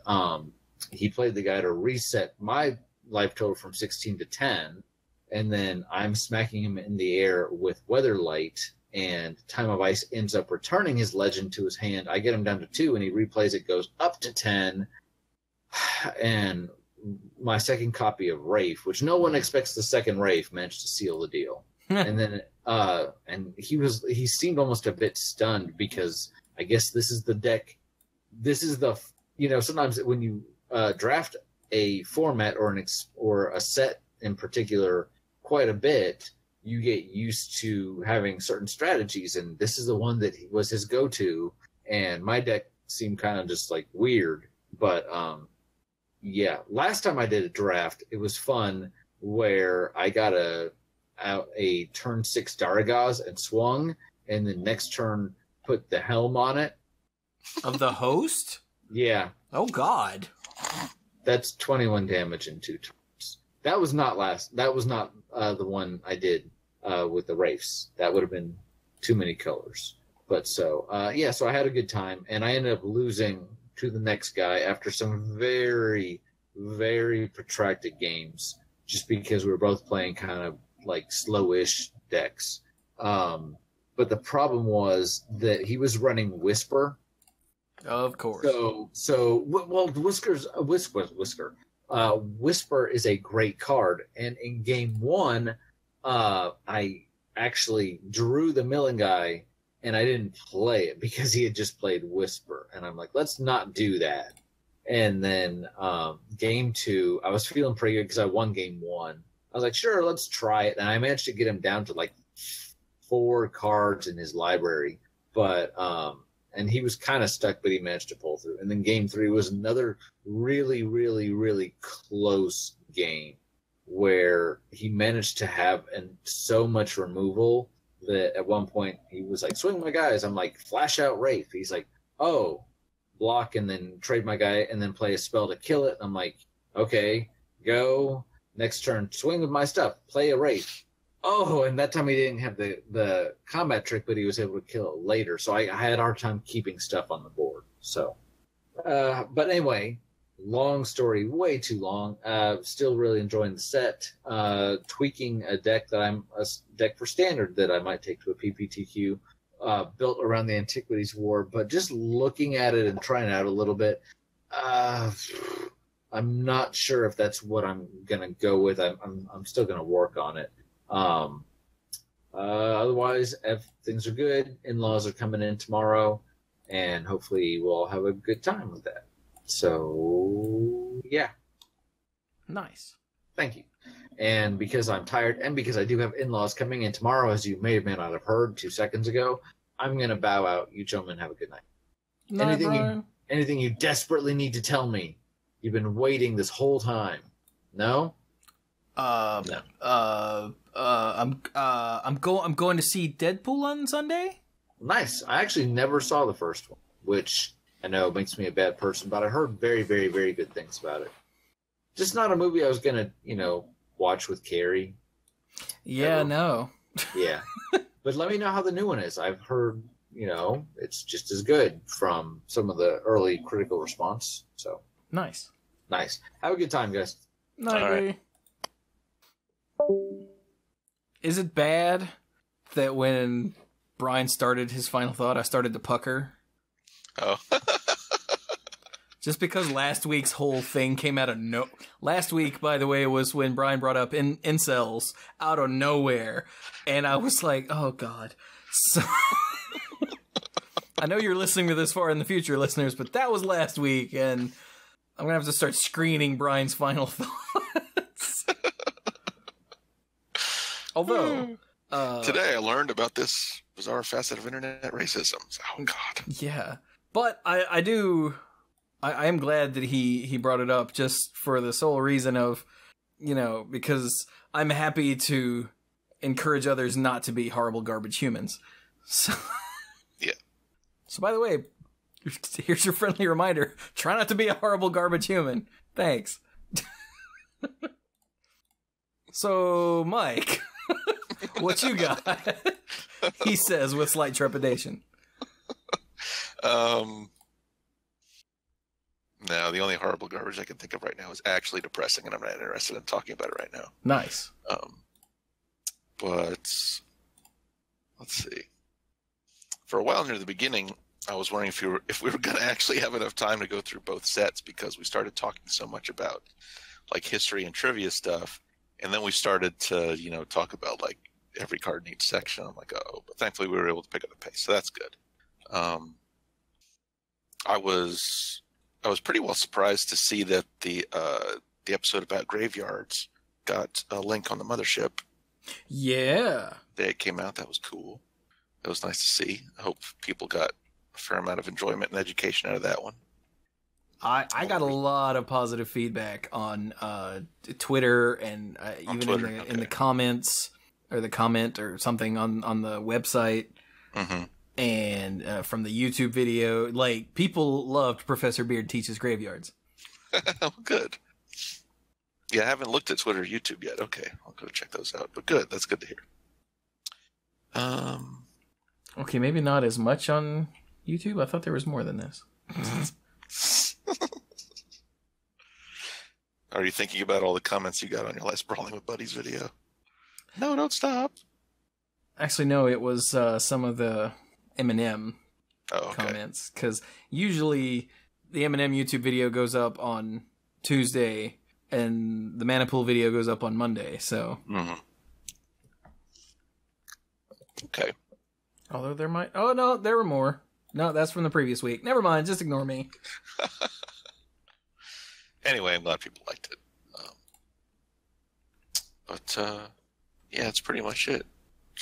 he played the guy to reset my life total from 16 to 10, and then I'm smacking him in the air with Weatherlight, and Time of Ice ends up returning his legend to his hand. I get him down to 2, and he replays it, goes up to 10, and my second copy of Wraith, which no one expects the second Wraith, managed to seal the deal. And then and he seemed almost a bit stunned, because I guess this is the deck. This is the, sometimes when you draft a format or a set in particular quite a bit, you get used to having certain strategies, and this is the one that was his go-to. And my deck seemed kind of just like weird, but yeah. Last time I did a draft, it was fun, where I got out a turn 6 Daragaz and swung, and then next turn put the helm on it. Of the host? Yeah. Oh, God. That's 21 damage in 2 turns. That was not the one I did with the Wraiths. That would have been too many colors. But so I had a good time, and I ended up losing to the next guy after some very, very protracted games, just because we were both playing kind of like slowish decks. But the problem was that he was running Whisper. Of course. Whisper is a great card, and in game 1, I actually drew the milling guy, and I didn't play it because he had just played Whisper, and I'm like, let's not do that. And then game 2, I was feeling pretty good because I won game 1. I was like, sure, let's try it, and I managed to get him down to like 4 cards in his library, but and he was kind of stuck, but he managed to pull through. And then game 3 was another really, really, really close game, where he managed to have so much removal that at one point he was like, swing my guys. I'm like, flash out Wraith. He's like, oh, block and then trade my guy and then play a spell to kill it. I'm like, okay, go. Next turn, swing with my stuff, play a Wraith. Oh, and that time he didn't have the combat trick, but he was able to kill it later. So I had a hard time keeping stuff on the board. So, but anyway, long story, way too long. Still really enjoying the set. Tweaking a deck for standard that I might take to a PPTQ, built around the Antiquities War. But just looking at it and trying it out a little bit, I'm not sure if that's what I'm gonna go with. I'm still gonna work on it. Otherwise, if things are good, in-laws are coming in tomorrow, and hopefully we'll all have a good time with that. So, yeah. Nice. Thank you. And because I'm tired, and because I do have in-laws coming in tomorrow, as you may or may not have heard 2 seconds ago, I'm going to bow out. You gentlemen have a good night. Anything you desperately need to tell me? You've been waiting this whole time. No? No. I'm going to see Deadpool on Sunday. Nice. I actually never saw the first one, which I know makes me a bad person, but I heard very, very, very good things about it. Just not a movie I was gonna, watch with Carrie. Yeah, Ever. no. Yeah. But let me know how the new one is. I've heard, it's just as good from some of the early critical response. So Nice. nice. Have a good time, guys. Night. Is it bad that when Brian started his final thought, I started to pucker? Oh. Just because last week's whole thing came out of no... Last week, by the way, was when Brian brought up incels out of nowhere. And I was like, oh, God. So... I know you're listening to this far in the future, listeners, but that was last week, and I'm going to have to start screening Brian's final thoughts. Although... Today I learned about this bizarre facet of internet racism. Oh, God. Yeah. But I am glad that he brought it up just for the sole reason of, because I'm happy to encourage others not to be horrible garbage humans. So, yeah. So by the way, here's your friendly reminder. Try not to be a horrible garbage human. Thanks. So, Mike, what you got? He says with slight trepidation. No, the only horrible garbage I can think of right now is actually depressing, and I'm not interested in talking about it right now. Nice. But let's see. For a while near the beginning, I was wondering if we were going to actually have enough time to go through both sets, because we started talking so much about like history and trivia stuff, and then we started to talk about like every card in each section. I'm like, oh, but thankfully we were able to pick up the pace, so that's good. I was pretty well surprised to see that the episode about graveyards got a link on the mothership. Yeah. The day it came out, that was cool. That was nice to see. I hope people got a fair amount of enjoyment and education out of that one. I got a lot of positive feedback on Twitter and even in the comments or the comment or something on the website. Mm-hmm. And from the YouTube video, like, people loved Professor Beard Teaches Graveyards. Good. Yeah, I haven't looked at Twitter or YouTube yet. Okay, I'll go check those out. But good, that's good to hear. Okay, maybe not as much on YouTube. I thought there was more than this. Are you thinking about all the comments you got on your last Brawling with Buddies video? No, don't stop. Actually, no, it was some of the Eminem comments, because usually the Eminem YouTube video goes up on Tuesday and the Manapool video goes up on Monday, so okay. Although there might there were more. No, that's from the previous week. Never mind, just ignore me. Anyway, I'm glad people liked it. But yeah, that's pretty much it.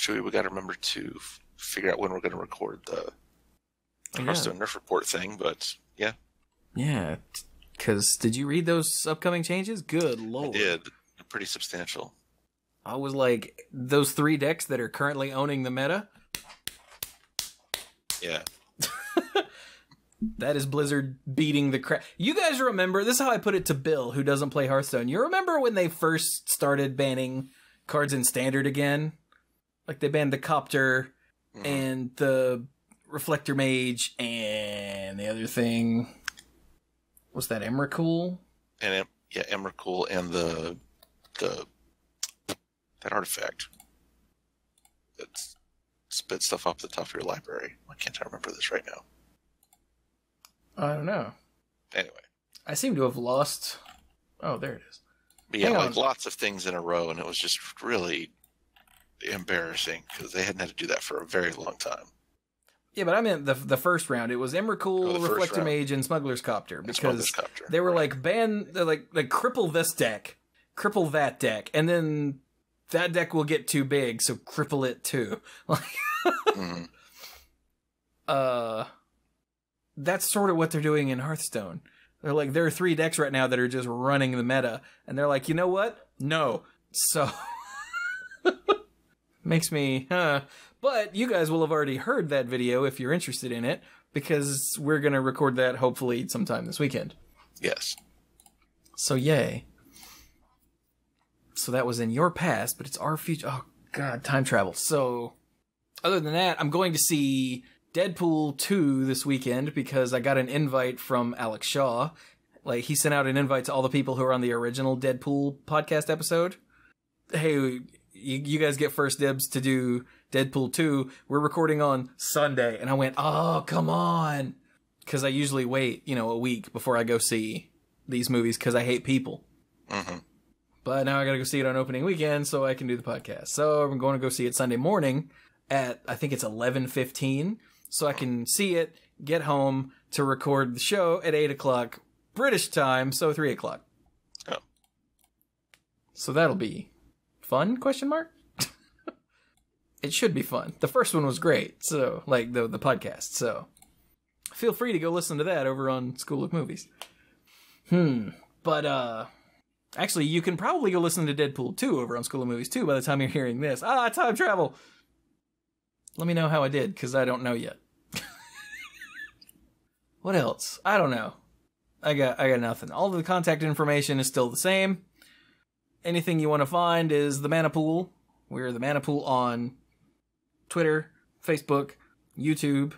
We got to remember to figure out when we're going to record the Hearthstone Nerf report thing, but yeah. Yeah, because did you read those upcoming changes? Good lord. I did. They're pretty substantial. I was like, those 3 decks that are currently owning the meta? Yeah. That is Blizzard beating the crap. You guys remember, this is how I put it to Bill, who doesn't play Hearthstone. You remember when they first started banning cards in Standard again? Like, they banned the Copter and the Reflector Mage and the other thing. Was that Emrakul? And yeah, Emrakul and the that artifact that spits stuff off the top of your library. Why can't I remember this right now? I don't know. Anyway. I seem to have lost... Oh, there it is. But yeah, like lots of things in a row, and it was just really embarrassing because they hadn't had to do that for a very long time. Yeah, but I meant the first round. It was Emrakul, Reflector Mage, and Smuggler's Copter, because they were like, like cripple this deck, cripple that deck, and then that deck will get too big, so cripple it too. That's sort of what they're doing in Hearthstone. They're like, there are 3 decks right now that are just running the meta, and they're like, you know what? No. So makes me, But you guys will have already heard that video if you're interested in it, because we're going to record that hopefully sometime this weekend. Yes. So yay. So that was in your past, but it's our future. Oh, God, time travel. So, other than that, I'm going to see Deadpool 2 this weekend because I got an invite from Alex Shaw. Like, he sent out an invite to all the people who are on the original Deadpool podcast episode. Hey, you guys get first dibs to do Deadpool 2. We're recording on Sunday. And I went, oh, come on. Because I usually wait, a week before I go see these movies because I hate people. Mm-hmm. But now I gotta go see it on opening weekend so I can do the podcast. So I'm going to go see it Sunday morning at, I think it's 11:15. So I can see it, get home to record the show at 8 o'clock British time, so 3 o'clock. Oh. So that'll be fun, question mark? It should be fun. The first one was great, so, like, the podcast, so. Feel free to go listen to that over on School of Movies. But, actually, you can probably go listen to Deadpool 2 over on School of Movies, too, by the time you're hearing this. Time travel! Let me know how I did, because I don't know yet. What else? I don't know. I got nothing. All the contact information is still the same. Anything you want to find is the Manapool. We're the Manapool on Twitter, Facebook, YouTube.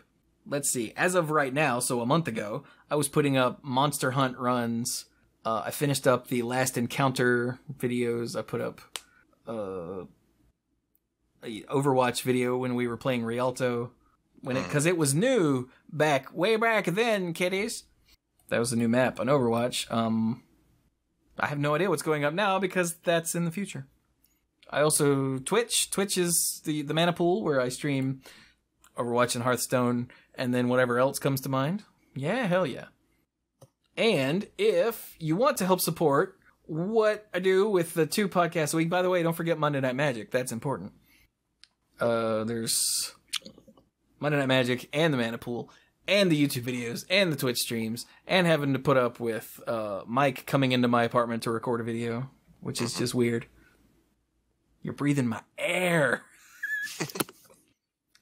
Let's see. As of right now, so a month ago, I was putting up Monster Hunt runs. I finished up the Last Encounter videos. I put up a Overwatch video when we were playing Rialto. Because it was new way back then, kiddies. That was a new map on Overwatch. I have no idea what's going up now because that's in the future. I also Twitch. Twitch is the Manapool where I stream Overwatch and Hearthstone and then whatever else comes to mind. Yeah, hell yeah. And if you want to help support what I do with the 2 podcasts a week, by the way, don't forget Monday Night Magic. That's important. There's Monday Night Magic and the Manapool and the YouTube videos and the Twitch streams and having to put up with Mike coming into my apartment to record a video, which is just weird. You're breathing my air.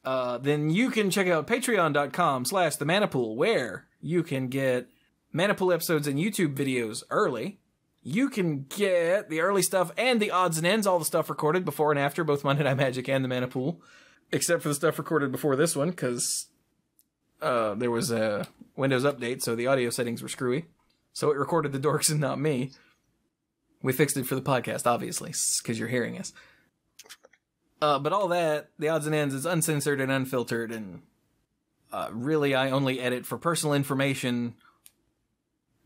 Then you can check out patreon.com/themanapool where you can get Manapool episodes and YouTube videos early. You can get the early stuff and the odds and ends, all the stuff recorded before and after both Monday Night Magic and the Manapool, except for the stuff recorded before this one, because there was a Windows update, so the audio settings were screwy. So it recorded the dorks and not me. We fixed it for the podcast, obviously, because you're hearing us. But all that, the odds and ends, is uncensored and unfiltered, and really I only edit for personal information.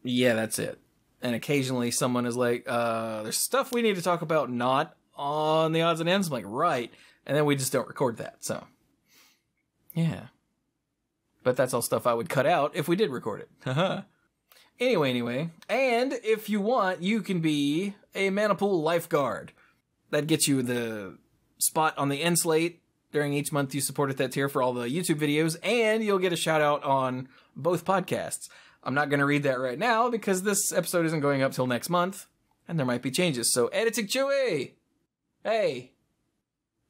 Yeah, that's it. And occasionally someone is like, there's stuff we need to talk about not on the odds and ends. I'm like, right. And then we just don't record that, so. Yeah. But that's all stuff I would cut out if we did record it. Haha. Anyway. And if you want, you can be a Manapool lifeguard. That gets you the spot on the end slate during each month you support at that tier for all the YouTube videos, and you'll get a shout out on both podcasts. I'm not going to read that right now because this episode isn't going up till next month, and there might be changes. So, Editing Chewy! Hey!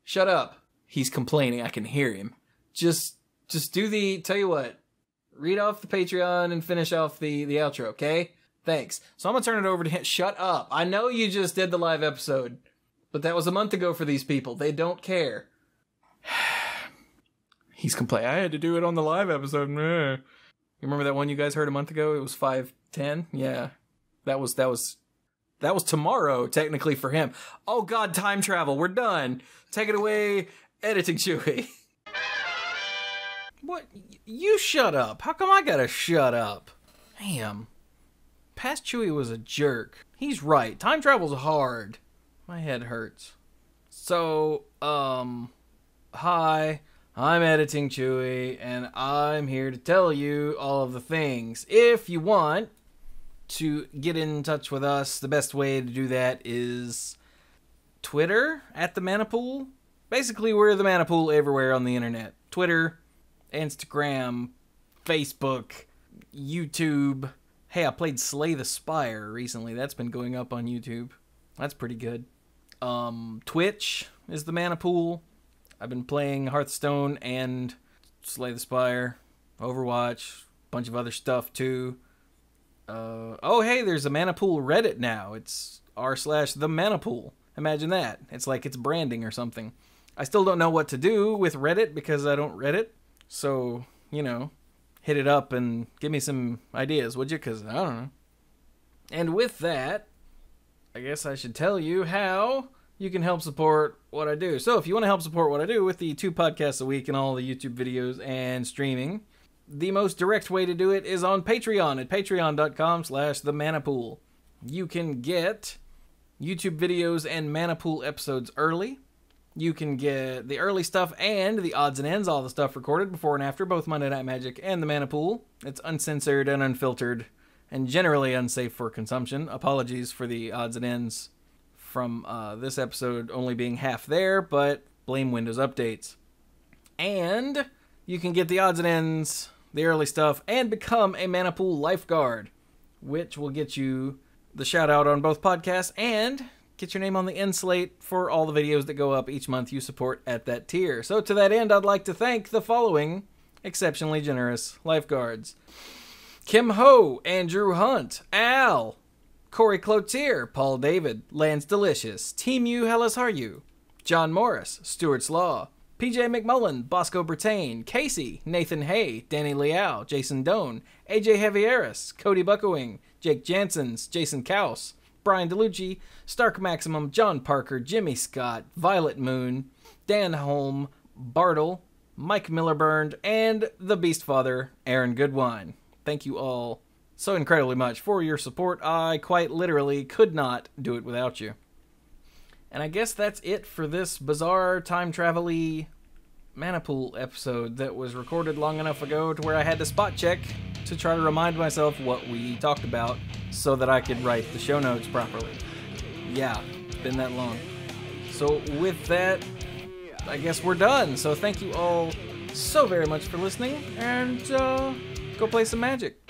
Shut up. He's complaining. I can hear him. Just tell you what, read off the Patreon and finish off the outro, okay? Thanks. So I'm going to turn it over to him. Shut up. I know you just did the live episode, but that was a month ago for these people. They don't care. He's complaining. I had to do it on the live episode. You remember that one you guys heard a month ago? It was 5:10. Yeah. That was tomorrow, technically, for him. Oh, God, time travel. We're done. Take it away, Editing Chewy. What? You shut up. How come I gotta shut up? Damn. Past Chewy was a jerk. He's right. Time travel's hard. My head hurts. So, hi. I'm Editing Chewy, and I'm here to tell you all of the things. If you want to get in touch with us, the best way to do that is Twitter, @themanapool. Basically, we're the Manapool everywhere on the internet. Twitter, Instagram, Facebook, YouTube. Hey, I played Slay the Spire recently. That's been going up on YouTube. That's pretty good. Twitch is the Manapool. I've been playing Hearthstone and Slay the Spire, Overwatch, a bunch of other stuff too. Oh, hey, there's a Manapool Reddit now. It's r/themanapool. Imagine that. It's like it's branding or something. I still don't know what to do with Reddit because I don't Reddit. So, hit it up and give me some ideas, would you? Because I don't know. And with that, I guess I should tell you how you can help support what I do. So if you want to help support what I do with the 2 podcasts a week and all the YouTube videos and streaming, the most direct way to do it is on Patreon at patreon.com/themanapool. You can get YouTube videos and Manapool episodes early. You can get the early stuff and the odds and ends, all the stuff recorded before and after both Monday Night Magic and the Manapool. It's uncensored and unfiltered and generally unsafe for consumption. Apologies for the odds and ends from this episode only being half there, but blame Windows updates. And you can get the odds and ends, the early stuff, and become a Manapool lifeguard, which will get you the shout out on both podcasts and get your name on the end slate for all the videos that go up each month you support at that tier. So to that end, I'd like to thank the following exceptionally generous lifeguards: Kim Ho, Andrew Hunt, Al, Corey Cloutier, Paul David, Lance Delicious, Team U Hellas Haryu, John Morris, Stuart's Law, PJ McMullen, Bosco Bertain, Casey, Nathan Hay, Danny Liao, Jason Doan, AJ Javieras, Cody Buckowing, Jake Jansens, Jason Kaus, Brian DeLucci, Stark Maximum, John Parker, Jimmy Scott, Violet Moon, Dan Holm, Bartle, Mike Millerburn, and the Beast Father, Aaron Goodwine. Thank you all so incredibly much for your support. I quite literally could not do it without you. And I guess that's it for this bizarre time travel-y Manapool episode that was recorded long enough ago to where I had to spot check to try to remind myself what we talked about so that I could write the show notes properly. Yeah, been that long. So with that, I guess we're done. So thank you all so very much for listening, and go play some Magic.